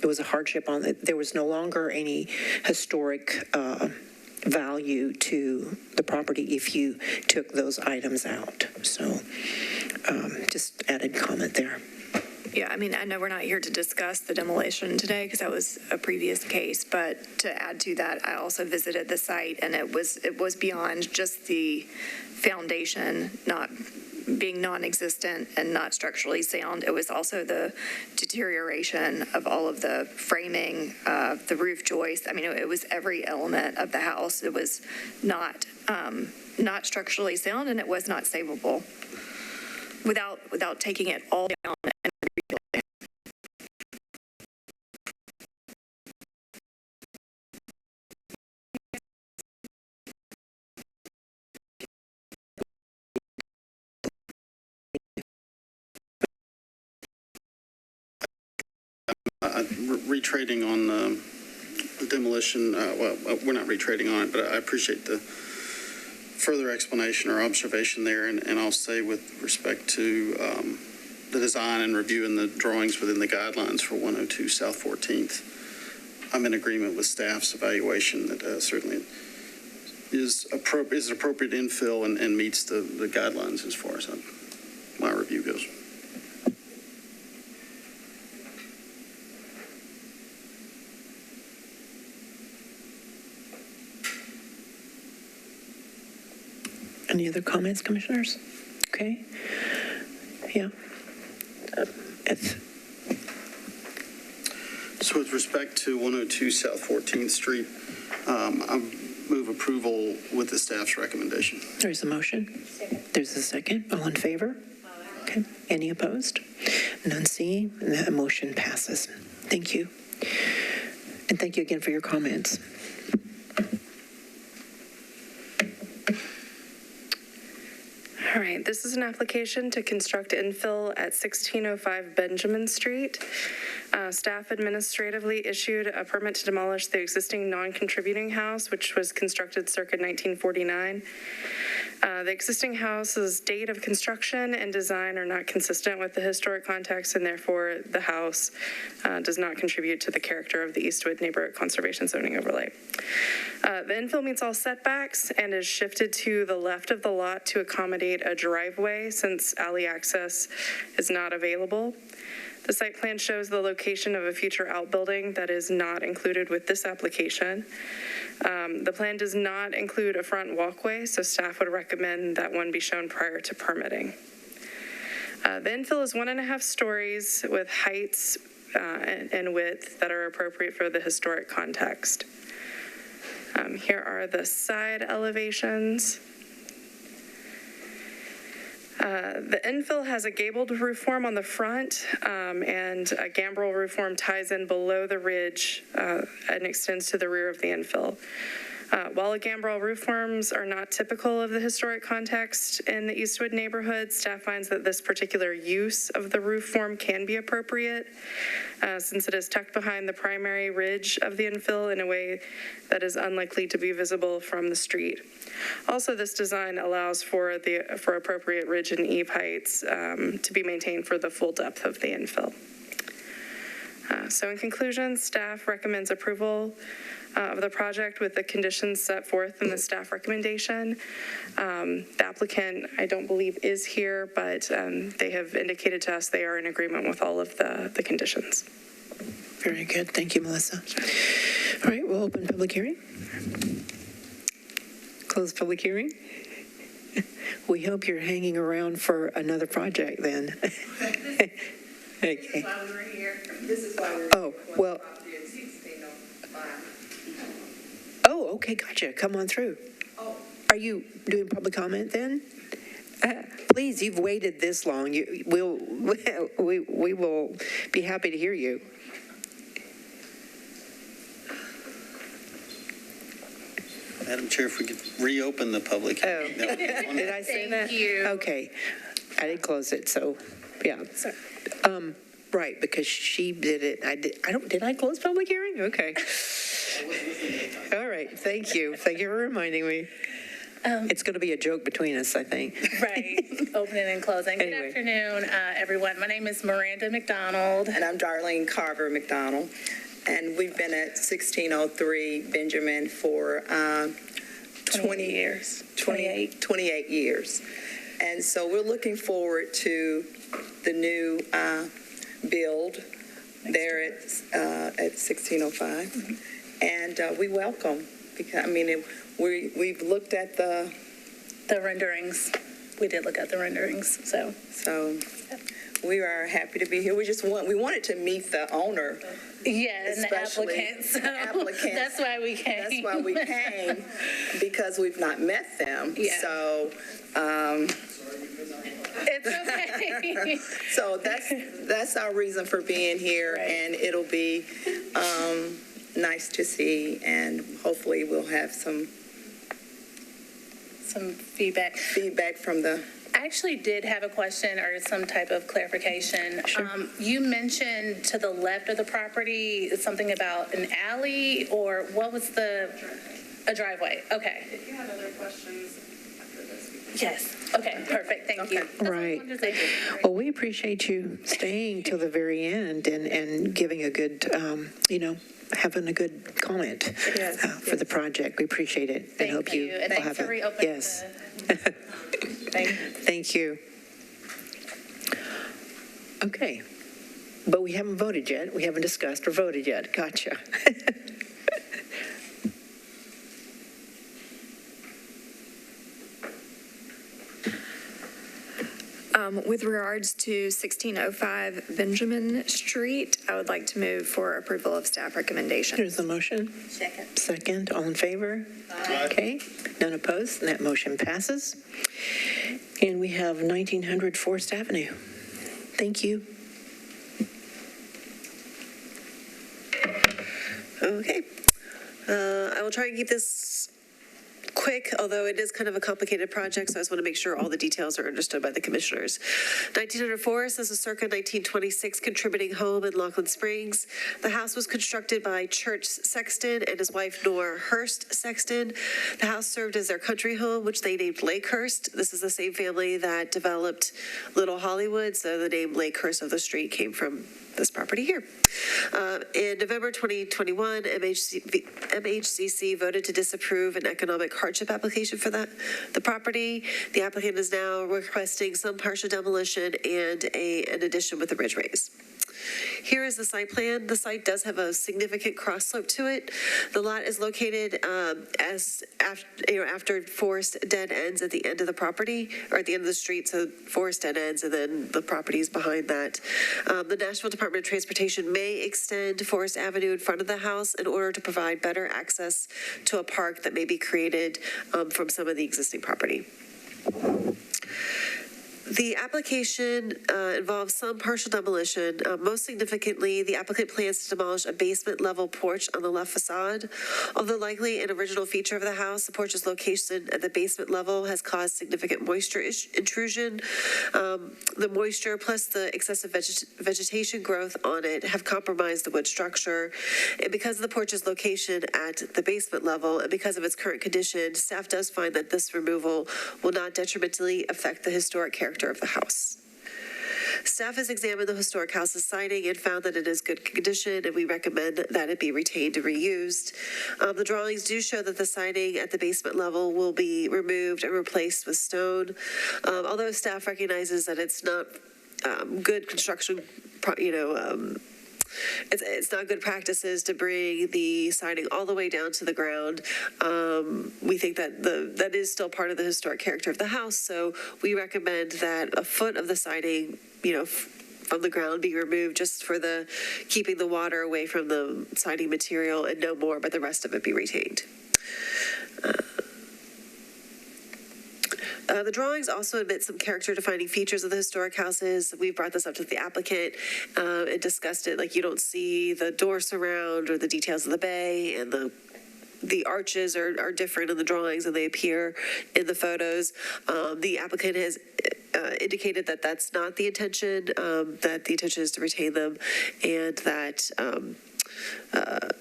it was a hardship on it. There was no longer any historic value to the property if you took those items out. So just added comment there. Yeah, I mean, I know we're not here to discuss the demolition today because that was a previous case, but to add to that, I also visited the site, and it was beyond just the foundation not being non-existent and not structurally sound. It was also the deterioration of all of the framing, the roof joists. I mean, it was every element of the house. It was not structurally sound, and it was not savable without taking it all down and rebuilding. Retrading on the demolition, well, we're not retrading on it, but I appreciate the further explanation or observation there, and I'll say with respect to the design and reviewing the drawings within the guidelines for 102 South 14th, I'm in agreement with staff's evaluation that certainly is an appropriate infill and meets the guidelines as far as my review goes. Any other comments, commissioners? Okay. Yeah. So with respect to 102 South 14th Street, I move approval with the staff's recommendation. There's a motion. There's a second. All in favor? Okay. Any opposed? None seeing. And that motion passes. Thank you. And thank you again for your comments. All right, this is an application to construct infill at 1605 Benjamin Street. Staff administratively issued a permit to demolish the existing non-contributing house, which was constructed circa 1949. The existing house's date of construction and design are not consistent with the historic context, and therefore the house does not contribute to the character of the Eastwood Neighborhood Conservation Zoning Overlay. The infill meets all setbacks and is shifted to the left of the lot to accommodate a driveway since alley access is not available. The site plan shows the location of a future outbuilding that is not included with this application. The plan does not include a front walkway, so staff would recommend that one be shown prior to permitting. The infill is 1.5 stories with heights and width that are appropriate for the historic context. Here are the side elevations. The infill has a gabled roof form on the front, and a gambrel roof form ties in below the ridge and extends to the rear of the infill. While the gambrel roof forms are not typical of the historic context in the Eastwood neighborhood, staff finds that this particular use of the roof form can be appropriate since it is tucked behind the primary ridge of the infill in a way that is unlikely to be visible from the street. Also, this design allows for appropriate ridge and eave heights to be maintained for the full depth of the infill. So in conclusion, staff recommends approval of the project with the conditions set forth in the staff recommendation. The applicant, I don't believe, is here, but they have indicated to us they are in agreement with all of the conditions. Very good. Thank you, Melissa. All right, we'll open public hearing. Close public hearing. We hope you're hanging around for another project then. Okay. This is why we were here. This is why we were Oh, well. Oh, okay, gotcha. Come on through. Oh. Are you doing public comment then? Please, you've waited this long. We will be happy to hear you. Madam Chair, if we could reopen the public hearing. Oh, did I say that? Thank you. Okay, I did close it, so, yeah. Right, because she did it. Did I close public hearing? Okay. All right, thank you. Thank you for reminding me. It's going to be a joke between us, I think. Right, opening and closing. Anyway. Good afternoon, everyone. My name is Miranda McDonald. And I'm Darlene Carver McDonald. And we've been at 1603 Benjamin for 28 years. 28 years. And so we're looking forward to the new build there at 1605. Mm-hmm. And we welcome, because, I mean, we've looked at the renderings. We did look at the renderings, so. We are happy to be here. We wanted to meet the owner. Yeah, and the applicants. That's why we came. That's why we came, because we've not met them. Yeah. So, it's okay. So that's our reason for being here, right. And it'll be nice to see, and hopefully we'll have some feedback from the. I actually did have a question or some type of clarification. Sure. You mentioned to the left of the property something about an alley, or what was a driveway? Okay. If you have other questions after this. Yes. Okay, perfect. Thank you. Right. Well, we appreciate you staying till the very end and giving a good, having a good comment for the project. We appreciate it. Thank and hope you. And will thanks have for reopening. Yes. Thank you. Thank you. Okay. But we haven't voted yet. We haven't discussed or voted yet. Gotcha. With regards to 1605 Benjamin Street, I would like to move for approval of staff recommendations. There's a motion. Second. All in favor? Okay. None opposed, and that motion passes. And we have 1900 Forest Avenue. Thank you. Okay. I will try to keep this quick, although it is kind of a complicated project, so I just want to make sure all the details are understood by the commissioners. 1900 Forest is a circa 1926 contributing home in Laughlin Springs. The house was constructed by Church Sexton and his wife Nora Hurst Sexton. The house served as their country home, which they named Lakehurst. This is the same family that developed Little Hollywood, so the name Lakehurst of the street came from this property here. In November 2021, MHCC voted to disapprove an economic hardship application for the property. The applicant is now requesting some partial demolition and an addition with a ridge raise. Here is the site plan. The site does have a significant cross slope to it. The lot is located after forest dead ends at the end of the property, or at the end of the street, so forest dead ends, and then the property is behind that. The Nashville Department of Transportation may extend Forest Avenue in front of the house in order to provide better access to a park that may be created from some of the existing property. The application involves some partial demolition. Most significantly, the applicant plans to demolish a basement-level porch on the left facade. Although likely an original feature of the house, the porch's location at the basement level has caused significant moisture intrusion. The moisture plus the excessive vegetation growth on it have compromised the wood structure. And because of the porch's location at the basement level and because of its current condition, staff does find that this removal will not detrimentally affect the historic character of the house. Staff has examined the historic house's siding and found that it is good condition, and we recommend that it be retained and reused. The drawings do show that the siding at the basement level will be removed and replaced with stone. Although staff recognizes that it's not good construction, it's not good practices to bring the siding all the way down to the ground. We think that that is still part of the historic character of the house, so we recommend that a foot of the siding, from the ground be removed just for keeping the water away from the siding material and no more, but the rest of it be retained. The drawings also admit some character-defining features of the historic houses. We've brought this up to the applicant and discussed it. Like, you don't see the door surround or the details of the bay, and the arches are different in the drawings than they appear in the photos. The applicant has indicated that that's not the intention, that the intention is to retain them, and that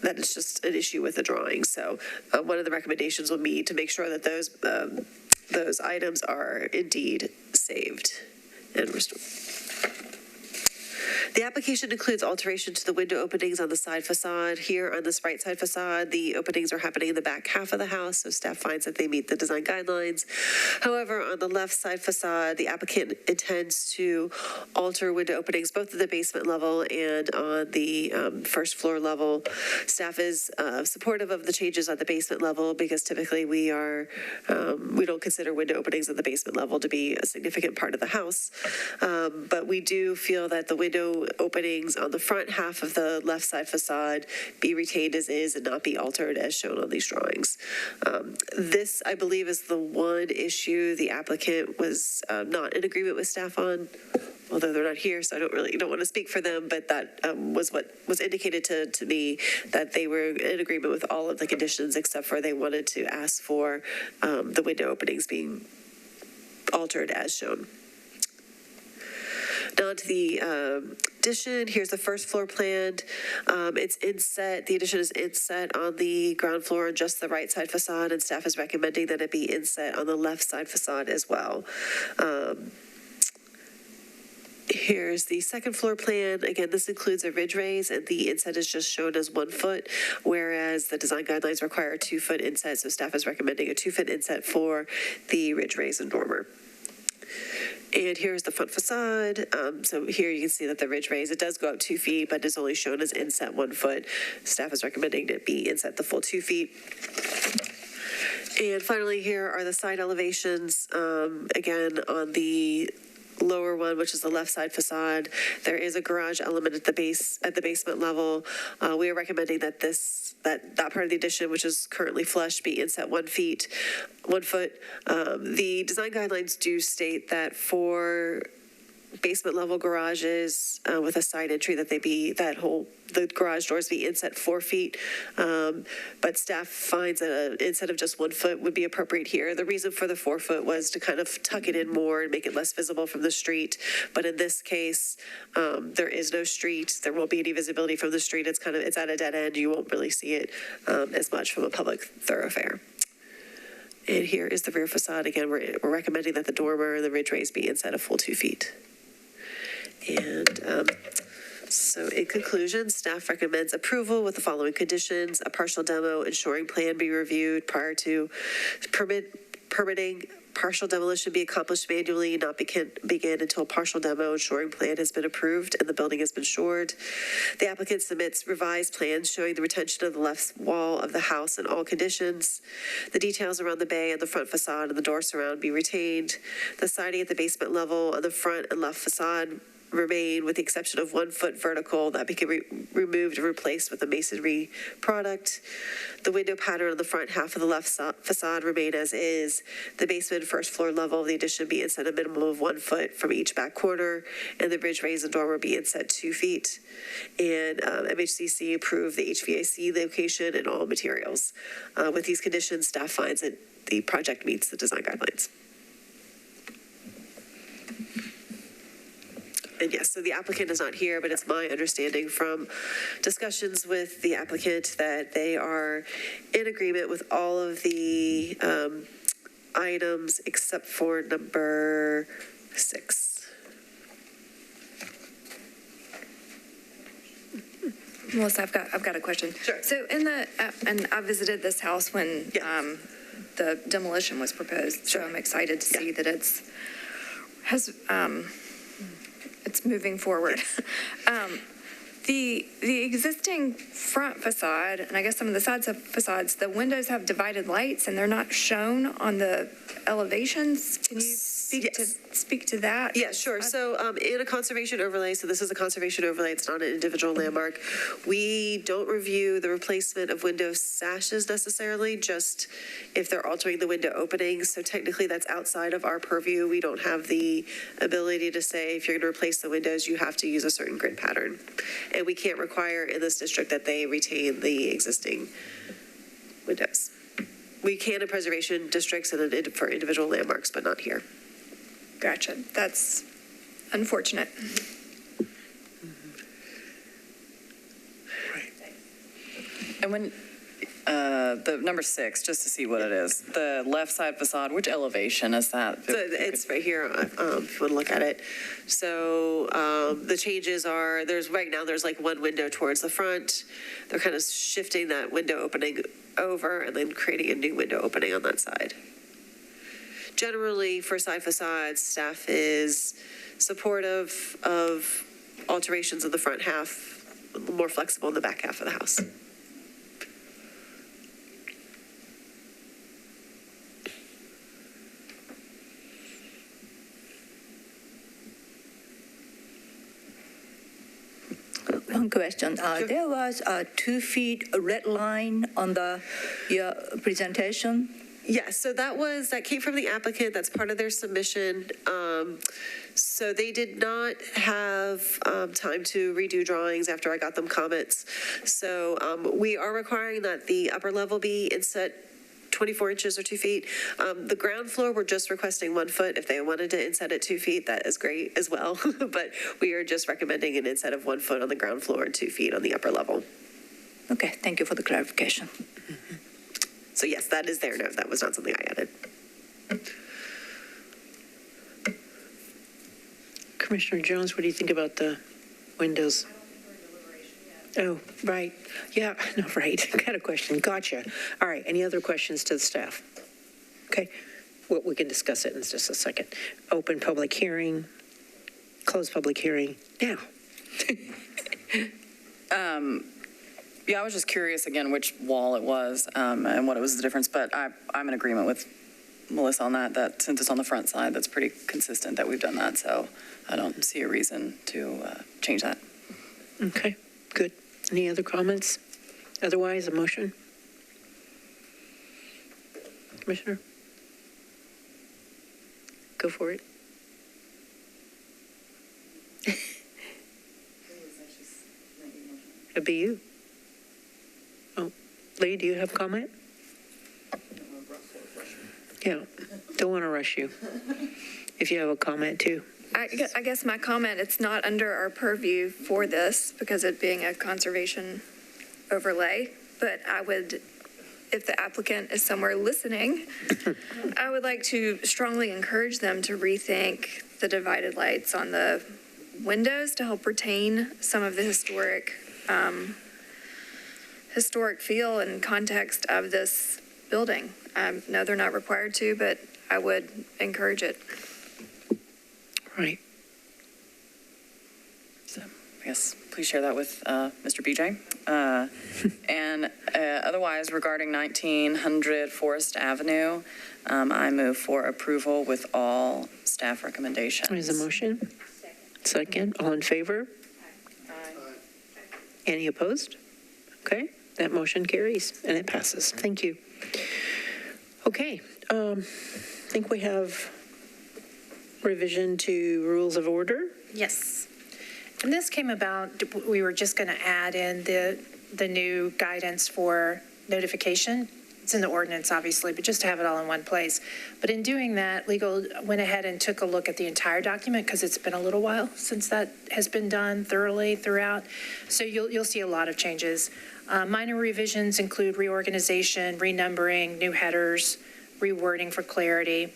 that it's just an issue with the drawing. So one of the recommendations will be to make sure that those items are indeed saved and restored. The application includes alteration to the window openings on the side facade. Here on this right side facade, the openings are happening in the back half of the house, so staff finds that they meet the design guidelines. However, on the left side facade, the applicant intends to alter window openings both at the basement level and on the first floor level. Staff is supportive of the changes at the basement level because typically we don't consider window openings at the basement level to be a significant part of the house. But we do feel that the window openings on the front half of the left side facade be retained as is and not be altered as shown on these drawings. This, I believe, is the one issue the applicant was not in agreement with staff on, although they're not here, so I don't want to speak for them, but that was what was indicated to me, that they were in agreement with all of the conditions except for they wanted to ask for the window openings being altered as shown. Now to the addition. Here's the first floor plan. It's inset. The addition is inset on the ground floor on just the right side facade, and staff is recommending that it be inset on the left side facade as well. Here's the second floor plan. Again, this includes a ridge raise, and the inset is just shown as 1 foot, whereas the design guidelines require a 2 foot inset, so staff is recommending a 2 foot inset for the ridge raise and dormer. And here's the front facade. So here you can see that the ridge raise, it does go up 2 feet, but is only shown as inset 1 foot. Staff is recommending it be inset the full 2 feet. And finally, here are the side elevations. Again, on the lower one, which is the left side facade, there is a garage element at the basement level. We are recommending that that part of the addition, which is currently flush, be inset 1 foot. The design guidelines do state that for basement level garages with a side entry that the garage doors be inset 4 feet. But staff finds that instead of just 1 foot would be appropriate here. The reason for the 4 foot was to kind of tuck it in more and make it less visible from the street. But in this case, there is no street. There won't be any visibility from the street. It's at a dead end. You won't really see it as much from a public thoroughfare. And here is the rear facade. Again, we're recommending that the dormer and the ridge raise be inside a full 2 feet. And so in conclusion, staff recommends approval with the following conditions: a partial demo and shoring plan be reviewed prior to permitting. Partial demolition be accomplished manually, not begin until a partial demo and shoring plan has been approved and the building has been shored. The applicant submits revised plans showing the retention of the left wall of the house in all conditions. The details around the bay and the front facade and the door surround be retained. The siding at the basement level on the front and left facade remain, with the exception of 1 foot vertical that can be removed and replaced with a masonry product. The window pattern on the front half of the left facade remain as is. The basement first floor level of the addition be inset a minimum of 1 foot from each back corner, and the ridge raise and dormer be inset 2 feet. And MHCC approved the HVAC location and all materials. With these conditions, staff finds that the project meets the design guidelines. And yes, so the applicant is not here, but it's my understanding from discussions with the applicant that they are in agreement with all of the items except for number 6. Melissa, I've got a question. Sure. So and I visited this house when the demolition was proposed. So I'm excited to see that it's moving forward. The existing front facade, and I guess some of the side facades, the windows have divided lights and they're not shown on the elevations. Can you speak to that? Yeah, sure. So in a conservation overlay, so this is a conservation overlay, it's not an individual landmark. We don't review the replacement of window sashes necessarily, just if they're altering the window openings. So technically that's outside of our purview. We don't have the ability to say if you're going to replace the windows, you have to use a certain grid pattern. And we can't require in this district that they retain the existing windows. We can in preservation districts and for individual landmarks, but not here. Gotcha. That's unfortunate. And when, the number 6, just to see what it is, the left side facade, which elevation is that? So it's right here, if you want to look at it. So the changes are, there's like 1 window towards the front. They're kind of shifting that window opening over and then creating a new window opening on that side. Generally, for side facades, staff is supportive of alterations of the front half, a little more flexible in the back half of the house. One question. There was a 2 feet red line on your presentation. Yes, so that came from the applicant. That's part of their submission. So they did not have time to redo drawings after I got them comments. So we are requiring that the upper level be inset 24 inches or 2 feet. The ground floor, we're just requesting 1 foot. If they wanted to inset at 2 feet, that is great as well. But we are just recommending an inset of 1 foot on the ground floor and 2 feet on the upper level. Okay, thank you for the clarification. Mm-hmm. So yes, that is their note. That was not something I added. Commissioner Jones, what do you think about the windows? Oh, right. Yeah, no, right. Got a question. Gotcha. All right. Any other questions to the staff? Okay. Well, we can discuss it in just a second. Open public hearing, close public hearing now. Yeah, I was just curious again which wall it was and what it was the difference, but I'm in agreement with Melissa on that since it's on the front side, that's pretty consistent that we've done that, so I don't see a reason to change that. Okay, good. Any other comments? Otherwise, a motion? Commissioner? Go for it. It'd be you. Oh, Lee, do you have a comment? Yeah, don't want to rush you. If you have a comment too. I guess my comment, it's not under our purview for this because it being a conservation overlay, but I would, if the applicant is somewhere listening, I would like to strongly encourage them to rethink the divided lights on the windows to help retain some of the historic feel and context of this building. No, they're not required to, but I would encourage it. Right. So I guess please share that with Mr. BJ. And otherwise, regarding 1900 Forest Avenue, I move for approval with all staff recommendations. There's a motion. Second. All in favor? Any opposed? Okay, that motion carries and it passes. Thank you. Okay, I think we have revision to rules of order. Yes. And this came about, we were just going to add in the new guidance for notification. It's in the ordinance, obviously, but just to have it all in one place. But in doing that, legal went ahead and took a look at the entire document because it's been a little while since that has been done thoroughly throughout. So you'll see a lot of changes. Minor revisions include reorganization, renumbering, new headers, rewording for clarity,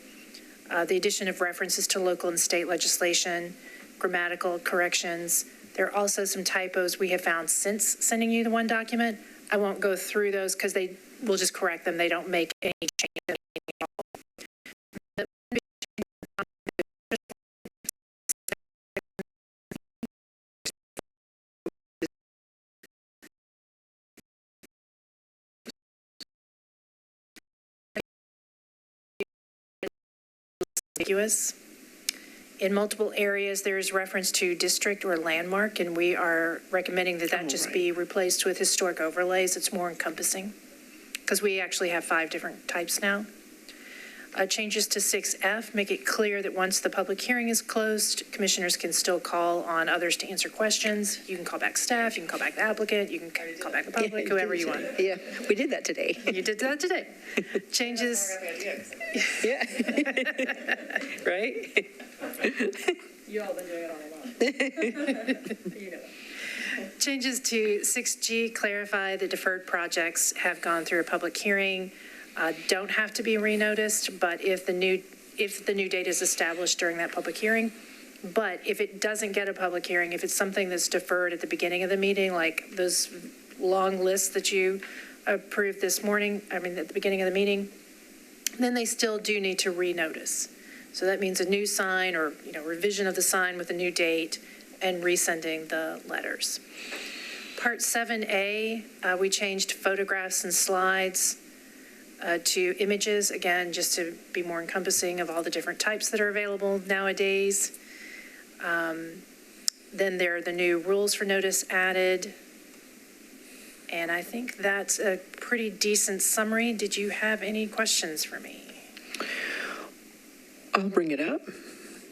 the addition of references to local and state legislation, grammatical corrections. There are also some typos we have found since sending you the one document. I won't go through those because we'll just correct them. They don't make any changes. Ambiguous. In multiple areas, there is reference to district or landmark, and we are recommending that just be replaced with historic overlays. It's more encompassing because we actually have 5 different types now. Changes to 6F make it clear that once the public hearing is closed, commissioners can still call on others to answer questions. You can call back staff, you can call back the applicant, you can call back the public, whoever you want. Yeah, we did that today. You did that today. Changes. Yeah. Right? You all been doing it all along. Changes to 6G clarify that deferred projects have gone through a public hearing, don't have to be renoticed, but if the new date is established during that public hearing. But if it doesn't get a public hearing, if it's something that's deferred at the beginning of the meeting, like those long lists that you approved this morning, at the beginning of the meeting, then they still do need to renotice. So that means a new sign or, revision of the sign with a new date and resending the letters. Part 7A, we changed photographs and slides to images, again, just to be more encompassing of all the different types that are available nowadays. Then there are the new rules for notice added. And I think that's a pretty decent summary. Did you have any questions for me? I'll bring it up.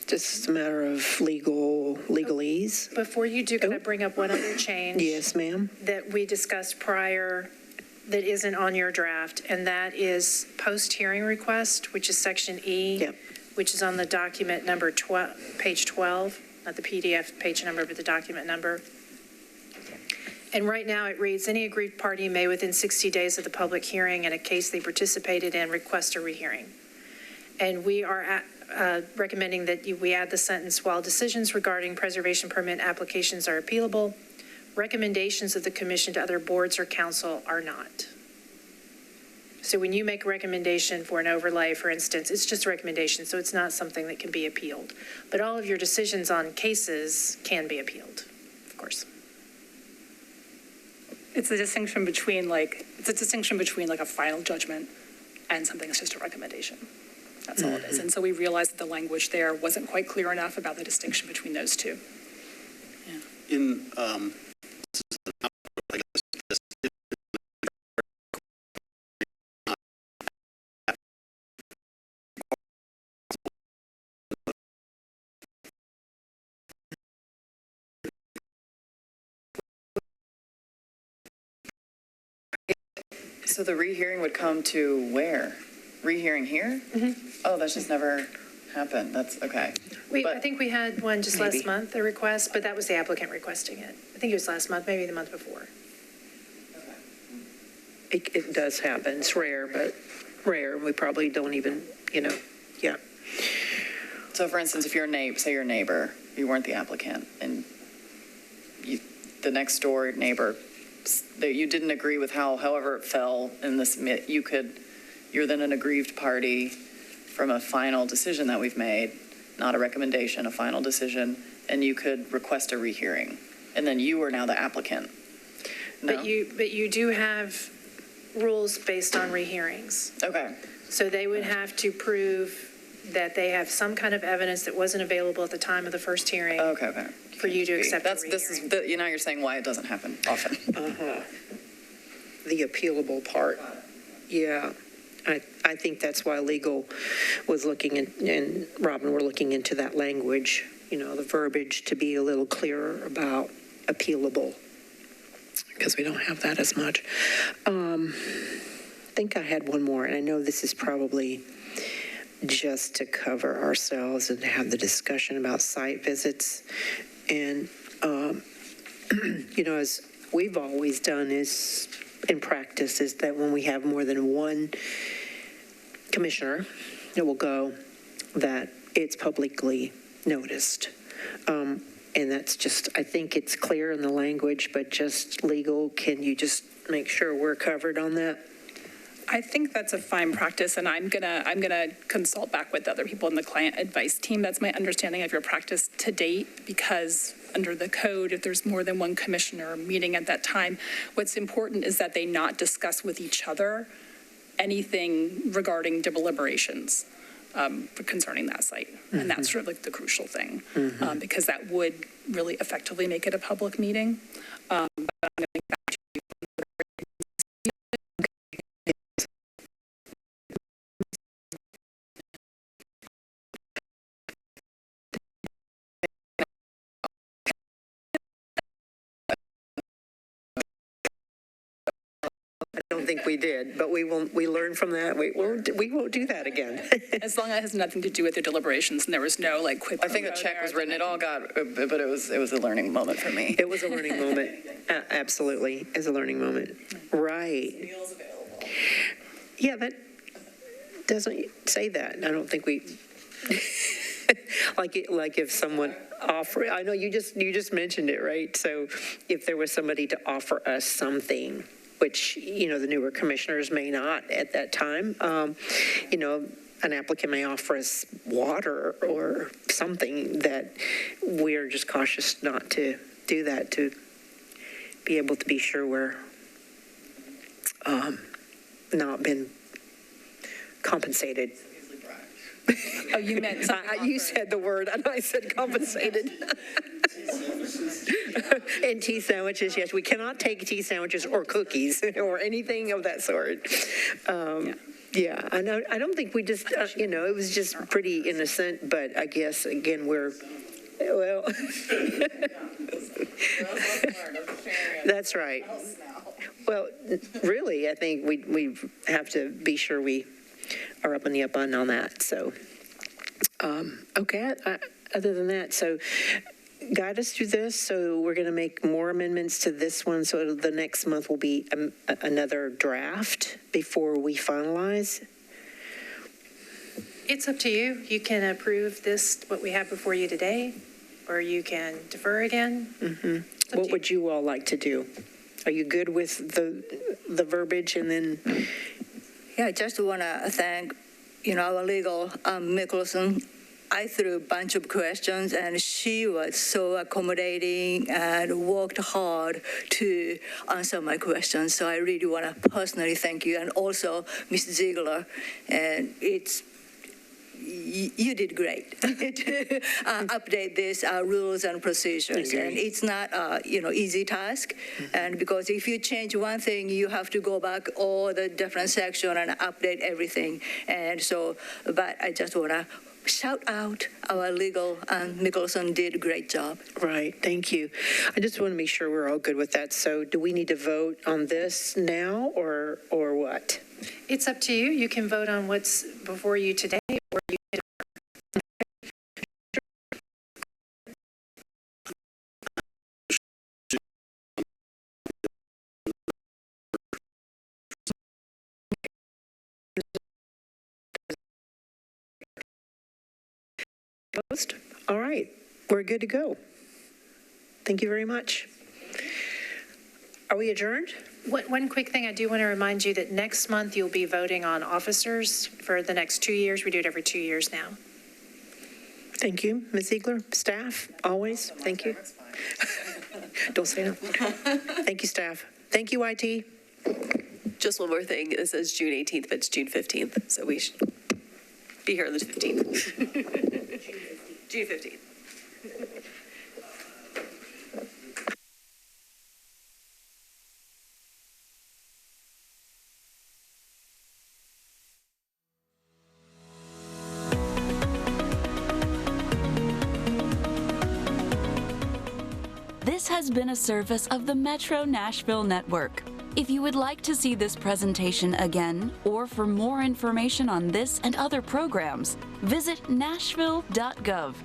Just a matter of legalese. Before you do, can I bring up one other change? Yes, ma'am. That we discussed prior that isn't on your draft, and that is post-hearing request, which is section E, which is on the document number page 12, not the PDF page number, but the document number. And right now it reads, any aggrieved party may within 60 days of the public hearing in a case they participated in request a rehearing. And we are recommending that we add the sentence, while decisions regarding preservation permit applications are appealable, recommendations of the commission to other boards or council are not. So when you make a recommendation for an overlay, for instance, it's just a recommendation, so it's not something that can be appealed. But all of your decisions on cases can be appealed, of course. It's a distinction between like a final judgment and something that's just a recommendation. That's all it is. And so we realized that the language there wasn't quite clear enough about the distinction between those two. In So the rehearing would come to where? Rehearing here? Oh, that's just never happened. That's, okay. I think we had one just last Maybe. month, a request, but that was the applicant requesting it. I think it was last month, maybe the month before. It does happen. It's rare, but rare. We probably don't even, yeah. So for instance, if you're say you're a neighbor, you weren't the applicant, and the next door neighbor, you didn't agree with however it fell in this, you're then an aggrieved party from a final decision that we've made, not a recommendation, a final decision, and you could request a rehearing, and then you are now the applicant. No? But you do have rules based on rehearings. Okay. So they would have to prove that they have some kind of evidence that wasn't available at the time of the first hearing. Okay. For you to accept a This is, now you're saying why it doesn't happen often. The appealable part. Yeah. I think that's why legal was looking and Robin were looking into that language, the verbiage to be a little clearer about appealable, because we don't have that as much. I think I had one more, and I know this is probably just to cover ourselves and have the discussion about site visits. And, as we've always done is, in practice, is that when we have more than one commissioner that will go, that it's publicly noticed. And that's just, I think it's clear in the language, but just legal, can you just make sure we're covered on that? I think that's a fine practice, and I'm gonna consult back with other people in the client advice team. That's my understanding of your practice to date, because under the code, if there's more than one commissioner meeting at that time, what's important is that they not discuss with each other anything regarding deliberations concerning that site. And that's sort of like the crucial thing, because that would really effectively make it a public meeting. But I'm gonna get back to you. I don't think we did, but we learned from that. We won't do that again. As long as it has nothing to do with the deliberations and there was no quid pro I think the quo check there, was written. then It all got, but it was a learning moment for me. It was a learning moment. Absolutely, it's a learning moment. Right. Meals available. Yeah, that doesn't say that. I don't think we, like if someone offer, I know you just mentioned it, right? So if there was somebody to offer us something, which, the newer commissioners may not at that time, an applicant may offer us water or something that we're just cautious not to do that, to be able to be sure we're not been compensated. Oh, you meant something. You said the word, and I said compensated. And tea sandwiches, yes. We cannot take tea sandwiches or cookies or anything of that sort. Yeah, I know. I don't think we just, it was just pretty innocent, but I guess, again, well, that's right. Well, really, I think we have to be sure we are up on the up on that. So, okay, other than that, so guide us through this. So we're going to make more amendments to this one. So the next month will be another draft before we finalize. It's up to you. You can approve this, what we have before you today, or you can defer again. What would you all like to do? Are you good with the verbiage and then? Yeah, I just want to thank, our legal, Mcferron. I threw a bunch of questions, and she was so accommodating and worked hard to answer my questions. So I really want to personally thank you, and also Ms. Ziegler. And you did great to update these rules and procedures. And it's not easy task. And because if you change one thing, you have to go back all the different section and update everything. And so, but I just want to shout out our legal, and Nicholson did a great job. Right, thank you. I just want to make sure we're all good with that. So do we need to vote on this now or what? It's up to you. You can vote on what's before you today, or you can. Opposed? All right, we're good to go. Thank you very much. Are we adjourned? One quick thing, I do want to remind you that next month you'll be voting on officers for the next 2 years. We do it every 2 years now. Thank you, Ms. Ziegler. Staff, always, thank you. Don't say no. Thank you, staff. Thank you, IT. Just one more thing. It says June 18th, but it's June 15th, so we should be here on the 15th. June 15th. This has been a service of the Metro Nashville Network. If you would like to see this presentation again, or for more information on this and other programs, visit nashville.gov.